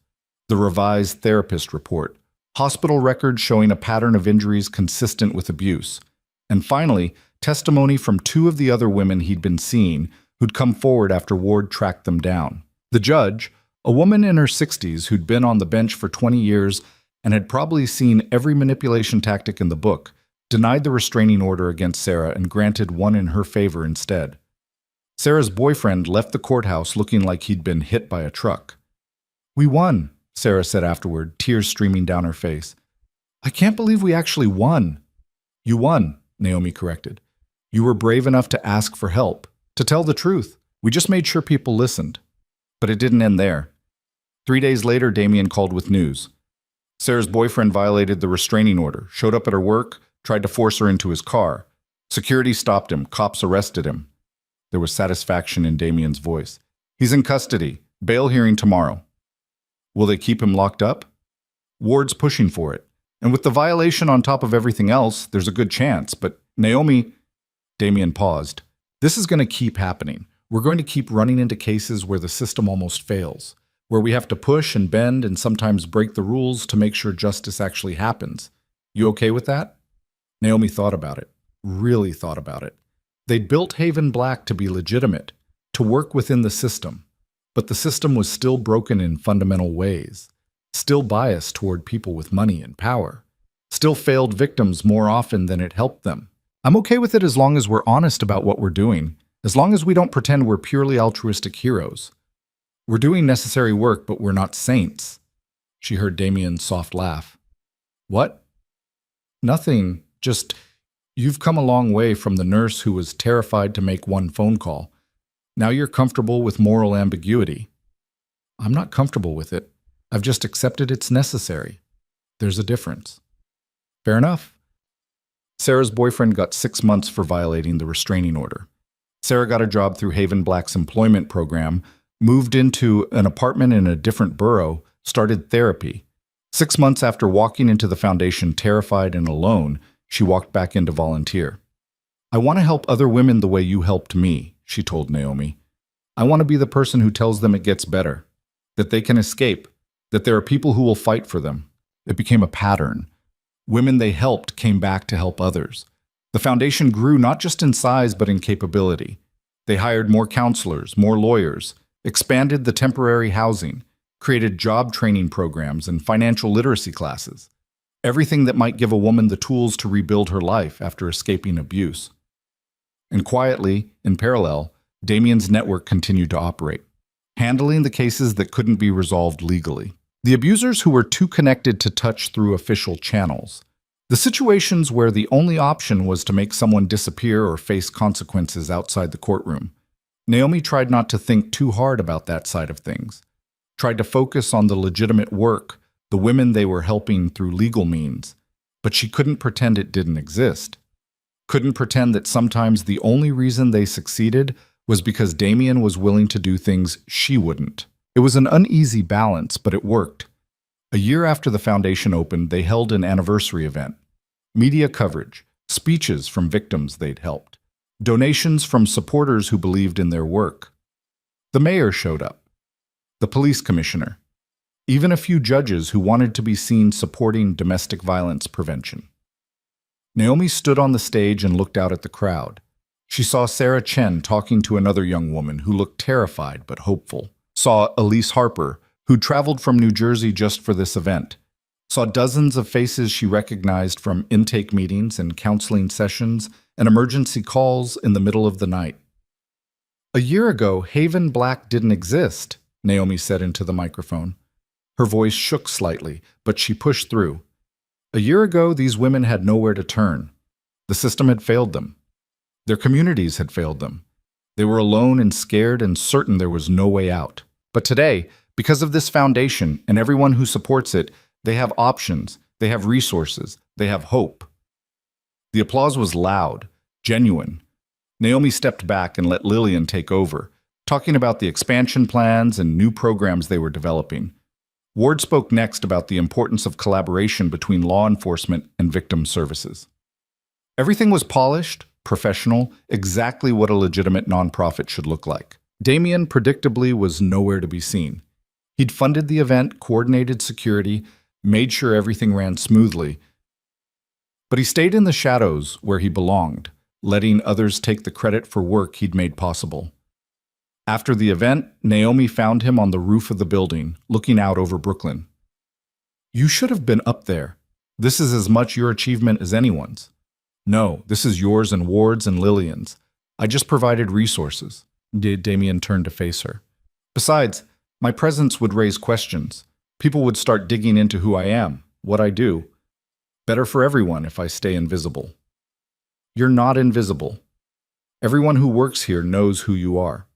the revised therapist report, hospital records showing a pattern of injuries consistent with abuse, and finally, testimony from two of the other women he'd been seeing who'd come forward after Ward tracked them down. The judge, a woman in her 60s who'd been on the bench for 20 years and had probably seen every manipulation tactic in the book, denied the restraining order against Sarah and granted one in her favor instead. Sarah's boyfriend left the courthouse looking like he'd been hit by a truck. "We won," Sarah said afterward, tears streaming down her face. "I can't believe we actually won." "You won," Naomi corrected. "You were brave enough to ask for help, to tell the truth. We just made sure people listened." But it didn't end there. 3 days later, Damien called with news. Sarah's boyfriend violated the restraining order, showed up at her work, tried to force her into his car. Security stopped him. Cops arrested him. There was satisfaction in Damien's voice. "He's in custody. Bail hearing tomorrow." Will they keep him locked up? Ward's pushing for it. And with the violation on top of everything else, there's a good chance. But Naomi... Damien paused. "This is going to keep happening. We're going to keep running into cases where the system almost fails, where we have to push and bend and sometimes break the rules to make sure justice actually happens. You okay with that?" Naomi thought about it. Really thought about it. They'd built Haven Black to be legitimate, to work within the system. But the system was still broken in fundamental ways, still biased toward people with money and power, still failed victims more often than it helped them. "I'm okay with it as long as we're honest about what we're doing, as long as we don't pretend we're purely altruistic heroes. We're doing necessary work, but we're not saints." She heard Damien's soft laugh. "What?" "Nothing, just, you've come a long way from the nurse who was terrified to make one phone call. Now you're comfortable with moral ambiguity." "I'm not comfortable with it. I've just accepted it's necessary. There's a difference." "Fair enough." Sarah's boyfriend got 6 months for violating the restraining order. Sarah got a job through Haven Black's employment program, moved into an apartment in a different borough, started therapy. 6 months after walking into the foundation terrified and alone, she walked back in to volunteer. "I want to help other women the way you helped me," she told Naomi. "I want to be the person who tells them it gets better, that they can escape, that there are people who will fight for them." It became a pattern. Women they helped came back to help others. The foundation grew not just in size but in capability. They hired more counselors, more lawyers, expanded the temporary housing, created job training programs and financial literacy classes. Everything that might give a woman the tools to rebuild her life after escaping abuse. And quietly, in parallel, Damien's network continued to operate, handling the cases that couldn't be resolved legally. The abusers who were too connected to touch through official channels. The situations where the only option was to make someone disappear or face consequences outside the courtroom. Naomi tried not to think too hard about that side of things. Tried to focus on the legitimate work, the women they were helping through legal means. But she couldn't pretend it didn't exist. Couldn't pretend that sometimes the only reason they succeeded was because Damien was willing to do things she wouldn't. It was an uneasy balance, but it worked. A year after the foundation opened, they held an anniversary event. Media coverage, speeches from victims they'd helped, donations from supporters who believed in their work. The mayor showed up, the police commissioner, even a few judges who wanted to be seen supporting domestic violence prevention. Naomi stood on the stage and looked out at the crowd. She saw Sarah Chen talking to another young woman who looked terrified but hopeful. Saw Elise Harper, who'd traveled from New Jersey just for this event. Saw dozens of faces she recognized from intake meetings and counseling sessions and emergency calls in the middle of the night. "A year ago, Haven Black didn't exist," Naomi said into the microphone. Her voice shook slightly, but she pushed through. "A year ago, these women had nowhere to turn. The system had failed them. Their communities had failed them. They were alone and scared and certain there was no way out. But today, because of this foundation and everyone who supports it, they have options, they have resources, they have hope." The applause was loud, genuine. Naomi stepped back and let Lillian take over, talking about the expansion plans and new programs they were developing. Ward spoke next about the importance of collaboration between law enforcement and victim services. Everything was polished, professional, exactly what a legitimate nonprofit should look like. Damien, predictably, was nowhere to be seen. He'd funded the event, coordinated security, made sure everything ran smoothly, but he stayed in the shadows where he belonged, letting others take the credit for work he'd made possible. After the event, Naomi found him on the roof of the building, looking out over Brooklyn. "You should have been up there. This is as much your achievement as anyone's." "No, this is yours and Ward's and Lillian's. I just provided resources." Damien turned to face her. "Besides, my presence would raise questions. People would start digging into who I am, what I do. Better for everyone if I stay invisible." "You're not invisible. Everyone who works here knows who you are,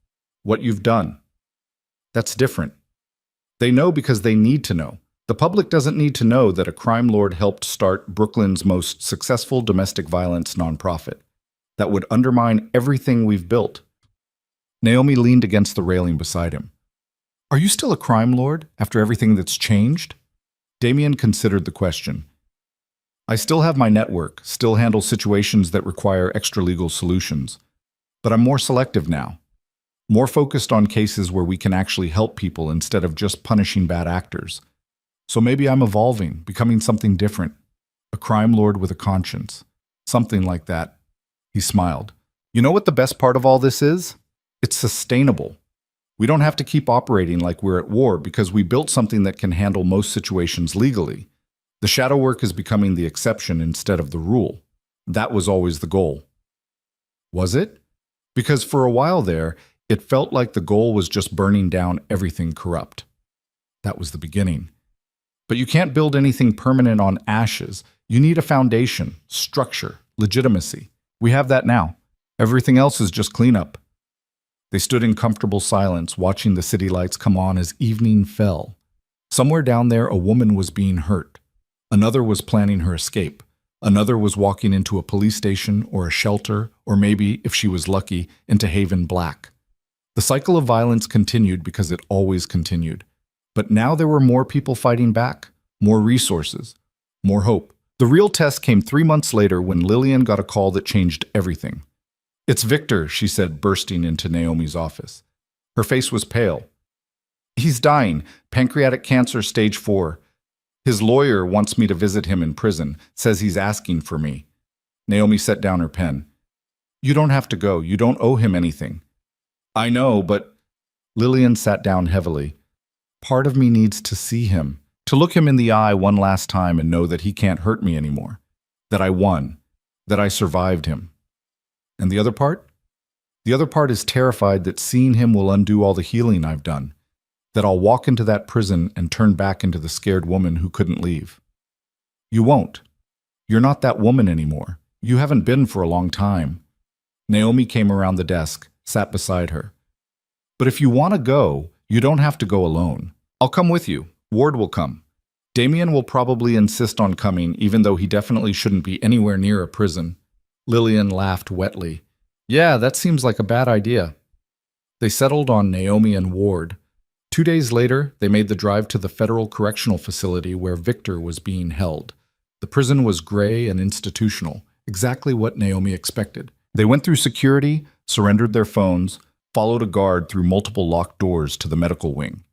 what you've done. That's different. They know because they need to know. The public doesn't need to know that a crime lord helped start Brooklyn's most successful domestic violence nonprofit. That would undermine everything we've built." Naomi leaned against the railing beside him. "Are you still a crime lord after everything that's changed?" Damien considered the question. "I still have my network, still handle situations that require extra-legal solutions. But I'm more selective now. More focused on cases where we can actually help people instead of just punishing bad actors. So maybe I'm evolving, becoming something different. A crime lord with a conscience. Something like that." He smiled. "You know what the best part of all this is? It's sustainable. We don't have to keep operating like we're at war because we built something that can handle most situations legally. The shadow work is becoming the exception instead of the rule. That was always the goal." "Was it?" "Because for a while there, it felt like the goal was just burning down everything corrupt. That was the beginning. But you can't build anything permanent on ashes. You need a foundation, structure, legitimacy. We have that now. Everything else is just cleanup." They stood in comfortable silence, watching the city lights come on as evening fell. Somewhere down there, a woman was being hurt. Another was planning her escape. Another was walking into a police station or a shelter, or maybe, if she was lucky, into Haven Black. The cycle of violence continued because it always continued. But now there were more people fighting back, more resources, more hope. The real test came 3 months later when Lillian got a call that changed everything. "It's Victor," she said, bursting into Naomi's office. Her face was pale. "He's dying, pancreatic cancer stage 4. His lawyer wants me to visit him in prison, says he's asking for me." Naomi set down her pen. "You don't have to go. You don't owe him anything." "I know, but—" Lillian sat down heavily. "Part of me needs to see him, to look him in the eye one last time and know that he can't hurt me anymore, that I won, that I survived him." "And the other part?" "The other part is terrified that seeing him will undo all the healing I've done, that I'll walk into that prison and turn back into the scared woman who couldn't leave." "You won't. You're not that woman anymore. You haven't been for a long time." Naomi came around the desk, sat beside her. "But if you want to go, you don't have to go alone. I'll come with you. Ward will come. Damien will probably insist on coming, even though he definitely shouldn't be anywhere near a prison." Lillian laughed wetly. "Yeah, that seems like a bad idea." They settled on Naomi and Ward. 2 days later, they made the drive to the federal correctional facility where Victor was being held. The prison was gray and institutional, exactly what Naomi expected. They went through security, surrendered their phones, followed a guard through multiple locked doors to the medical wing.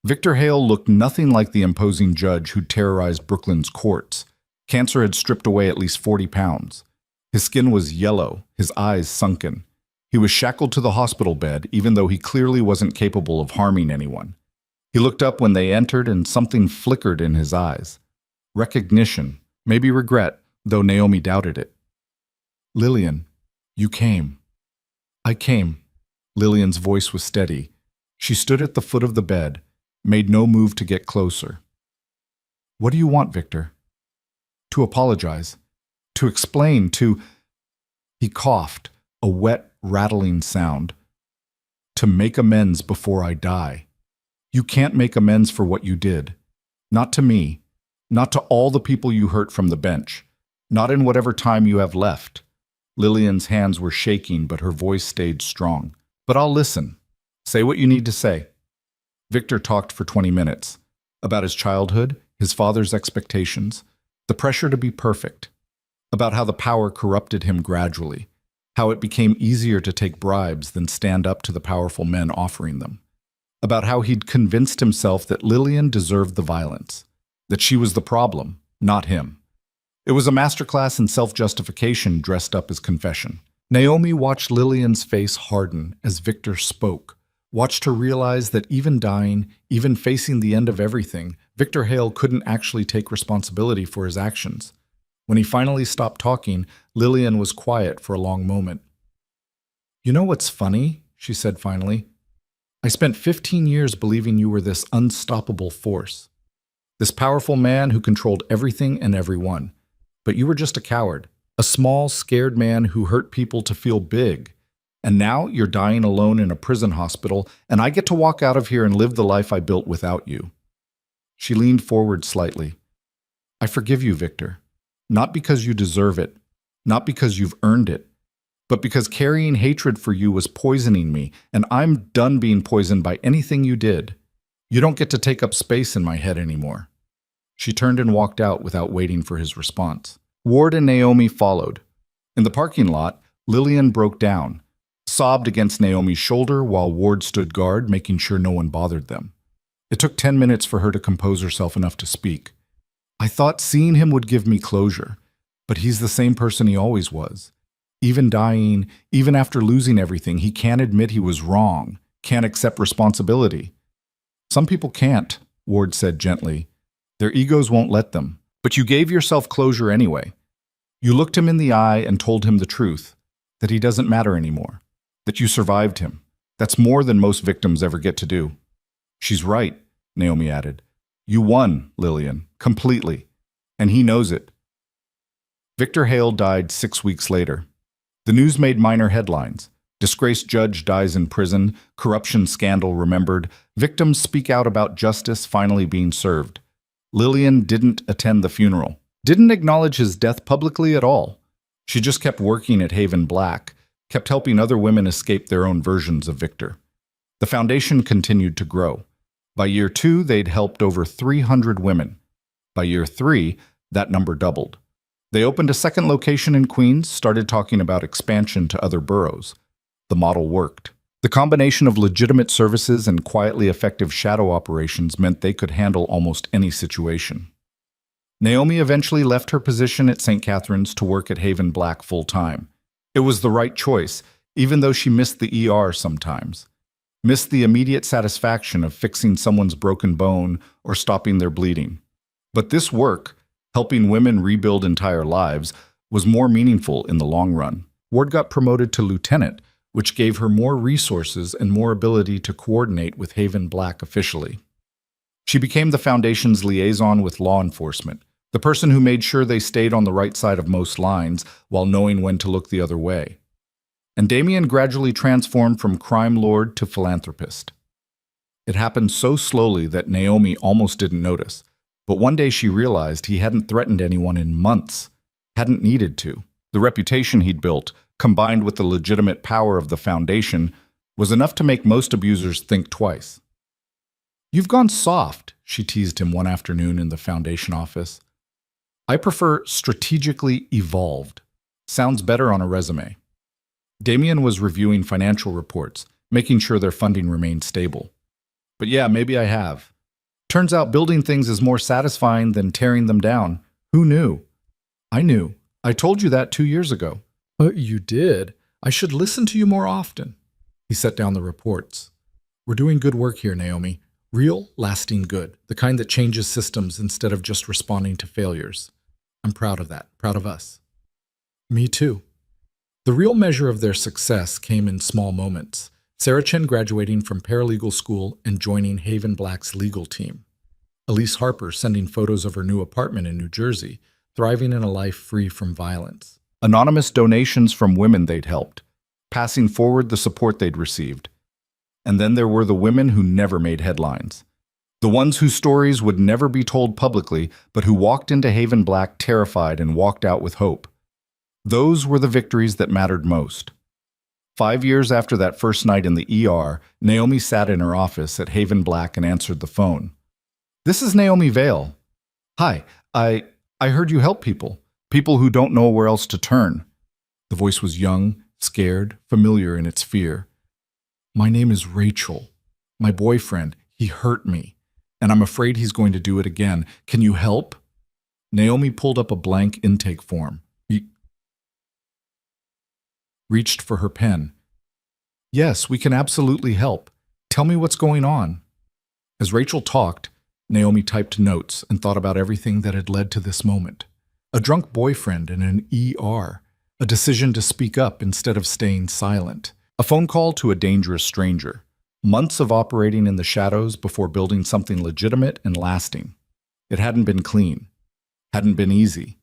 Victor Hale looked nothing like the imposing judge who terrorized Brooklyn's courts. Cancer had stripped away at least 40 pounds. His skin was yellow, his eyes sunken. He was shackled to the hospital bed, even though he clearly wasn't capable of harming anyone. He looked up when they entered, and something flickered in his eyes. Recognition, maybe regret, though Naomi doubted it. "Lillian, you came." "I came." Lillian's voice was steady. She stood at the foot of the bed, made no move to get closer. "What do you want, Victor?" "To apologize. To explain, to—" He coughed, a wet, rattling sound. "To make amends before I die. You can't make amends for what you did. Not to me. Not to all the people you hurt from the bench. Not in whatever time you have left." Lillian's hands were shaking, but her voice stayed strong. "But I'll listen. Say what you need to say." Victor talked for 20 minutes. About his childhood, his father's expectations, the pressure to be perfect. About how the power corrupted him gradually. how it became easier to take bribes than stand up to the powerful men offering them, about how he'd convinced himself that Lillian deserved the violence, that she was the problem, not him. It was a masterclass in self-justification dressed up as confession. Naomi watched Lillian's face harden as Victor spoke, watched her realize that even dying, even facing the end of everything, Victor Hale couldn't actually take responsibility for his actions. When he finally stopped talking, Lillian was quiet for a long moment. "You know what's funny?" she said finally. "I spent 15 years believing you were this unstoppable force, this powerful man who controlled everything and everyone. But you were just a coward, a small, scared man who hurt people to feel big. And now you're dying alone in a prison hospital, and I get to walk out of here and live the life I built without you." She leaned forward slightly. "I forgive you, Victor. Not because you deserve it, not because you've earned it, but because carrying hatred for you was poisoning me, and I'm done being poisoned by anything you did. You don't get to take up space in my head anymore." She turned and walked out without waiting for his response. Ward and Naomi followed. In the parking lot, Lillian broke down, sobbed against Naomi's shoulder while Ward stood guard, making sure no one bothered them. It took 10 minutes for her to compose herself enough to speak. "I thought seeing him would give me closure, but he's the same person he always was. Even dying, even after losing everything, he can't admit he was wrong, can't accept responsibility." "Some people can't," Ward said gently. "Their egos won't let them. But you gave yourself closure anyway. You looked him in the eye and told him the truth, that he doesn't matter anymore, that you survived him. That's more than most victims ever get to do." "She's right," Naomi added. "You won, Lillian, completely, and he knows it." Victor Hale died 6 weeks later. The news made minor headlines. Disgraced judge dies in prison, corruption scandal remembered, victims speak out about justice finally being served. Lillian didn't attend the funeral, didn't acknowledge his death publicly at all. She just kept working at Haven Black, kept helping other women escape their own versions of Victor. The foundation continued to grow. By year 2, they'd helped over 300 women. By year 3, that number doubled. They opened a second location in Queens, started talking about expansion to other boroughs. The model worked. The combination of legitimate services and quietly effective shadow operations meant they could handle almost any situation. Naomi eventually left her position at St. Catherine's to work at Haven Black full-time. It was the right choice, even though she missed the ER sometimes. Missed the immediate satisfaction of fixing someone's broken bone or stopping their bleeding. But this work, helping women rebuild entire lives, was more meaningful in the long run. Ward got promoted to lieutenant, which gave her more resources and more ability to coordinate with Haven Black officially. She became the Foundation's liaison with law enforcement, the person who made sure they stayed on the right side of most lines while knowing when to look the other way. And Damien gradually transformed from crime lord to philanthropist. It happened so slowly that Naomi almost didn't notice, but one day she realized he hadn't threatened anyone in months, hadn't needed to. The reputation he'd built, combined with the legitimate power of the Foundation, was enough to make most abusers think twice. "You've gone soft," she teased him one afternoon in the Foundation office. "I prefer strategically evolved. Sounds better on a resume." Damien was reviewing financial reports, making sure their funding remained stable. "But yeah, maybe I have. Turns out building things is more satisfying than tearing them down. Who knew?" "I knew. I told you that 2 years ago." "You did? I should listen to you more often." He set down the reports. "We're doing good work here, Naomi. Real, lasting good. The kind that changes systems instead of just responding to failures. I'm proud of that. Proud of us." "Me too." The real measure of their success came in small moments. Sarah Chen graduating from paralegal school and joining Haven Black's legal team. Elise Harper sending photos of her new apartment in New Jersey, thriving in a life free from violence. Anonymous donations from women they'd helped, passing forward the support they'd received. And then there were the women who never made headlines. The ones whose stories would never be told publicly, but who walked into Haven Black terrified and walked out with hope. Those were the victories that mattered most. 5 years after that first night in the ER, Naomi sat in her office at Haven Black and answered the phone. "This is Naomi Vale. Hi, I heard you help people who don't know where else to turn." The voice was young, scared, familiar in its fear. My name is Rachel. My boyfriend, he hurt me, and I'm afraid he's going to do it again. Can you help? Naomi pulled up a blank intake form. Reached for her pen. Yes, we can absolutely help. Tell me what's going on. As Rachel talked, Naomi typed notes and thought about everything that had led to this moment. A drunk boyfriend in an ER, a decision to speak up instead of staying silent, a phone call to a dangerous stranger, months of operating in the shadows before building something legitimate and lasting. It hadn't been clean, hadn't been easy.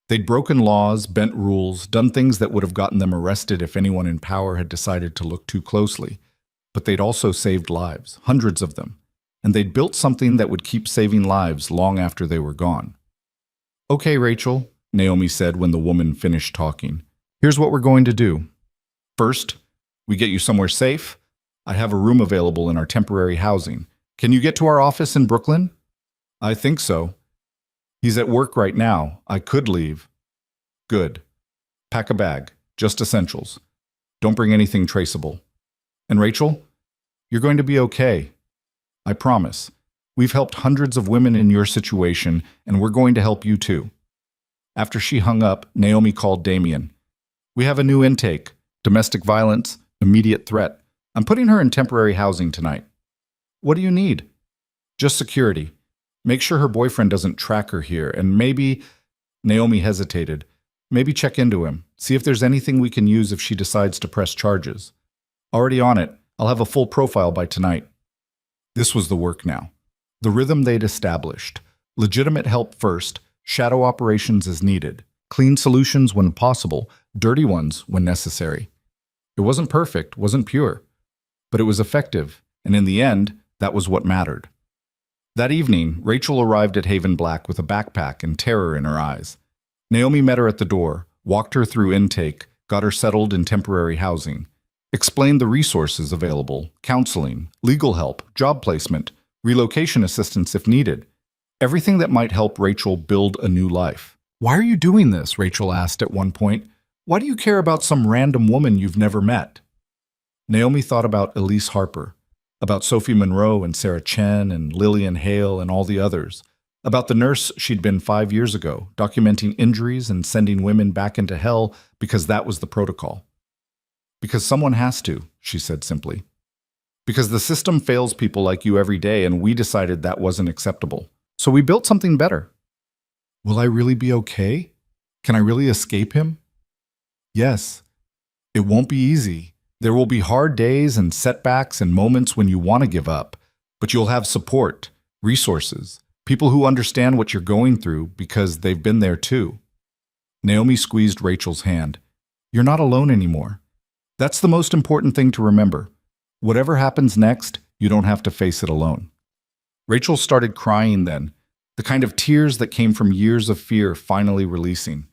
They'd broken laws, bent rules, done things that would have gotten them arrested if anyone in power had decided to look too closely. But they'd also saved lives, hundreds of them, and they'd built something that would keep saving lives long after they were gone. Okay, Rachel, Naomi said when the woman finished talking. Here's what we're going to do. First, we get you somewhere safe. I have a room available in our temporary housing. Can you get to our office in Brooklyn? I think so. He's at work right now. I could leave. Good. Pack a bag. Just essentials. Don't bring anything traceable. And Rachel, you're going to be okay. I promise. We've helped hundreds of women in your situation, and we're going to help you too. After she hung up, Naomi called Damien. We have a new intake. Domestic violence, immediate threat. I'm putting her in temporary housing tonight. What do you need? Just security. Make sure her boyfriend doesn't track her here, and maybe, Naomi hesitated, maybe check into him, see if there's anything we can use if she decides to press charges. Already on it. I'll have a full profile by tonight. This was the work now. The rhythm they'd established. Legitimate help first, shadow operations as needed, clean solutions when possible, dirty ones when necessary. It wasn't perfect, wasn't pure, but it was effective, and in the end, that was what mattered. That evening, Rachel arrived at Haven Black with a backpack and terror in her eyes. Naomi met her at the door, walked her through intake, got her settled in temporary housing, explained the resources available, counseling, legal help, job placement, relocation assistance if needed, everything that might help Rachel build a new life. Why are you doing this? Rachel asked at one point. Why do you care about some random woman you've never met? Naomi thought about Elise Harper, about Sophie Monroe and Sarah Chen and Lillian Hale and all the others, about the nurse she'd been 5 years ago, documenting injuries and sending women back into hell because that was the protocol. Because someone has to, she said simply. Because the system fails people like you every day, and we decided that wasn't acceptable. So we built something better. Will I really be okay? Can I really escape him? Yes. It won't be easy. There will be hard days and setbacks and moments when you want to give up, but you'll have support, resources, people who understand what you're going through because they've been there too. Naomi squeezed Rachel's hand. You're not alone anymore. That's the most important thing to remember. Whatever happens next, you don't have to face it alone. Rachel started crying then, the kind of tears that came from years of fear finally releasing.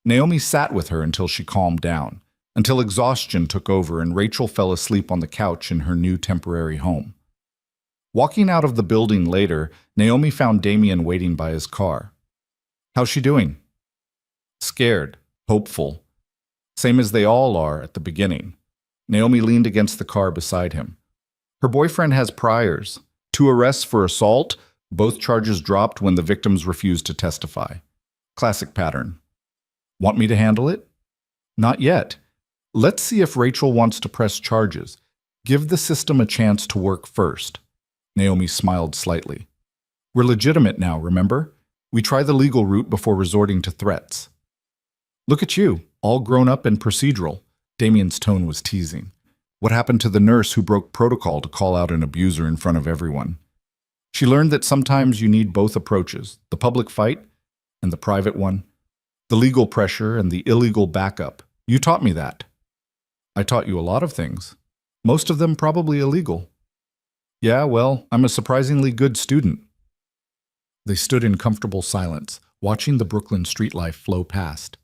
Naomi sat with her until she calmed down, until exhaustion took over and Rachel fell asleep on the couch in her new temporary home. Walking out of the building later, Naomi found Damien waiting by his car. How's she doing? Scared, hopeful. Same as they all are at the beginning. Naomi leaned against the car beside him. Her boyfriend has priors. 2 arrests for assault, both charges dropped when the victims refused to testify. Classic pattern. Want me to handle it? Not yet. Let's see if Rachel wants to press charges. Give the system a chance to work first. Naomi smiled slightly. We're legitimate now, remember? We try the legal route before resorting to threats. Look at you, all grown up and procedural. Damien's tone was teasing. What happened to the nurse who broke protocol to call out an abuser in front of everyone? She learned that sometimes you need both approaches, the public fight and the private one, the legal pressure and the illegal backup. You taught me that. I taught you a lot of things, most of them probably illegal. Yeah, well, I'm a surprisingly good student. They stood in comfortable silence, watching the Brooklyn street life flow past.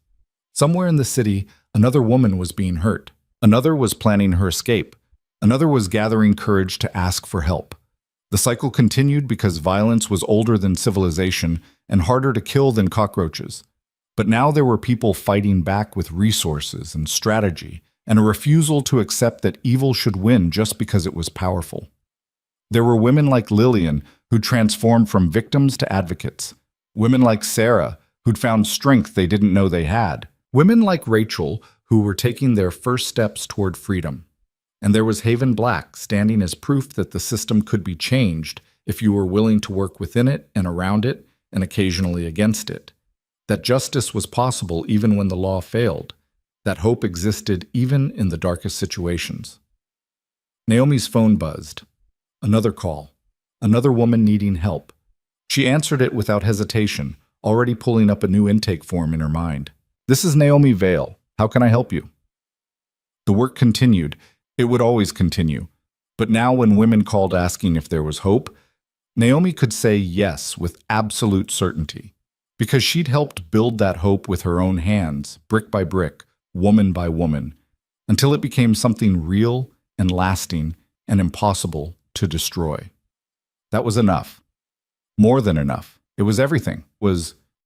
Somewhere in the city, another woman was being hurt. Another was planning her escape. Another was gathering courage to ask for help. The cycle continued because violence was older than civilization and harder to kill than cockroaches. But now there were people fighting back with resources and strategy, and a refusal to accept that evil should win just because it was powerful. There were women like Lillian who transformed from victims to advocates. Women like Sarah who'd found strength they didn't know they had. Women like Rachel who were taking their first steps toward freedom. And there was Haven Black standing as proof that the system could be changed if you were willing to work within it and around it and occasionally against it. That justice was possible even when the law failed. That hope existed even in the darkest situations. Naomi's phone buzzed. Another call. Another woman needing help. She answered it without hesitation, already pulling up a new intake form in her mind. "This is Naomi Vale. How can I help you?" The work continued. It would always continue. But now when women called asking if there was hope, Naomi could say yes with absolute certainty. Because she'd helped build that hope with her own hands, brick by brick, woman by woman, until it became something real and lasting and impossible to destroy. That was enough. More than enough. It was everything. It was